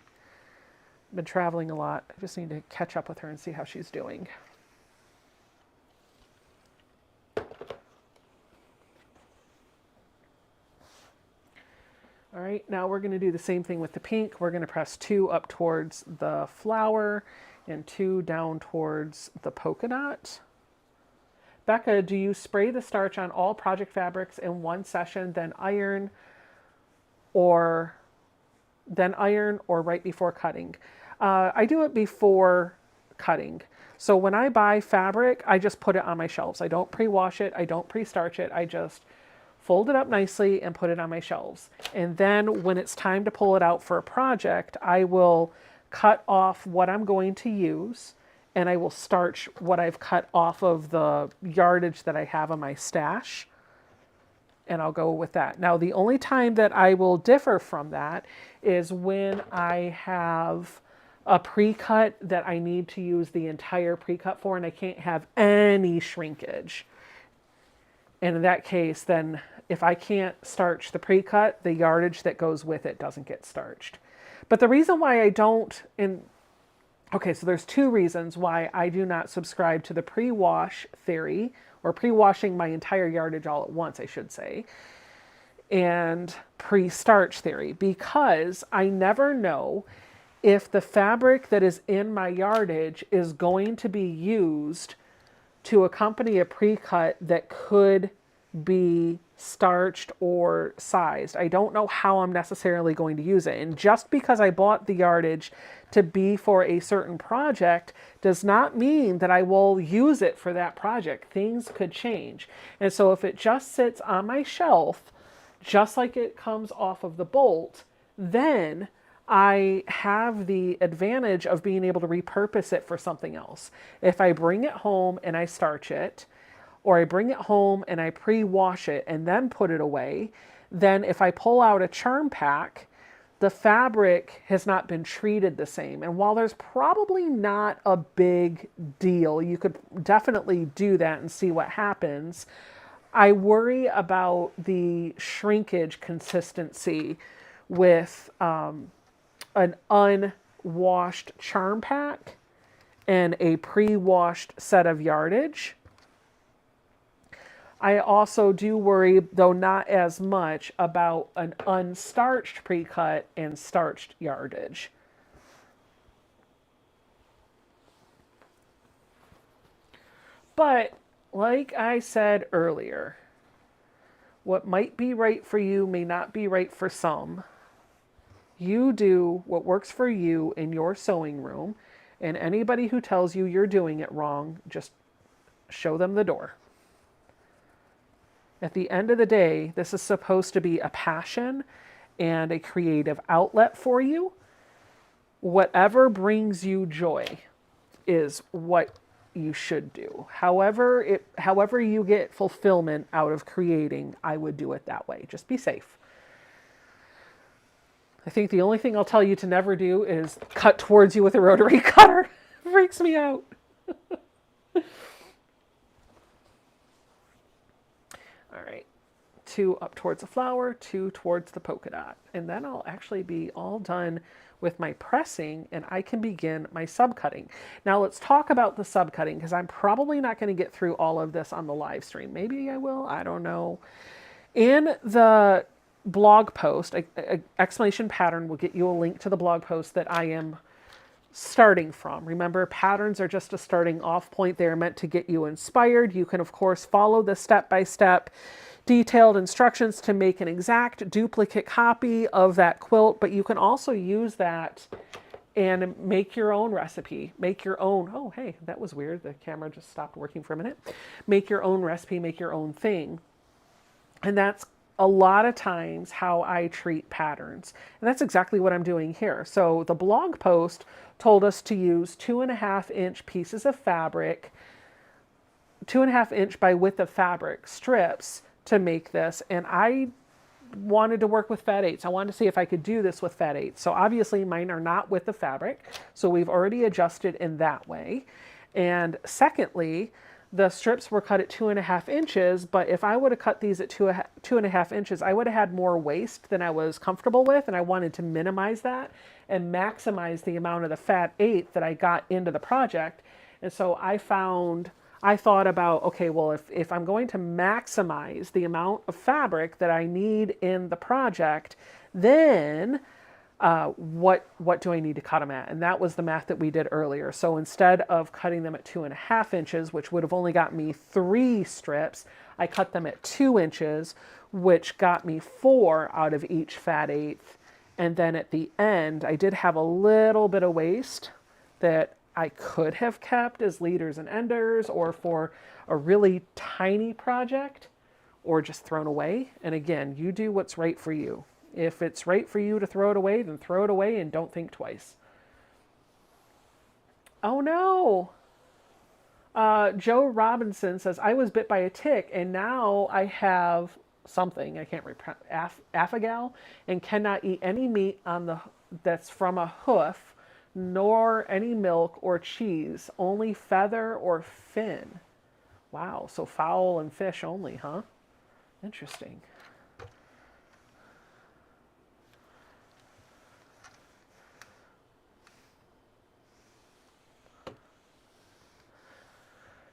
Been traveling a lot. I just need to catch up with her and see how she's doing. All right, now we're going to do the same thing with the pink. We're going to press 2 up towards the flower and 2 down towards the polka dot. Becca, do you spray the starch on all project fabrics in one session, then iron, or right before cutting? I do it before cutting. So when I buy fabric, I just put it on my shelves. I don't pre-wash it. I don't pre-starch it. I just fold it up nicely and put it on my shelves. And then when it's time to pull it out for a project, I will cut off what I'm going to use, and I will starch what I've cut off of the yardage that I have on my stash, and I'll go with that. Now, the only time that I will differ from that is when I have a pre-cut that I need to use the entire pre-cut for, and I can't have any shrinkage. And in that case, then if I can't starch the pre-cut, the yardage that goes with it doesn't get starched. But the reason why I don't, okay, so there's 2 reasons why I do not subscribe to the pre-wash theory, or pre-washing my entire yardage all at once, I should say, and pre-starch theory, because I never know if the fabric that is in my yardage is going to be used to accompany a pre-cut that could be starched or sized. I don't know how I'm necessarily going to use it. And just because I bought the yardage to be for a certain project does not mean that I will use it for that project. Things could change. And so if it just sits on my shelf, just like it comes off of the bolt, then I have the advantage of being able to repurpose it for something else. If I bring it home and I starch it, or I bring it home and I pre-wash it and then put it away, then if I pull out a charm pack, the fabric has not been treated the same. And while there's probably not a big deal, you could definitely do that and see what happens, I worry about the shrinkage consistency with an unwashed charm pack and a pre-washed set of yardage. I also do worry, though not as much, about an unstarched pre-cut and starched yardage. But like I said earlier, What might be right for you may not be right for some. You do what works for you in your sewing room, and anybody who tells you you're doing it wrong, just show them the door. At the end of the day, this is supposed to be a passion and a creative outlet for you. Whatever brings you joy is what you should do. However you get fulfillment out of creating, I would do it that way. Just be safe. I think the only thing I'll tell you to never do is cut towards you with a rotary cutter. It freaks me out. All right. 2 up towards the flower, 2 towards the polka dot. And then I'll actually be all done with my pressing and I can begin my subcutting. Now let's talk about the subcutting because I'm probably not going to get through all of this on the live stream. Maybe I will, I don't know. In the blog post, explanation pattern will get you a link to the blog post that I am starting from. Remember, patterns are just a starting off point. They're meant to get you inspired. You can, of course, follow the step-by-step detailed instructions to make an exact duplicate copy of that quilt, but you can also use that and make your own recipe. Make your own, oh, hey, that was weird. The camera just stopped working for a minute. Make your own recipe, make your own thing. And that's a lot of times how I treat patterns. And that's exactly what I'm doing here. So the blog post told us to use 2.5-inch pieces of fabric, 2.5-inch by width of fabric strips to make this. And I wanted to work with fat 8s. I wanted to see if I could do this with fat 8s. So obviously mine are not with the fabric. So we've already adjusted in that way. And secondly, the strips were cut at 2.5 inches, but if I would have cut these at 2.5 inches, I would have had more waste than I was comfortable with, and I wanted to minimize that and maximize the amount of the fat 8 that I got into the project. And so I thought about, okay, well, if I'm going to maximize the amount of fabric that I need in the project, then what do I need to cut them at? And that was the math that we did earlier. So instead of cutting them at 2.5 inches, which would have only got me 3 strips, I cut them at 2 inches, which got me 4 out of each fat 8. And then at the end, I did have a little bit of waste that I could have kept as leaders and enders or for a really tiny project or just thrown away. And again, you do what's right for you. If it's right for you to throw it away, then throw it away and don't think twice. Oh no. Joe Robinson says, I was bit by a tick and now I have something, I can't remember, affagal, and cannot eat any meat that's from a hoof, nor any milk or cheese, only feather or fin. Wow, so fowl and fish only, huh? Interesting.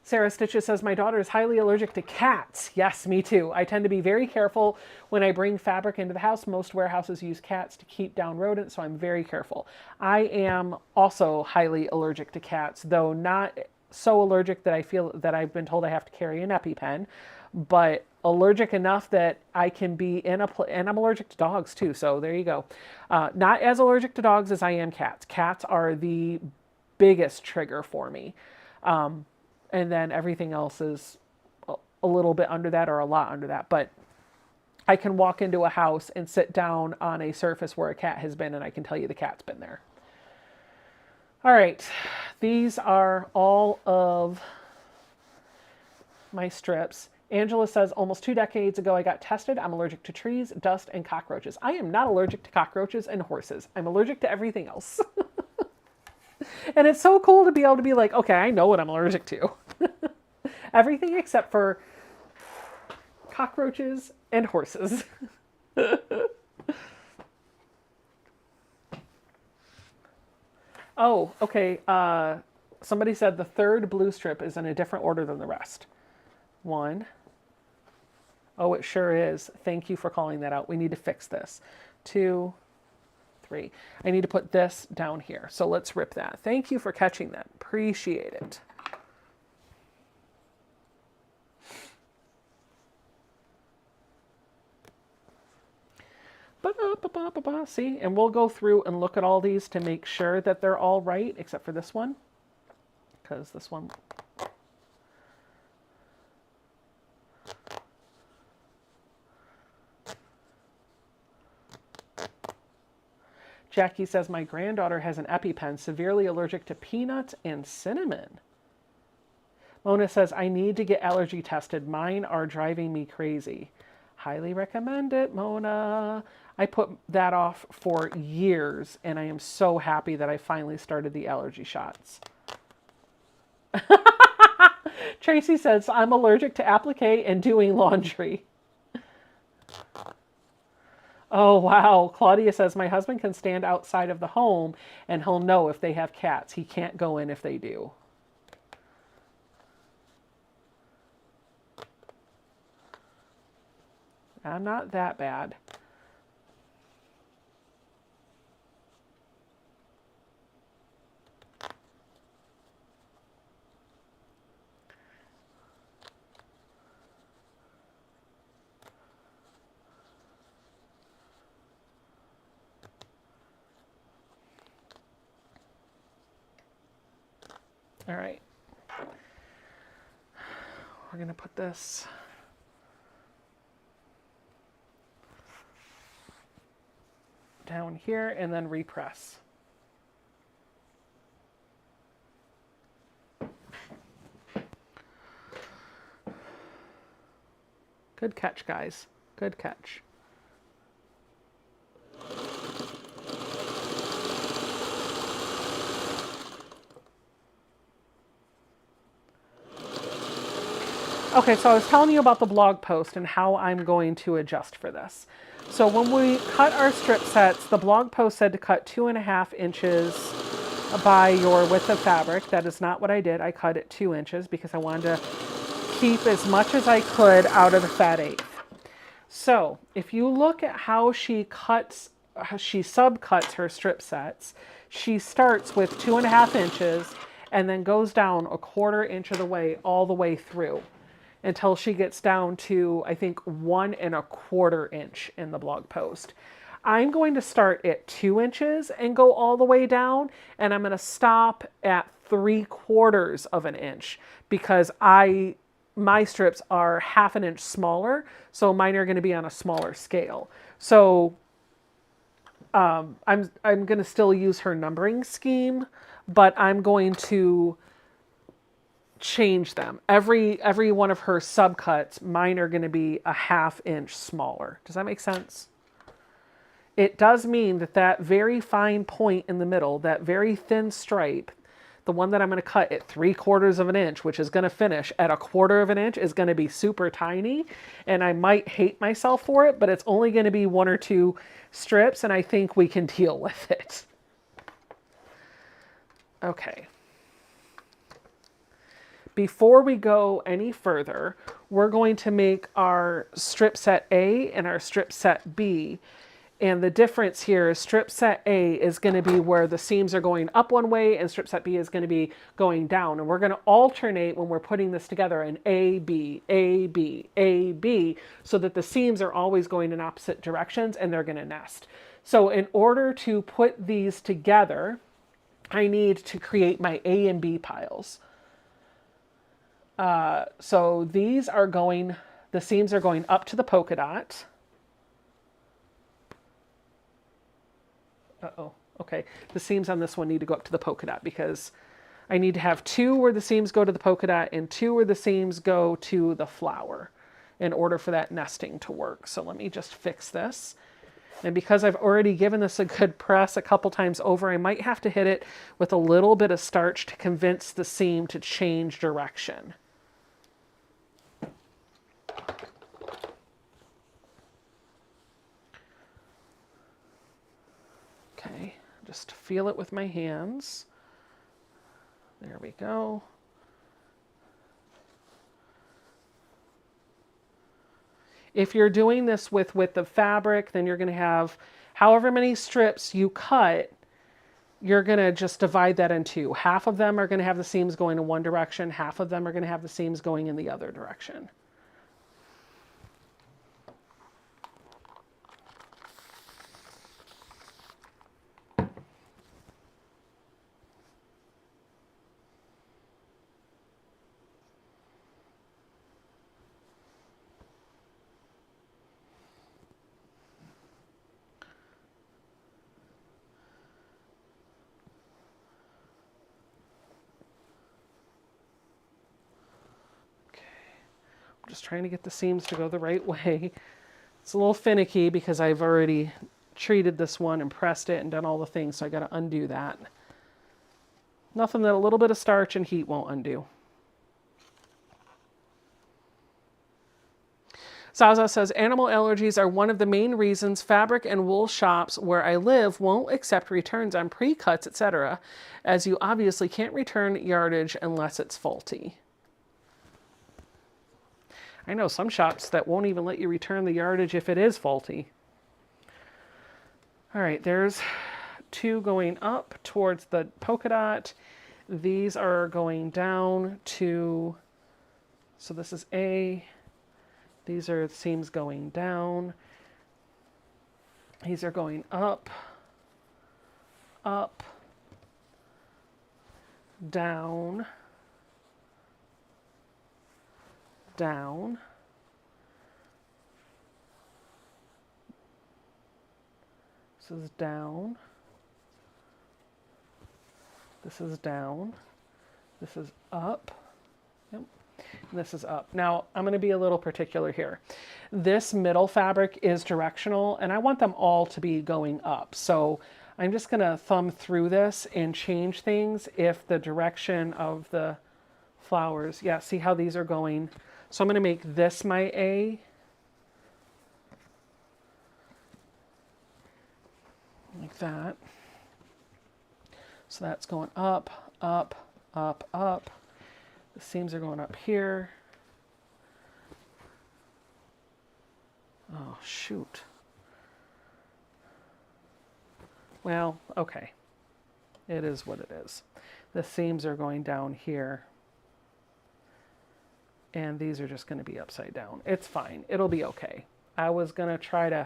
Sarah Stitches says, my daughter is highly allergic to cats. Yes, me too. I tend to be very careful when I bring fabric into the house. Most warehouses use cats to keep down rodents, so I'm very careful. I am also highly allergic to cats, though not so allergic that I feel that I've been told I have to carry an EpiPen, but allergic enough that I can be in and I'm allergic to dogs too, so there you go. Not as allergic to dogs as I am cats. Cats are the biggest trigger for me. And then everything else is a little bit under that or a lot under that. But I can walk into a house and sit down on a surface where a cat has been, and I can tell you the cat's been there. All right. These are all of my strips. Angela says, almost 2 decades ago, I got tested. I'm allergic to trees, dust, and cockroaches. I am not allergic to cockroaches and horses. I'm allergic to everything else. And it's so cool to be able to be like, okay, I know what I'm allergic to. Everything except for cockroaches and horses. Oh, okay. Somebody said the third blue strip is in a different order than the rest. 1. Oh, it sure is. Thank you for calling that out. We need to fix this. 2, 3. I need to put this down here. So let's rip that. Thank you for catching that. Appreciate it. See, and we'll go through and look at all these to make sure that they're all right, except for this one, because this one. Jackie says, my granddaughter has an EpiPen, severely allergic to peanuts and cinnamon. Mona says, I need to get allergy tested. Mine are driving me crazy. Highly recommend it, Mona. I put that off for years, and I am so happy that I finally started the allergy shots. Tracy says, I'm allergic to applique and doing laundry. Oh, wow. Claudia says, my husband can stand outside of the home, and he'll know if they have cats. He can't go in if they do. I'm not that bad. All right. We're going to put this down here and then repress. Good catch, guys. Good catch. Okay, so I was telling you about the blog post and how I'm going to adjust for this. So when we cut our strip sets, the blog post said to cut 2.5 inches by your width of fabric. That is not what I did. I cut it 2 inches because I wanted to keep as much as I could out of the fat eighth. So if you look at how she subcuts her strip sets, she starts with 2.5 inches and then goes down 1/4 inch of the way all the way through until she gets down to, I think, 1.25 inch in the blog post. I'm going to start at 2 inches and go all the way down, and I'm going to stop at 3/4 of an inch because my strips are 1/2 inch smaller, so mine are going to be on a smaller scale. So I'm going to still use her numbering scheme, but I'm going to change them. Every one of her subcuts, mine are going to be 1/2 inch smaller. Does that make sense? It does mean that that very fine point in the middle, that very thin stripe, the one that I'm going to cut at 3/4 of an inch, which is going to finish at 1/4 of an inch, is going to be super tiny, and I might hate myself for it, but it's only going to be 1 or 2 strips, and I think we can deal with it. Okay. Before we go any further, we're going to make our strip set A and our strip set B. And the difference here is strip set A is going to be where the seams are going up one way and strip set B is going to be going down. And we're going to alternate when we're putting this together in A, B, A, B, A, B, so that the seams are always going in opposite directions and they're going to nest. So in order to put these together, I need to create my A and B piles. So these are going, the seams are going up to the polka dot. Uh-oh, okay. The seams on this one need to go up to the polka dot because I need to have 2 where the seams go to the polka dot and 2 where the seams go to the flower in order for that nesting to work. So let me just fix this. And because I've already given this a good press a couple times over, I might have to hit it with a little bit of starch to convince the seam to change direction. Okay, just feel it with my hands. There we go. If you're doing this with width of fabric, then you're going to have however many strips you cut, you're going to just divide that in 2. Half of them are going to have the seams going in one direction, half of them are going to have the seams going in the other direction. just trying to get the seams to go the right way. It's a little finicky because I've already treated this one and pressed it and done all the things, so I got to undo that. Nothing that a little bit of starch and heat won't undo. Zaza says, animal allergies are one of the main reasons fabric and wool shops where I live won't accept returns on pre-cuts, etc., as you obviously can't return yardage unless it's faulty. I know some shops that won't even let you return the yardage if it is faulty. All right, there's 2 going up towards the polka dot. These are going down to, so this is A. These are seams going down. These are going up, up, down, down, this is down, this is down, this is up, yep, and this is up. Now, I'm going to be a little particular here. This middle fabric is directional, and I want them all to be going up. So I'm just going to thumb through this and change things if the direction of the flowers, yeah, see how these are going. So I'm going to make this my A. Like that. So that's going up, up, up, up. The seams are going up here. Oh, shoot. Well, okay. It is what it is. The seams are going down here. And these are just going to be upside down. It's fine. It'll be okay. I was going to try to...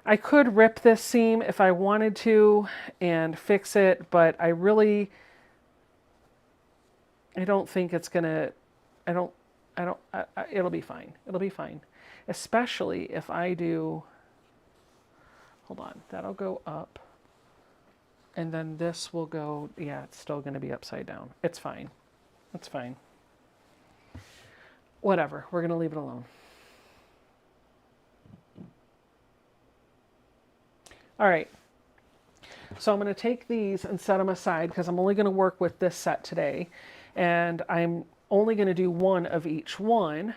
I could rip this seam if I wanted to and fix it, but I don't think it's going to... it'll be fine. It'll be fine. Especially if I do... Hold on. That'll go up. And then this will go... Yeah, it's still going to be upside down. It's fine. It's fine. Whatever, we're going to leave it alone. All right, so I'm going to take these and set them aside because I'm only going to work with this set today. And I'm only going to do 1 of each one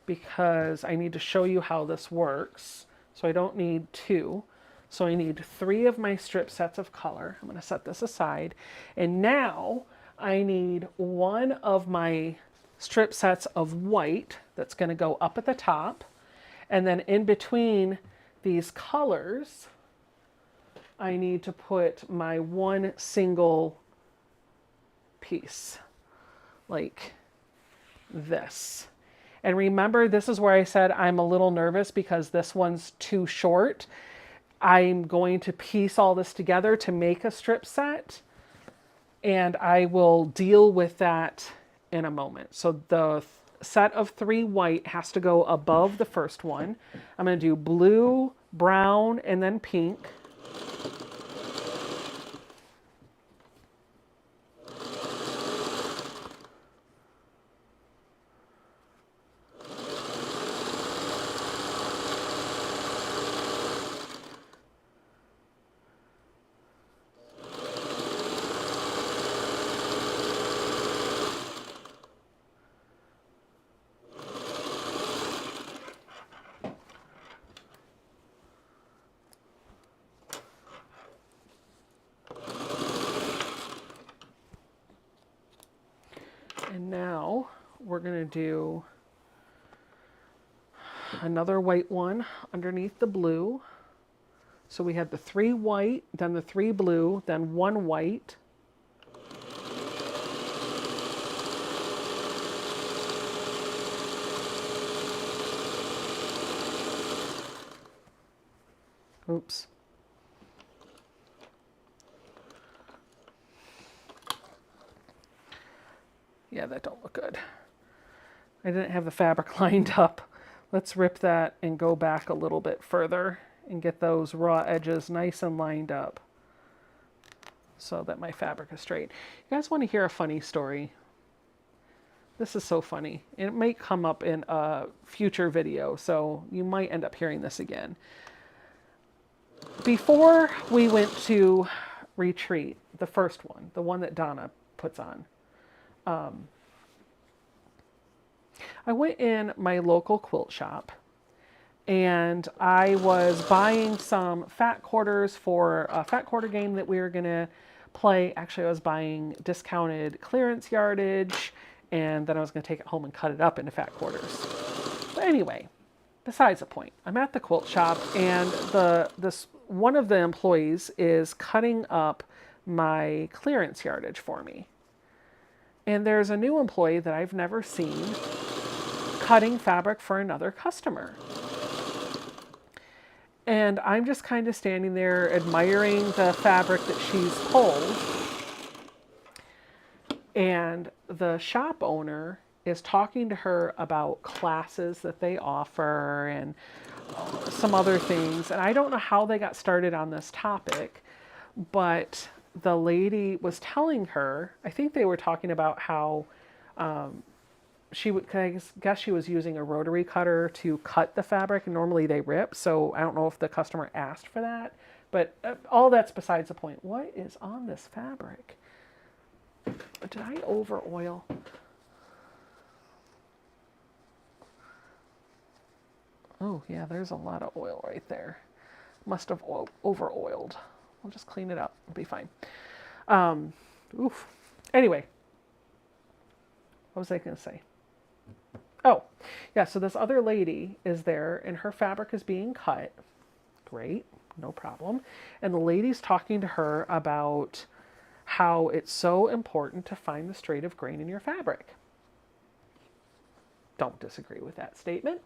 because I need to show you how this works. So I don't need 2. So I need 3 of my strip sets of color. I'm going to set this aside. And now I need 1 of my strip sets of white that's going to go up at the top, and then in between these colors I need to put my 1 single piece like this. And remember, this is where I said I'm a little nervous because this one's too short. I'm going to piece all this together to make a strip set, and I will deal with that in a moment. So the set of 3 white has to go above the first one. I'm going to do blue, brown, and then pink. And now we're going to do another white one underneath the blue. So we had the 3 white, then the 3 blue, then 1 white. Oops. Yeah, that don't look good. I didn't have the fabric lined up. Let's rip that and go back a little bit further and get those raw edges nice and lined up so that my fabric is straight. You guys want to hear a funny story? This is so funny. It might come up in a future video, so you might end up hearing this again. Before we went to retreat, the first one, the one that Donna puts on, I went in my local quilt shop and I was buying some fat quarters for a fat quarter game that we were going to play. Actually, I was buying discounted clearance yardage, and then I was going to take it home and cut it up into fat quarters. But anyway, besides the point, I'm at the quilt shop, and this one of the employees is cutting up my clearance yardage for me. And there's a new employee that I've never seen cutting fabric for another customer. And I'm just kind of standing there admiring the fabric that she's pulled. And the shop owner is talking to her about classes that they offer and some other things. And I don't know how they got started on this topic, but the lady was telling her, I think they were talking about how I guess she was using a rotary cutter to cut the fabric, and normally they rip, so I don't know if the customer asked for that, but all that's besides the point. What is on this fabric? Did I over oil? Oh yeah, there's a lot of oil right there. Must have over oiled. We'll just clean it up. It'll be fine. Oof. Anyway, what was I going to say? Oh, yeah, so this other lady is there, and her fabric is being cut. Great, no problem. And the lady's talking to her about how it's so important to find the straight of grain in your fabric. Don't disagree with that statement.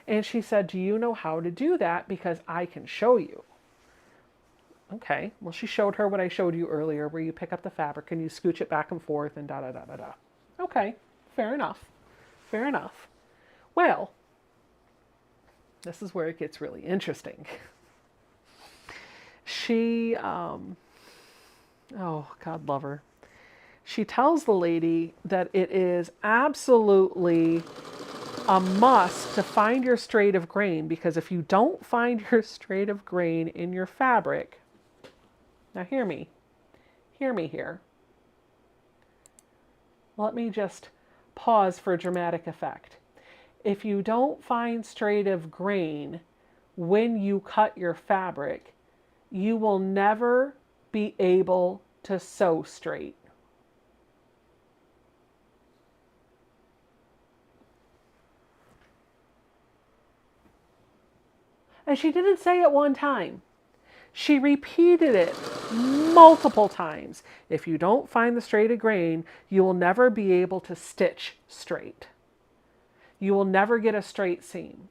And she said, do you know how to do that? Because I can show you. Okay, well, she showed her what I showed you earlier, where you pick up the fabric and you scooch it back and forth and da-da-da-da-da. Okay, fair enough. Fair enough. Well, this is where it gets really interesting. She, oh, God love her. She tells the lady that it is absolutely a must to find your straight of grain, because if you don't find your straight of grain in your fabric, now hear me here. Let me just pause for dramatic effect. If you don't find straight of grain when you cut your fabric, you will never be able to sew straight. And she didn't say it one time. She repeated it multiple times. If you don't find the straight of grain, you will never be able to stitch straight. You will never get a straight seam.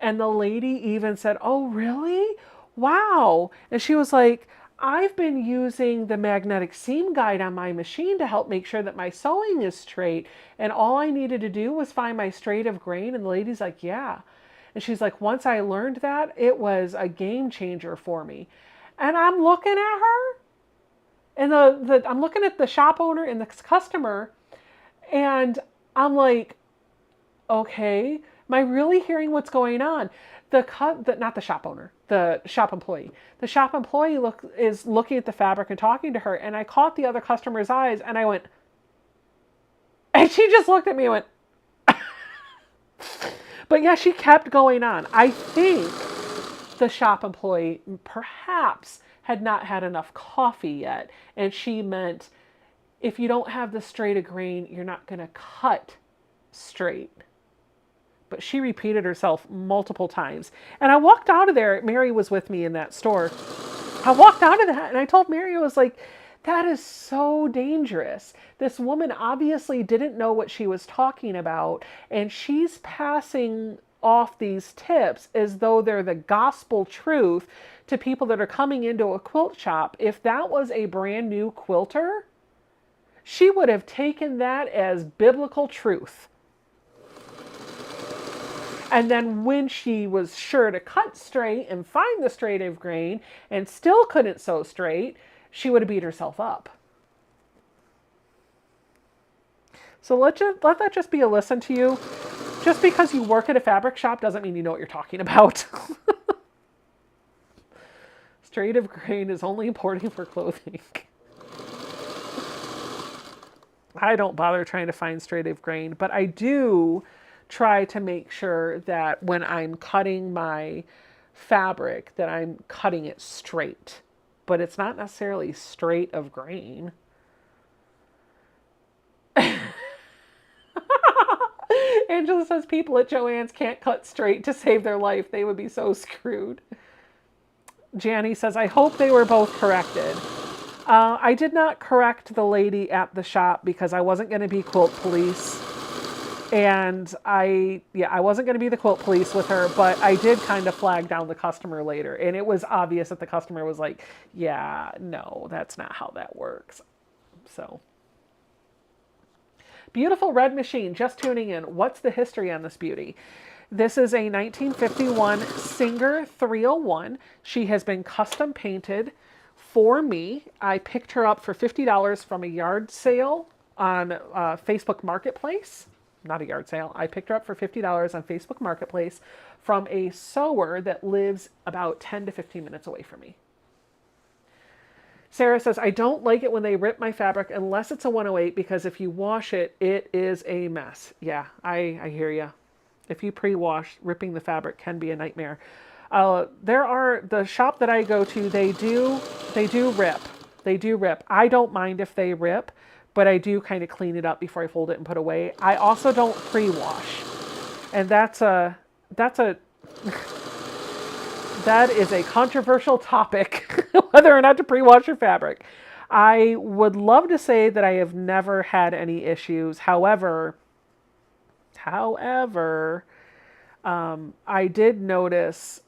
And the lady even said, oh, really? Wow. And she was like, I've been using the magnetic seam guide on my machine to help make sure that my sewing is straight. And all I needed to do was find my straight of grain. And the lady's like, yeah. And she's like, once I learned that, it was a game changer for me. And I'm looking at her, and I'm looking at the shop owner and the customer, and I'm like, okay, am I really hearing what's going on? Not the shop owner, the shop employee. The shop employee is looking at the fabric and talking to her, and I caught the other customer's eyes, and I went, and she just looked at me and went, but yeah, she kept going on. I think the shop employee perhaps had not had enough coffee yet. And she meant, if you don't have the straight of grain, you're not going to cut straight. But she repeated herself multiple times. And I walked out of there. Mary was with me in that store. I walked out of that and I told Mary, I was like, that is so dangerous. This woman obviously didn't know what she was talking about, and she's passing off these tips as though they're the gospel truth to people that are coming into a quilt shop. If that was a brand new quilter, she would have taken that as biblical truth. And then when she was sure to cut straight and find the straight of grain and still couldn't sew straight, she would have beat herself up. So let that just be a listen to you. Just because you work at a fabric shop doesn't mean you know what you're talking about. Straight of grain is only important for clothing. I don't bother trying to find straight of grain, but I do try to make sure that when I'm cutting my fabric that I'm cutting it straight. But it's not necessarily straight of grain. Angela says people at Joann's can't cut straight to save their life. They would be so screwed. Janny says, I hope they were both corrected. I did not correct the lady at the shop because I wasn't going to be quilt police. And I wasn't going to be the quilt police with her, but I did kind of flag down the customer later. And it was obvious that the customer was like, yeah, no, that's not how that works. So, beautiful red machine, just tuning in. What's the history on this beauty? This is a 1951 Singer 301. She has been custom painted for me. I picked her up for $50 from a yard sale on Facebook Marketplace. Not a yard sale. I picked her up for $50 on Facebook Marketplace from a sewer that lives about 10 to 15 minutes away from me. Sarah says, I don't like it when they rip my fabric unless it's a 108 because if you wash it, it is a mess. Yeah, I hear you. If you pre-wash, ripping the fabric can be a nightmare. The shop that I go to, they do rip. They do rip. I don't mind if they rip, but I do kind of clean it up before I fold it and put away. I also don't pre-wash. And that is a controversial topic, whether or not to pre-wash your fabric. I would love to say that I have never had any issues. However, I did notice,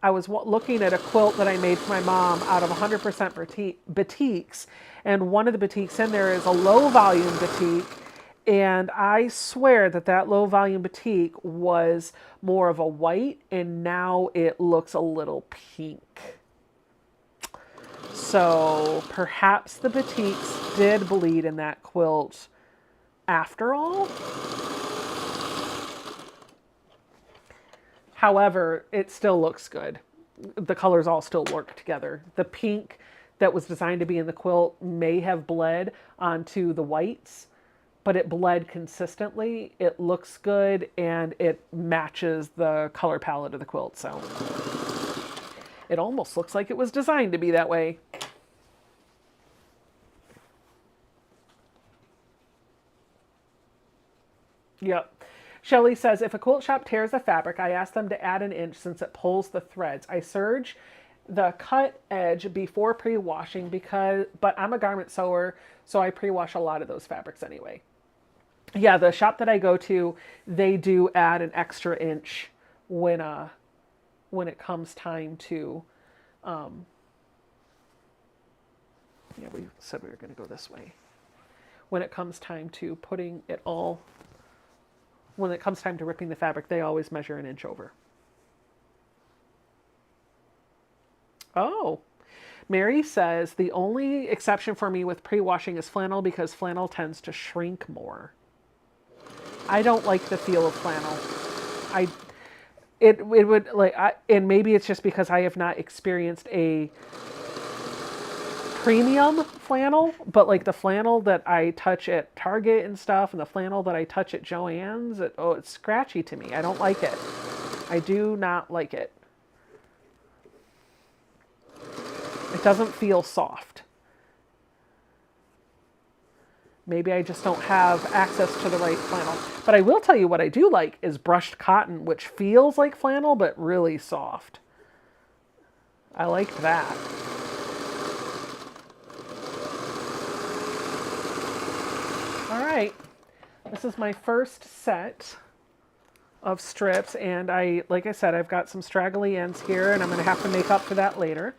I was looking at a quilt that I made for my mom out of 100% batiks, and one of the batiks in there is a low volume batik, and I swear that low volume batik was more of a white, and now it looks a little pink. So perhaps the batiks did bleed in that quilt after all. However, it still looks good. The colors all still work together. The pink that was designed to be in the quilt may have bled onto the whites, but it bled consistently. It looks good and it matches the color palette of the quilt. So it almost looks like it was designed to be that way. Yep. Shelly says, if a quilt shop tears a fabric, I ask them to add an inch since it pulls the threads. I serge the cut edge before pre-washing but I'm a garment sewer, so I pre-wash a lot of those fabrics anyway. Yeah, the shop that I go to, they do add an extra inch when it comes time to, we said we were going to go this way. When it comes time to when it comes time to ripping the fabric, they always measure an inch over. Oh, Mary says, the only exception for me with pre-washing is flannel because flannel tends to shrink more. I don't like the feel of flannel. And maybe it's just because I have not experienced a premium flannel, but like the flannel that I touch at Target and stuff, and the flannel that I touch at Joann's, it's scratchy to me. I don't like it. I do not like it. It doesn't feel soft. Maybe I just don't have access to the right flannel. But I will tell you what I do like is brushed cotton, which feels like flannel, but really soft. I like that. All right, this is my first set of strips, and like I said, I've got some straggly ends here, and I'm going to have to make up for that later.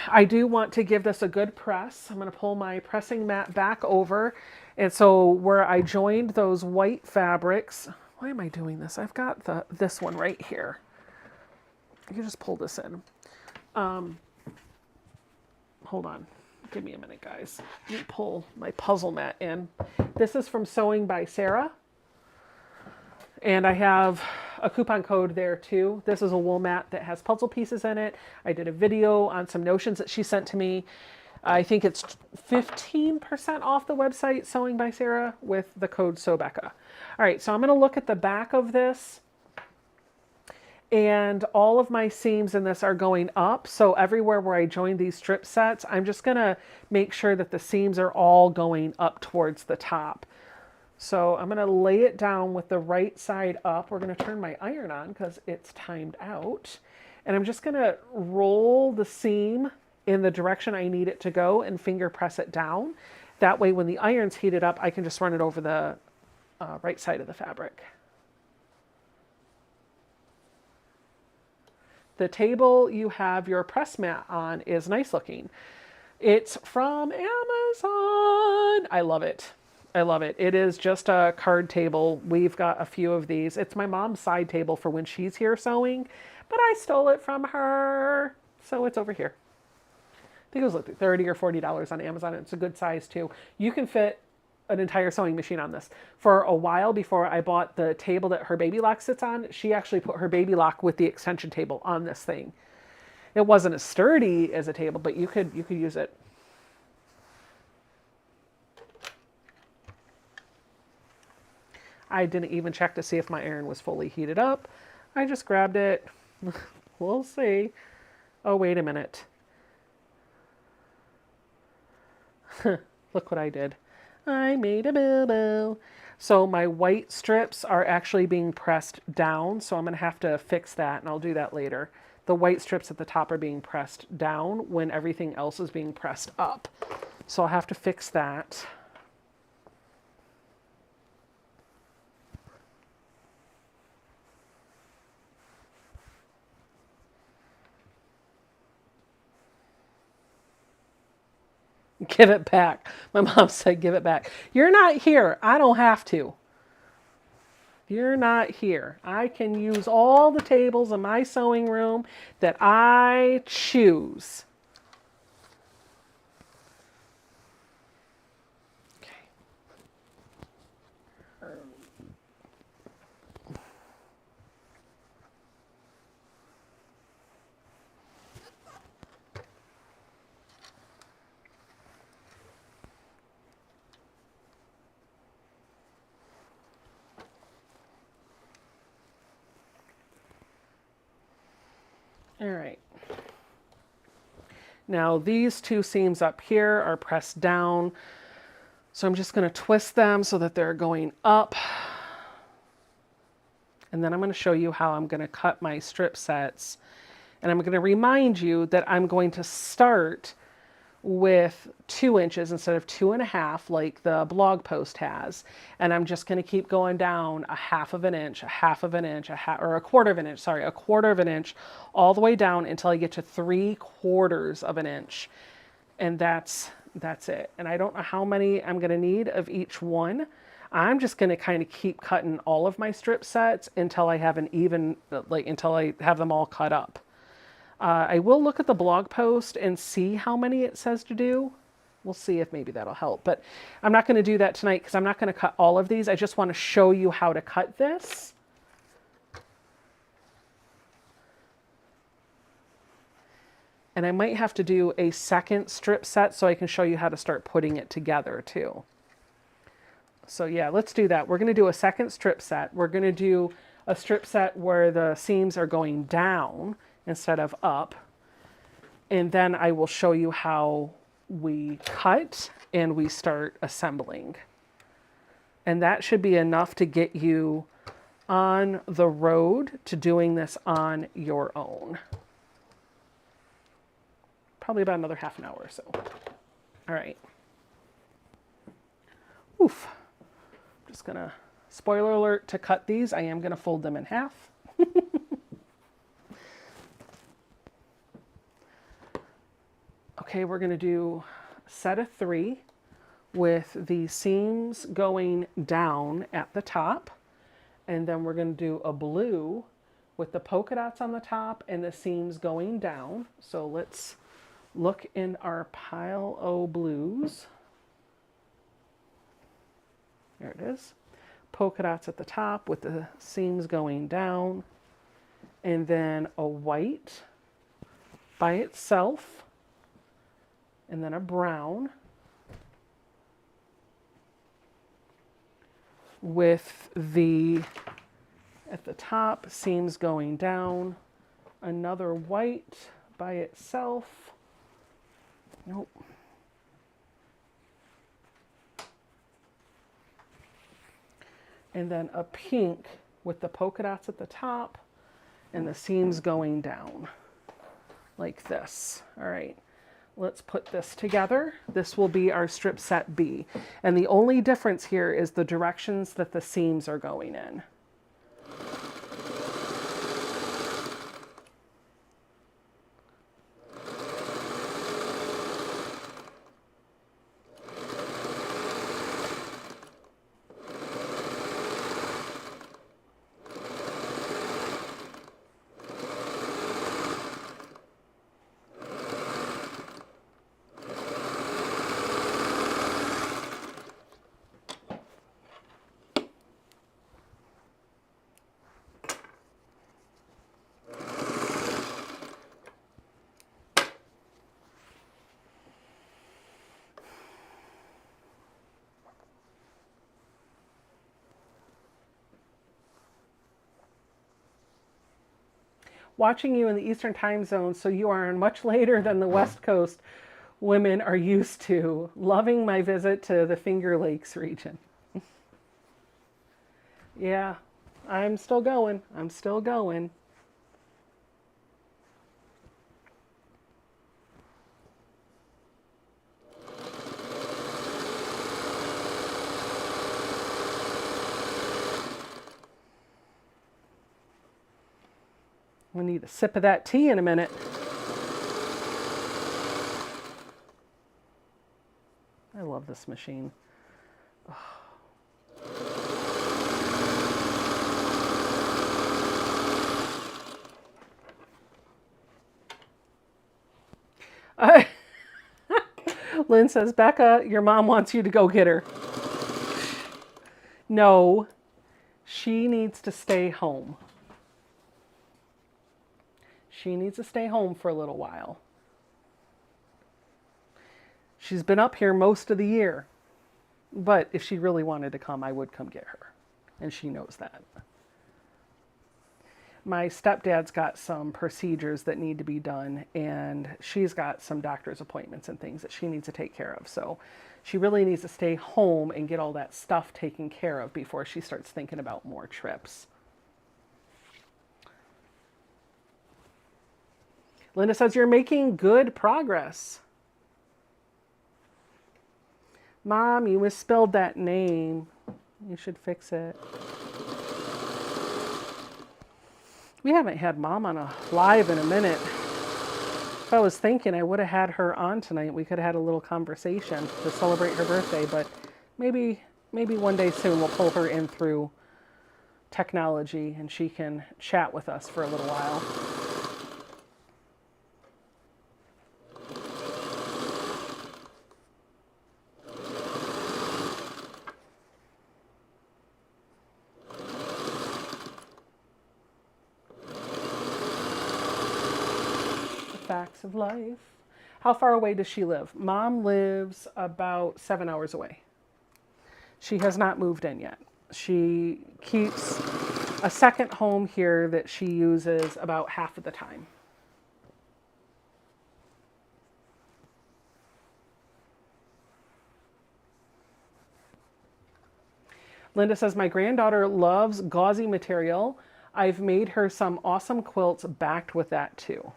I do want to give this a good press. I'm going to pull my pressing mat back over, and so where I joined those white fabrics, why am I doing this? I've got this one right here. You can just pull this in. Hold on. Give me a minute, guys. Let me pull my puzzle mat in. This is from Sewing by Sarah. And I have a coupon code there too. This is a wool mat that has puzzle pieces in it. I did a video on some notions that she sent to me. I think it's 15% off the website, Sewing by Sarah, with the code SewBecca. All right, so I'm going to look at the back of this. And all of my seams in this are going up. So everywhere where I joined these strip sets, I'm just going to make sure that the seams are all going up towards the top. So I'm going to lay it down with the right side up. We're going to turn my iron on because it's timed out. And I'm just going to roll the seam in the direction I need it to go and finger press it down. That way when the iron's heated up, I can just run it over the right side of the fabric. The table you have your press mat on is nice looking. It's from Amazon. I love it. I love it. It is just a card table. We've got a few of these. It's my mom's side table for when she's here sewing, but I stole it from her. So it's over here. I think it was like $30 or $40 on Amazon. It's a good size too. You can fit an entire sewing machine on this. For a while before I bought the table that her baby lock sits on, she actually put her baby lock with the extension table on this thing. It wasn't as sturdy as a table, but you could use it. I didn't even check to see if my iron was fully heated up. I just grabbed it. We'll see. Oh, wait a minute. Look what I did. I made a boo-boo. So my white strips are actually being pressed down, so I'm going to have to fix that, and I'll do that later. The white strips at the top are being pressed down when everything else is being pressed up. So I'll have to fix that. Give it back. My mom said, give it back. You're not here. I don't have to. You're not here. I can use all the tables in my sewing room that I choose. All right. Now these two seams up here are pressed down. So I'm just going to twist them so that they're going up. And then I'm going to show you how I'm going to cut my strip sets. And I'm going to remind you that I'm going to start with 2 inches instead of 2.5 like the blog post has. And I'm just going to keep going down a 1/2 inch, a 1/2 inch, or a 1/4 inch, sorry, a 1/4 inch, all the way down until I get to 3/4 inch. And that's it. And I don't know how many I'm going to need of each one. I'm just going to kind of keep cutting all of my strip sets until I have an even, until I have them all cut up. I will look at the blog post and see how many it says to do. We'll see if maybe that'll help. But I'm not going to do that tonight because I'm not going to cut all of these. I just want to show you how to cut this. And I might have to do a second strip set so I can show you how to start putting it together too. So yeah, let's do that. We're going to do a second strip set. We're going to do a strip set where the seams are going down instead of up. And then I will show you how we cut and we start assembling. And that should be enough to get you on the road to doing this on your own. Probably about another half an hour or so. All right. Oof. Just gonna, spoiler alert, to cut these, I am gonna fold them in half. Okay, we're going to do a set of 3 with the seams going down at the top. And then we're going to do a blue with the polka dots on the top and the seams going down. So let's Look in our pile o' blues. There it is. Polka dots at the top with the seams going down. And then a white by itself. And then a brown. With the, at the top, seams going down. Another white by itself. Nope. And then a pink with the polka dots at the top and the seams going down like this. All right, let's put this together. This will be our strip set B. And the only difference here is the directions that the seams are going in. Watching you in the Eastern time zone, so you are on much later than the West Coast women are used to. Loving my visit to the Finger Lakes region. Yeah, I'm still going. I'm still going. We need a sip of that tea in a minute. I love this machine. Lynn says, Becca, your mom wants you to go get her. No, she needs to stay home. She needs to stay home for a little while. She's been up here most of the year. But if she really wanted to come, I would come get her. And she knows that. My stepdad's got some procedures that need to be done, and she's got some doctor's appointments and things that she needs to take care of. So she really needs to stay home and get all that stuff taken care of before she starts thinking about more trips. Linda says, you're making good progress. Mom, you misspelled that name. You should fix it. We haven't had Mom on a live in a minute. If I was thinking I would have had her on tonight, we could have had a little conversation to celebrate her birthday, but maybe one day soon we'll pull her in through technology and she can chat with us for a little while. Facts of life. How far away does she live? Mom lives about 7 hours away. She has not moved in yet. She keeps a second home here that she uses about half of the time. Linda says, my granddaughter loves gauzy material. I've made her some awesome quilts backed with that too.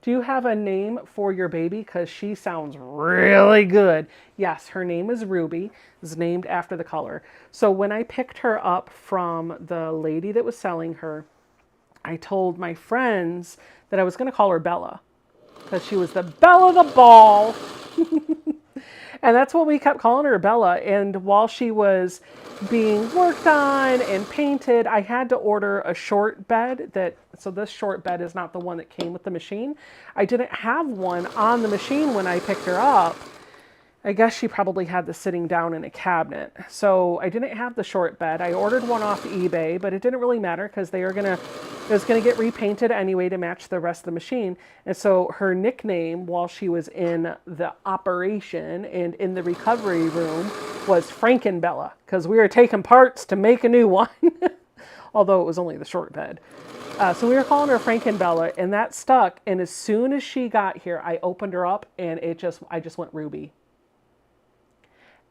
Do you have a name for your baby? Because she sounds really good. Yes, her name is Ruby. It's named after the color. So when I picked her up from the lady that was selling her, I told my friends that I was going to call her Bella. Because she was the belle of the ball. And that's what we kept calling her, Bella. And while she was being worked on and painted, I had to order a short bed so this short bed is not the one that came with the machine. I didn't have one on the machine when I picked her up. I guess she probably had this sitting down in a cabinet. So I didn't have the short bed. I ordered one off eBay, but it didn't really matter because it was gonna get repainted anyway to match the rest of the machine. And so her nickname while she was in the operation and in the recovery room was Frankenbella, because we were taking parts to make a new one, although it was only the short bed. So we were calling her Frankenbella, and that stuck. And as soon as she got here, I opened her up, and I just went Ruby.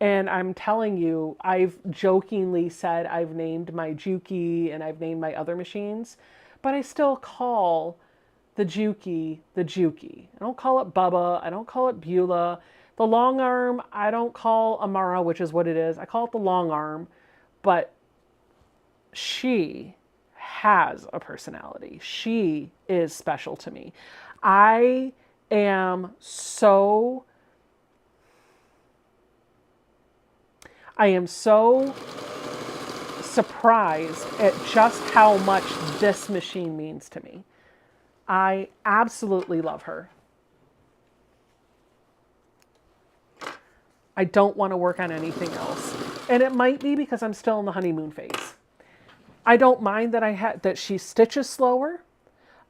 And I'm telling you, I've jokingly said I've named my Juki and I've named my other machines, but I still call the Juki the Juki. I don't call it Bubba. I don't call it Beulah. The long arm, I don't call Amara, which is what it is. I call it the long arm, but she has a personality. She is special to me. I am so surprised at just how much this machine means to me. I absolutely love her. I don't want to work on anything else. And it might be because I'm still in the honeymoon phase. I don't mind that she stitches slower.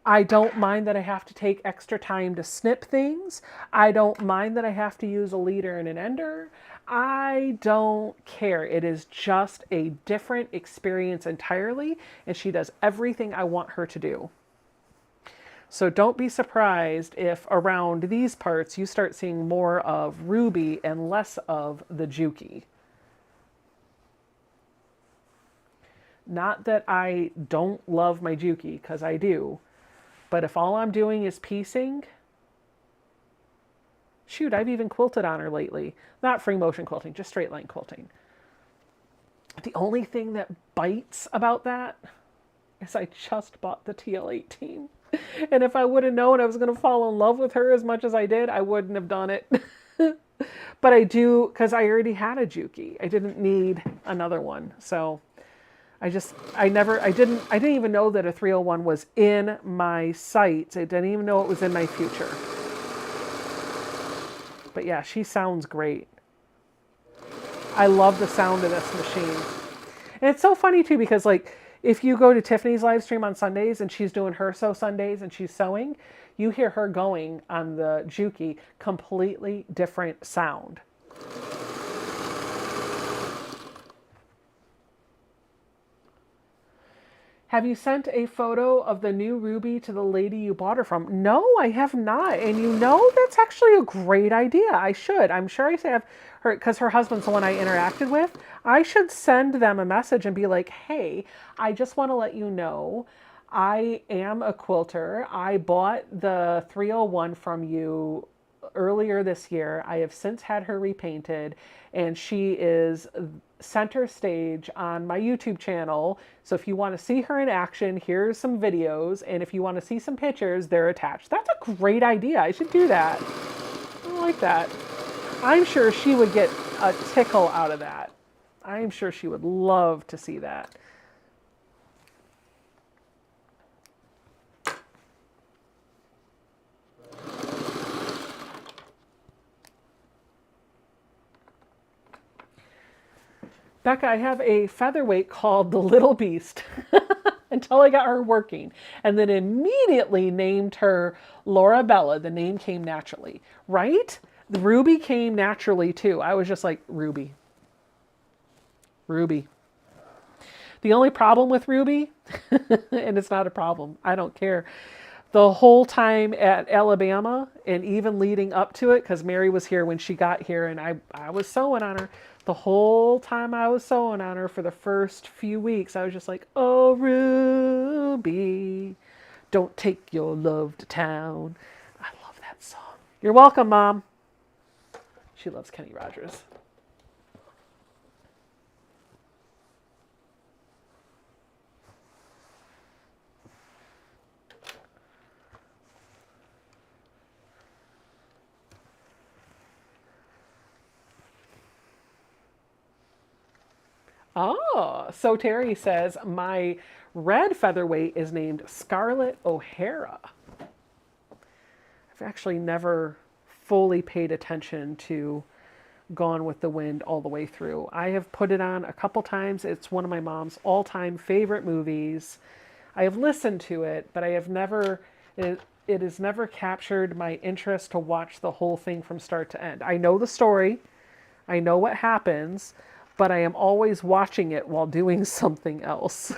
I don't mind that I have to take extra time to snip things. I don't mind that I have to use a leader and an ender. I don't care. It is just a different experience entirely, and she does everything I want her to do. So don't be surprised if around these parts you start seeing more of Ruby and less of the Juki. Not that I don't love my Juki, because I do. But if all I'm doing is piecing, shoot, I've even quilted on her lately. Not free motion quilting, just straight line quilting. The only thing that bites about that is I just bought the TL18. And if I would have known I was going to fall in love with her as much as I did, I wouldn't have done it. But I do, because I already had a Juki. I didn't need another one. So I didn't even know that a 301 was in my sights. I didn't even know it was in my future. But yeah, she sounds great. I love the sound of this machine. And it's so funny too, because like, if you go to Tiffany's live stream on Sundays and she's doing her sew Sundays and she's sewing, you hear her going on the Juki, completely different sound. Have you sent a photo of the new Ruby to the lady you bought her from? No, I have not. And you know, that's actually a great idea. I should. I'm sure I have her, because her husband's the one I interacted with. I should send them a message and be like, hey, I just want to let you know, I am a quilter. I bought the 301 from you earlier this year. I have since had her repainted, and she is center stage on my YouTube channel. So if you want to see her in action, here's some videos. And if you want to see some pictures, they're attached. That's a great idea. I should do that. I like that. I'm sure she would get a tickle out of that. I'm sure she would love to see that. Becca, I have a featherweight called the Little Beast until I got her working, and then immediately named her Laura Bella. The name came naturally, right? The Ruby came naturally too. I was just like, Ruby. Ruby. The only problem with Ruby, and it's not a problem, I don't care. The whole time at Alabama and even leading up to it, because Mary was here when she got here and I was sewing on her. The whole time I was sewing on her for the first few weeks, I was just like, oh, Ruby, don't take your love to town. I love that song. You're welcome, Mom. She loves Kenny Rogers. Oh, so Terry says, my red featherweight is named Scarlett O'Hara. I've actually never fully paid attention to Gone with the Wind all the way through. I have put it on a couple times. It's one of my mom's all-time favorite movies. I have listened to it, but I have never, it has never captured my interest to watch the whole thing from start to end. I know the story, I know what happens, but I am always watching it while doing something else.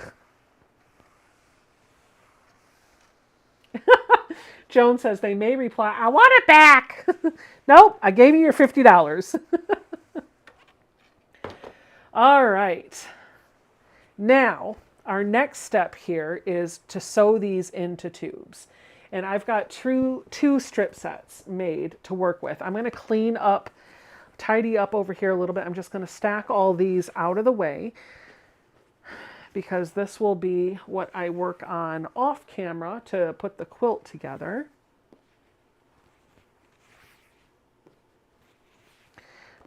Joan says they may reply, I want it back. Nope, I gave you your $50. All right. Now, our next step here is to sew these into tubes. And I've got two strip sets made to work with. I'm going to clean up, tidy up over here a little bit. I'm just going to stack all these out of the way because this will be what I work on off camera to put the quilt together.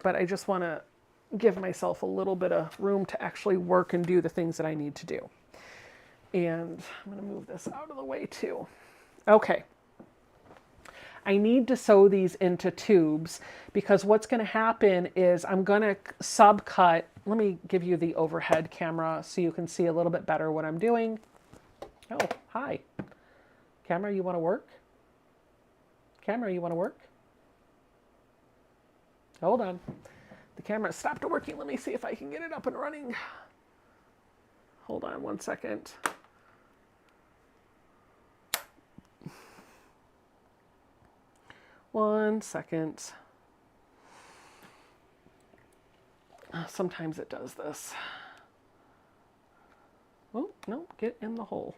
But I just want to give myself a little bit of room to actually work and do the things that I need to do. And I'm going to move this out of the way too. Okay. I need to sew these into tubes because what's going to happen is I'm going to subcut. Let me give you the overhead camera so you can see a little bit better what I'm doing. Oh, hi. Camera, you want to work? Camera, you want to work? Hold on. The camera stopped working. Let me see if I can get it up and running. Hold on one second. One second. Sometimes it does this. Oh, no, get in the hole.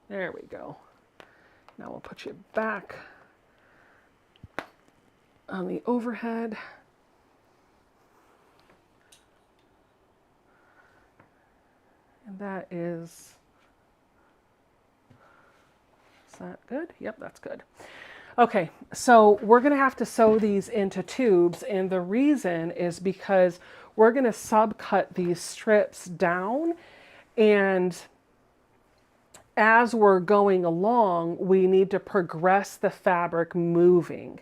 There we go. Now we'll put you back on the overhead. And that is that good? Yep, that's good. Okay, so we're going to have to sew these into tubes, and the reason is because we're going to subcut these strips down, and as we're going along, we need to progress the fabric moving.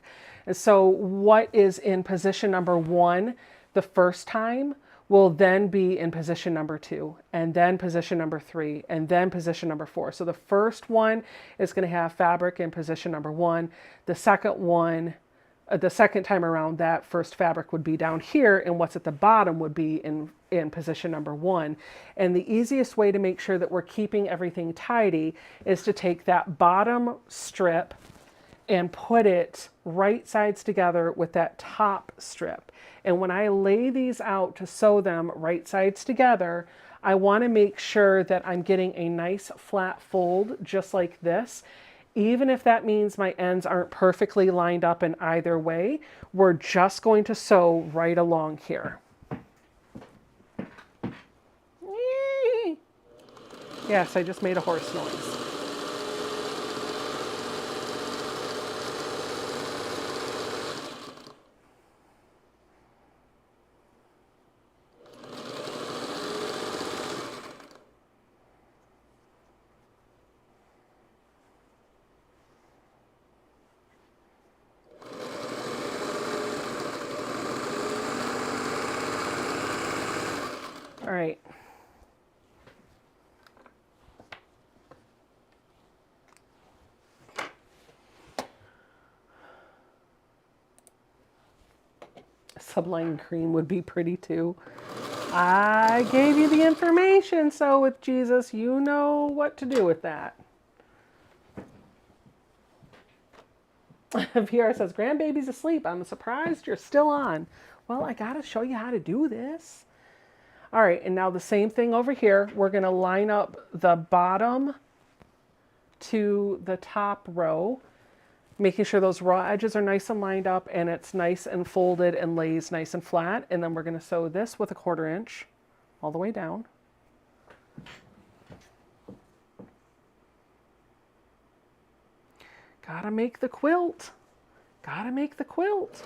And so what is in position number 1 the first time will then be in position number 2, and then position number 3, and then position number 4. So the first one is going to have fabric in position number 1. The second one, the second time around, that first fabric would be down here, and what's at the bottom would be in position number 1. And the easiest way to make sure that we're keeping everything tidy is to take that bottom strip and put it right sides together with that top strip. And when I lay these out to sew them right sides together, I want to make sure that I'm getting a nice flat fold just like this. Even if that means my ends aren't perfectly lined up in either way, we're just going to sew right along here. Yes, I just made a horse noise. All right. Subline cream would be pretty too. I gave you the information, so with Jesus, you know what to do with that. VR says, grandbaby's asleep. I'm surprised you're still on. Well, I gotta show you how to do this. All right, and now the same thing over here. We're gonna line up the bottom to the top row, making sure those raw edges are nice and lined up and it's nice and folded and lays nice and flat. And then we're gonna sew this with a 1/4 inch all the way down. Gotta make the quilt. Gotta make the quilt.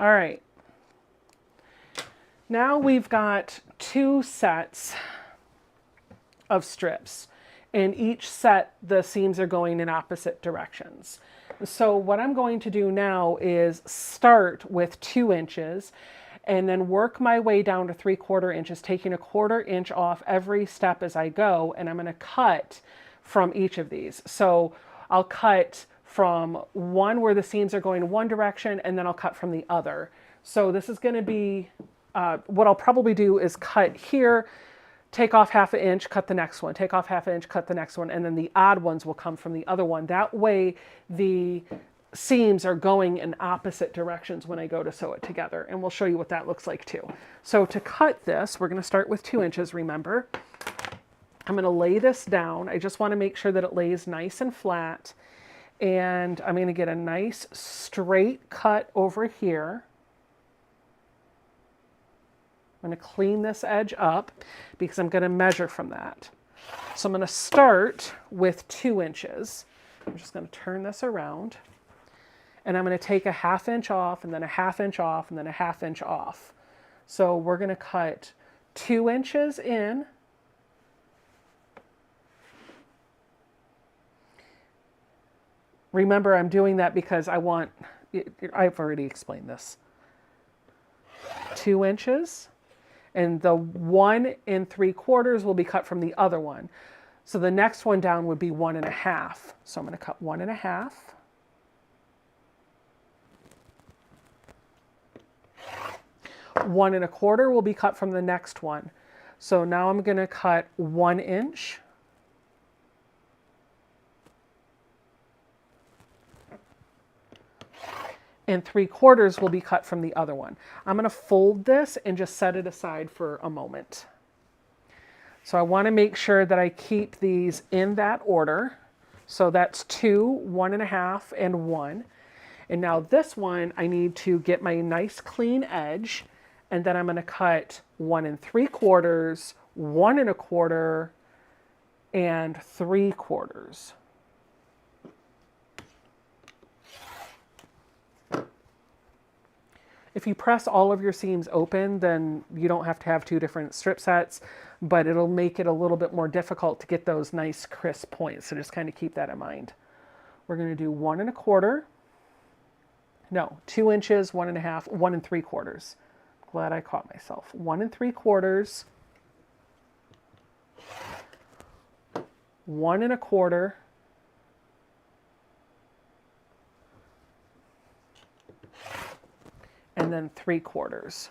All right. Now we've got 2 sets of strips. In each set, the seams are going in opposite directions. So what I'm going to do now is start with 2 inches and then work my way down to 3/4 inches, taking a 1/4 inch off every step as I go. And I'm going to cut from each of these. So I'll cut from one where the seams are going one direction, and then I'll cut from the other. So this is going to be, what I'll probably do is cut here, take off 1/2 inch, cut the next one, take off 1/2 inch, cut the next one, and then the odd ones will come from the other one. That way the seams are going in opposite directions when I go to sew it together, and we'll show you what that looks like too. So to cut this, we're going to start with 2 inches, remember. I'm going to lay this down. I just want to make sure that it lays nice and flat, and I'm going to get a nice straight cut over here. I'm going to clean this edge up because I'm going to measure from that. So I'm going to start with 2 inches. I'm just going to turn this around, and I'm going to take a 1/2 inch off, and then a 1/2 inch off, and then a 1/2 inch off. So we're going to cut 2 inches in. Remember, I'm doing that because I've already explained this. 2 inches. And the 1 3/4 will be cut from the other one. So the next one down would be 1 1/2. So I'm going to cut 1 1/2. One 1/4 will be cut from the next one. So now I'm going to cut 1 inch. And 3/4 will be cut from the other one. I'm going to fold this and just set it aside for a moment. So I want to make sure that I keep these in that order. So that's 2, 1 1/2, and 1. And now this one, I need to get my nice clean edge, and then I'm going to cut 1 3/4, 1 1/4, and 3/4. If you press all of your seams open, then you don't have to have 2 different strip sets, but it'll make it a little bit more difficult to get those nice crisp points. So just kind of keep that in mind. We're going to do 1 1/4. No, 2 inches, 1 1/2, 1 3/4. Glad I caught myself. 1 3/4, 1 1/4, and then 3/4.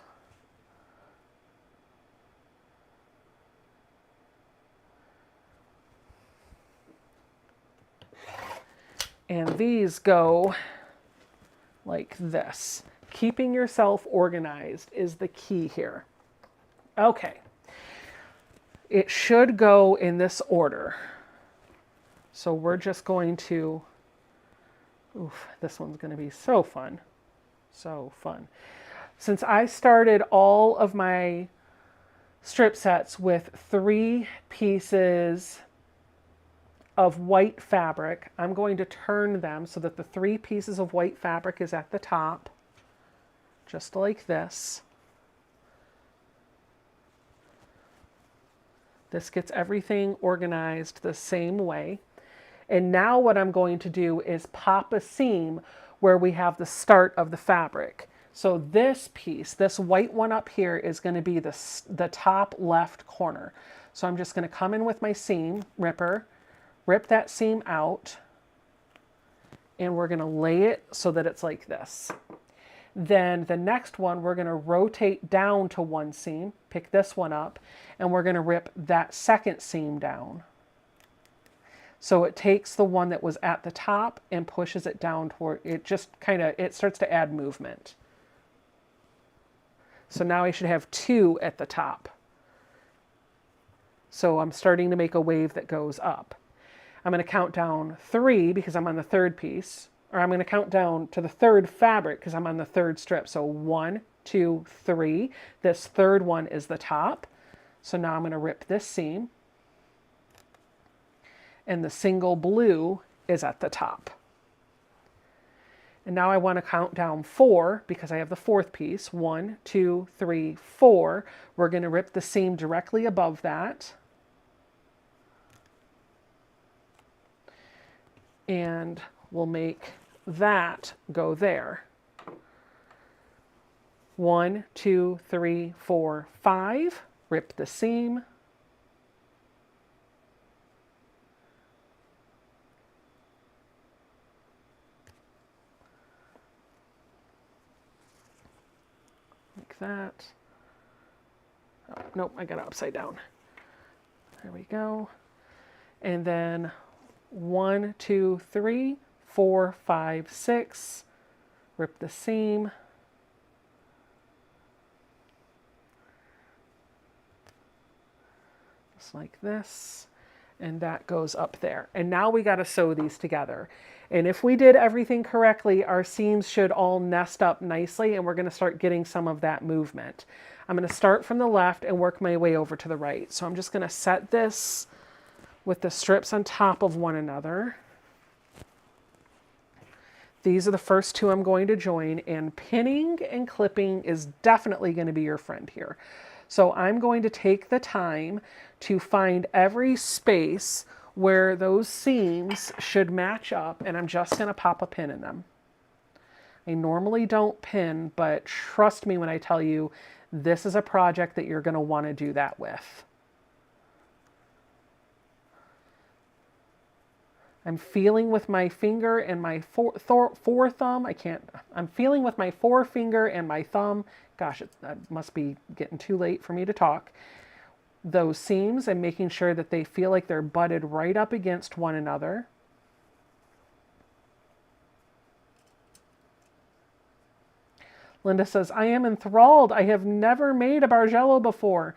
And these go like this. Keeping yourself organized is the key here. Okay. It should go in this order. So we're just going to, this one's going to be so fun. So fun. Since I started all of my strip sets with 3 pieces of white fabric, I'm going to turn them so that the 3 pieces of white fabric is at the top, just like this. This gets everything organized the same way. And now what I'm going to do is pop a seam where we have the start of the fabric. So this piece, this white one up here, is going to be the top left corner. So I'm just going to come in with my seam ripper, rip that seam out, and we're going to lay it so that it's like this. Then the next one, we're going to rotate down to one seam, pick this one up, and we're going to rip that second seam down. So it takes the one that was at the top and pushes it down toward, it just kind of, it starts to add movement. So now I should have 2 at the top. So I'm starting to make a wave that goes up. I'm going to count down 3 because I'm on the 3rd piece, or I'm going to count down to the 3rd fabric because I'm on the 3rd strip. So 1, 2, 3. This 3rd one is the top. So now I'm going to rip this seam. And the single blue is at the top. And now I want to count down 4 because I have the 4th piece. 1, 2, 3, 4. We're going to rip the seam directly above that. And we'll make that go there. 1, 2, 3, 4, 5. Rip the seam. Like that. Oh, nope, I got it upside down. There we go. And then 1, 2, 3, 4, 5, 6. Rip the seam. Just like this. And that goes up there. And now we got to sew these together. And if we did everything correctly, our seams should all nest up nicely, and we're going to start getting some of that movement. I'm going to start from the left and work my way over to the right. So I'm just going to set this with the strips on top of one another. These are the first 2 I'm going to join, and pinning and clipping is definitely going to be your friend here. So I'm going to take the time to find every space where those seams should match up, and I'm just going to pop a pin in them. I normally don't pin, but trust me when I tell you, this is a project that you're going to want to do that with. I'm feeling with my finger and my thumb. I'm feeling with my forefinger and my thumb. Gosh, it must be getting too late for me to talk. Those seams and making sure that they feel like they're butted right up against one another. Linda says, I am enthralled. I have never made a Bargello before.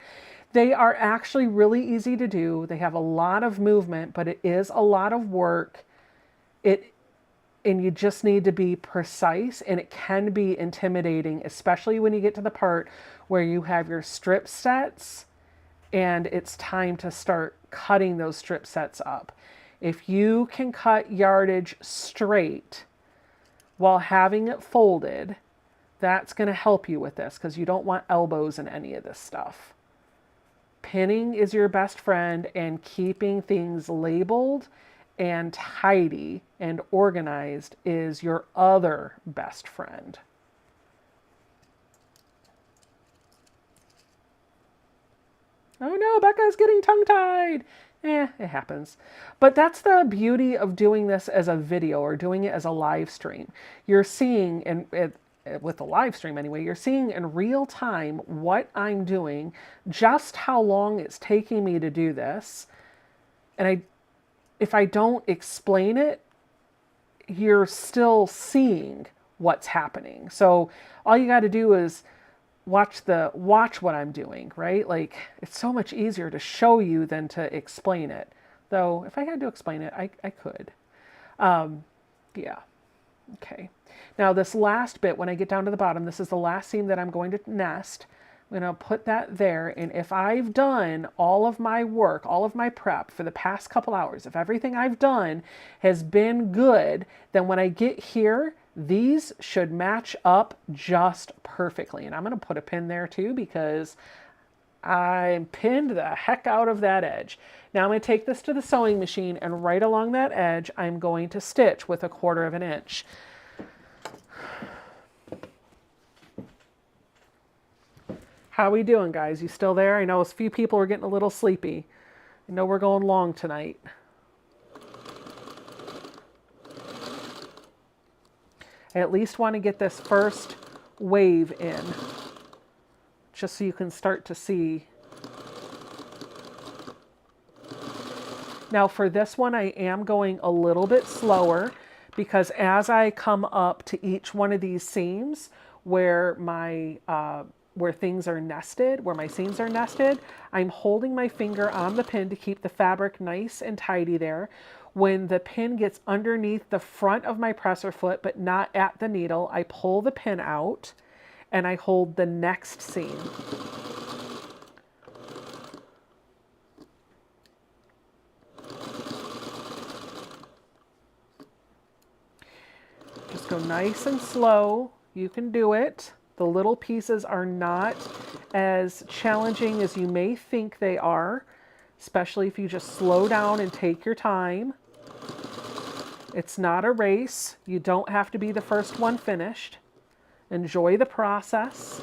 They are actually really easy to do. They have a lot of movement, but it is a lot of work. And you just need to be precise, and it can be intimidating, especially when you get to the part where you have your strip sets and it's time to start cutting those strip sets up. If you can cut yardage straight while having it folded, that's going to help you with this because you don't want elbows in any of this stuff. Pinning is your best friend, and keeping things labeled and tidy and organized is your other best friend. Oh no, Becca's getting tongue-tied. It happens. But that's the beauty of doing this as a video or doing it as a live stream. You're seeing, and with the live stream anyway, you're seeing in real time what I'm doing, just how long it's taking me to do this. And if I don't explain it, you're still seeing what's happening. So all you got to do is watch what I'm doing, right? Like, it's so much easier to show you than to explain it. Though if I had to explain it, I could. Yeah. Okay. Now this last bit, when I get down to the bottom, this is the last seam that I'm going to nest. I'm going to put that there. And if I've done all of my work, all of my prep for the past couple hours, if everything I've done has been good, then when I get here, these should match up just perfectly. And I'm going to put a pin there too because I pinned the heck out of that edge. Now I'm going to take this to the sewing machine, and right along that edge, I'm going to stitch with 1/4 inch. How we doing, guys? You still there? I know a few people are getting a little sleepy. I know we're going long tonight. I at least want to get this first wave in, just so you can start to see. Now for this one, I am going a little bit slower because as I come up to each one of these seams where where things are nested, where my seams are nested, I'm holding my finger on the pin to keep the fabric nice and tidy there. When the pin gets underneath the front of my presser foot, but not at the needle, I pull the pin out and I hold the next seam. So nice and slow, you can do it. The little pieces are not as challenging as you may think they are, especially if you just slow down and take your time. It's not a race. You don't have to be the first one finished. Enjoy the process.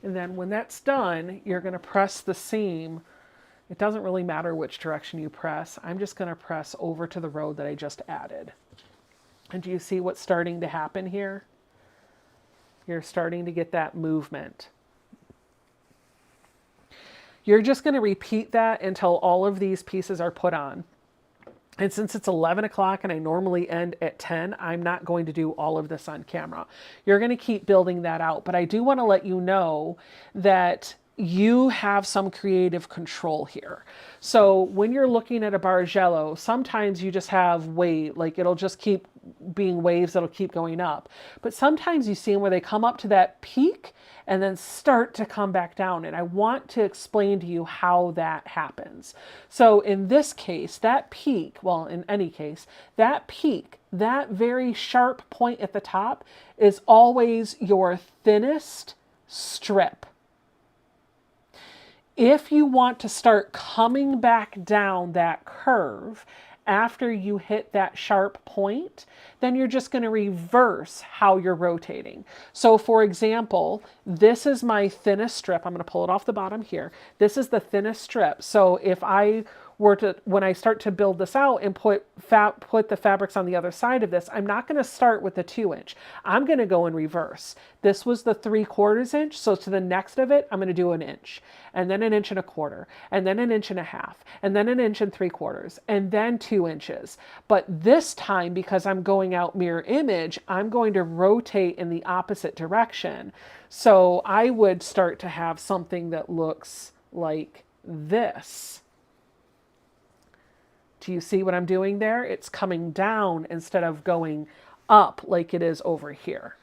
And then when that's done, you're going to press the seam. It doesn't really matter which direction you press. I'm just going to press over to the row that I just added. And do you see what's starting to happen here? You're starting to get that movement. You're just going to repeat that until all of these pieces are put on. And since it's 11 o'clock and I normally end at 10, I'm not going to do all of this on camera. You're going to keep building that out. But I do want to let you know that you have some creative control here. So when you're looking at a Bargello, sometimes you just have wave, like it'll just keep being waves that'll keep going up. But sometimes you see them where they come up to that peak and then start to come back down. And I want to explain to you how that happens. So in this case, that peak, well, in any case, that peak, that very sharp point at the top is always your thinnest strip. If you want to start coming back down that curve after you hit that sharp point, then you're just going to reverse how you're rotating. So for example, this is my thinnest strip. I'm going to pull it off the bottom here. This is the thinnest strip. So if I were to, when I start to build this out and put the fabrics on the other side of this, I'm not going to start with the 2-inch. I'm going to go in reverse. This was the 3/4 inch. So to the next of it, I'm going to do 1 inch, and then 1 1/4 inches, and then 1 1/2 inches, and then 1 3/4 inches, and then 2 inches. But this time, because I'm going out mirror image, I'm going to rotate in the opposite direction. So I would start to have something that looks like this. Do you see what I'm doing there? It's coming down instead of going up like it is over here.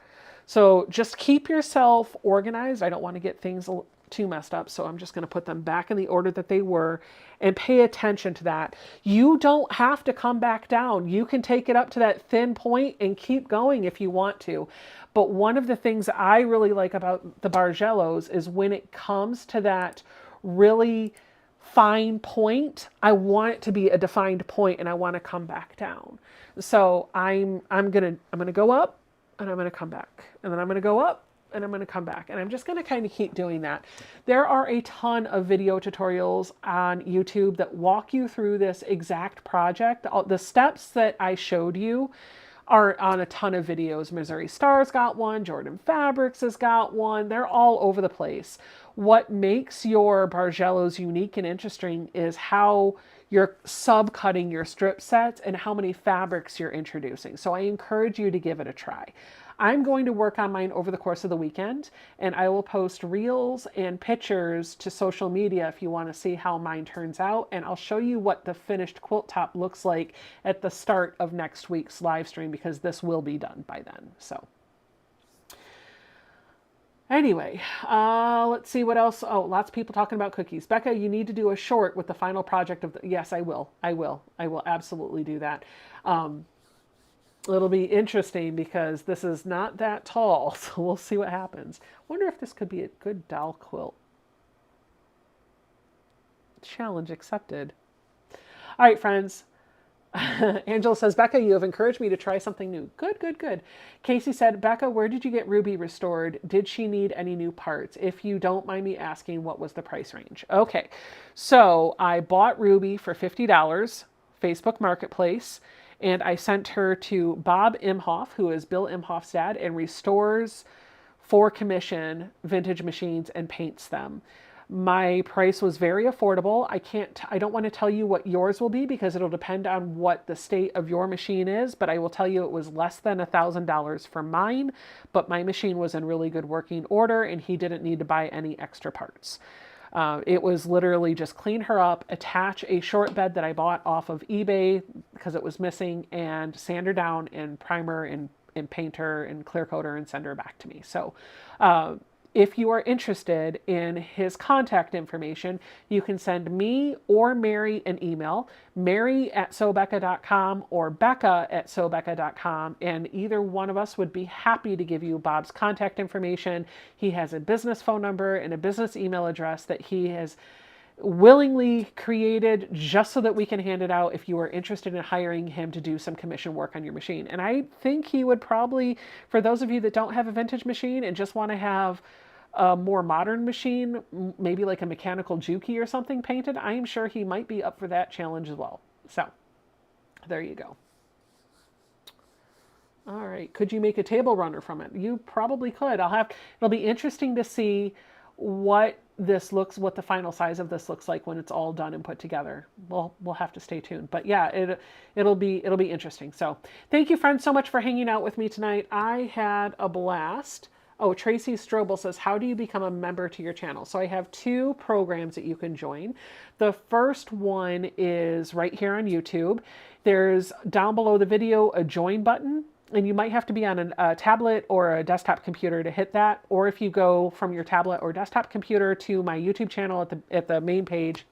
So just keep yourself organized. I don't want to get things too messed up, so I'm just going to put them back in the order that they were and pay attention to that. You don't have to come back down. You can take it up to that thin point and keep going if you want to. But one of the things I really like about the Bargellos is when it comes to that really fine point, I want it to be a defined point and I want to come back down. So I'm gonna go up and I'm gonna come back, and then I'm gonna go up and I'm gonna come back, and I'm just gonna kind of keep doing that. There are a ton of video tutorials on YouTube that walk you through this exact project. The steps that I showed you are on a ton of videos. Missouri Star's got one, Jordan Fabrics has got one. They're all over the place. What makes your Bargellos unique and interesting is how you're subcutting your strip sets and how many fabrics you're introducing. So I encourage you to give it a try. I'm going to work on mine over the course of the weekend, and I will post reels and pictures to social media if you want to see how mine turns out. And I'll show you what the finished quilt top looks like at the start of next week's live stream, because this will be done by then. So anyway, let's see what else. Oh, lots of people talking about cookies. Becca, you need to do a short with the final project of the, yes, I will absolutely do that. It'll be interesting because this is not that tall, so we'll see what happens. Wonder if this could be a good doll quilt. Challenge accepted. All right, friends. Angela says, Becca, you have encouraged me to try something new. Good, good, good. Casey said, Becca, where did you get Ruby restored? Did she need any new parts? If you don't mind me asking, what was the price range? Okay, so I bought Ruby for $50, Facebook Marketplace, and I sent her to Bob Imhoff, who is Bill Imhoff's dad, and restores for commission vintage machines and paints them. My price was very affordable. I don't want to tell you what yours will be because it'll depend on what the state of your machine is, but I will tell you it was less than $1,000 for mine, but my machine was in really good working order and he didn't need to buy any extra parts. It was literally just clean her up, attach a short bed that I bought off of eBay because it was missing, and sand her down and primer and paint her and clear coat her and send her back to me. So if you are interested in his contact information, you can send me or Mary an email, mary@sobecca.com or becca@sobecca.com, and either one of us would be happy to give you Bob's contact information. He has a business phone number and a business email address that he has willingly created just so that we can hand it out if you are interested in hiring him to do some commission work on your machine. And I think he would probably, for those of you that don't have a vintage machine and just want to have a more modern machine, maybe like a mechanical Juki or something painted, I am sure he might be up for that challenge as well. So there you go. All right. Could you make a table runner from it? You probably could. It'll be interesting to see what the final size of this looks like when it's all done and put together. We'll have to stay tuned. But yeah, it'll be interesting. So thank you, friends, so much for hanging out with me tonight. I had a blast. Oh, Tracy Strobel says, how do you become a member to your channel? So I have 2 programs that you can join. The first one is right here on YouTube. There's down below the video a join button. And you might have to be on a tablet or a desktop computer to hit that. Or if you go from your tablet or desktop computer to my YouTube channel at the main page,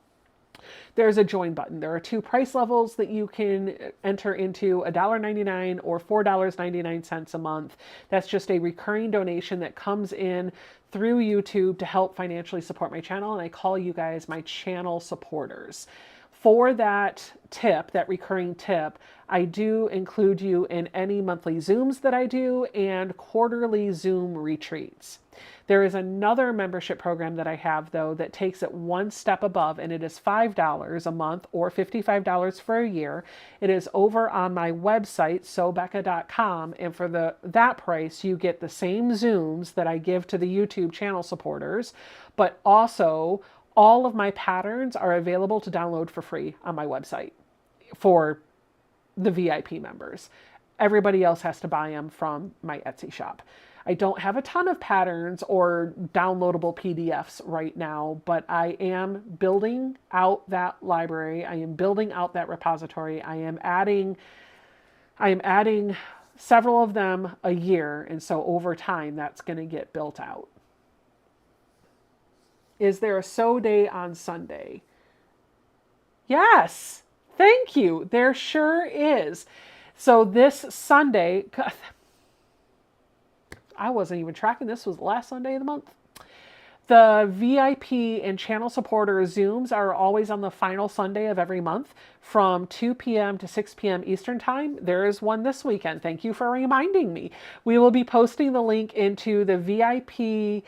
there's a join button. There are 2 price levels that you can enter into, $1.99 or $4.99 a month. That's just a recurring donation that comes in through YouTube to help financially support my channel. And I call you guys my channel supporters. For that tip, that recurring tip, I do include you in any monthly Zooms that I do and quarterly Zoom retreats. There is another membership program that I have, though, that takes it one step above, and it is $5 a month or $55 for a year. It is over on my website, sobecca.com, and for that price, you get the same Zooms that I give to the YouTube channel supporters, but also all of my patterns are available to download for free on my website for the VIP members. Everybody else has to buy them from my Etsy shop. I don't have a ton of patterns or downloadable PDFs right now, but I am building out that library. I am building out that repository. I am adding several of them a year, and so over time that's going to get built out. Is there a sew day on Sunday? Yes, thank you. There sure is. So this Sunday, God, I wasn't even tracking. This was the last Sunday of the month. The VIP and channel supporter Zooms are always on the final Sunday of every month from 2 p.m. to 6 p.m. Eastern Time. There is one this weekend. Thank you for reminding me. We will be posting the link into the VIP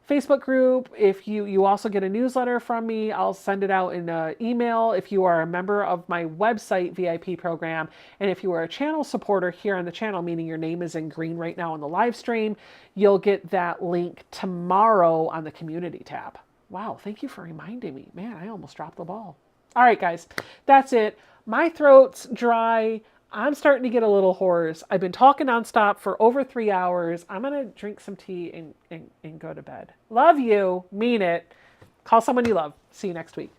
Facebook group. If you also get a newsletter from me, I'll send it out in an email if you are a member of my website VIP program. And if you are a channel supporter here on the channel, meaning your name is in green right now on the live stream, you'll get that link tomorrow on the community tab. Wow, thank you for reminding me. Man, I almost dropped the ball. All right, guys, that's it. My throat's dry. I'm starting to get a little hoarse. I've been talking nonstop for over 3 hours. I'm going to drink some tea and go to bed. Love you. Mean it. Call someone you love. See you next week.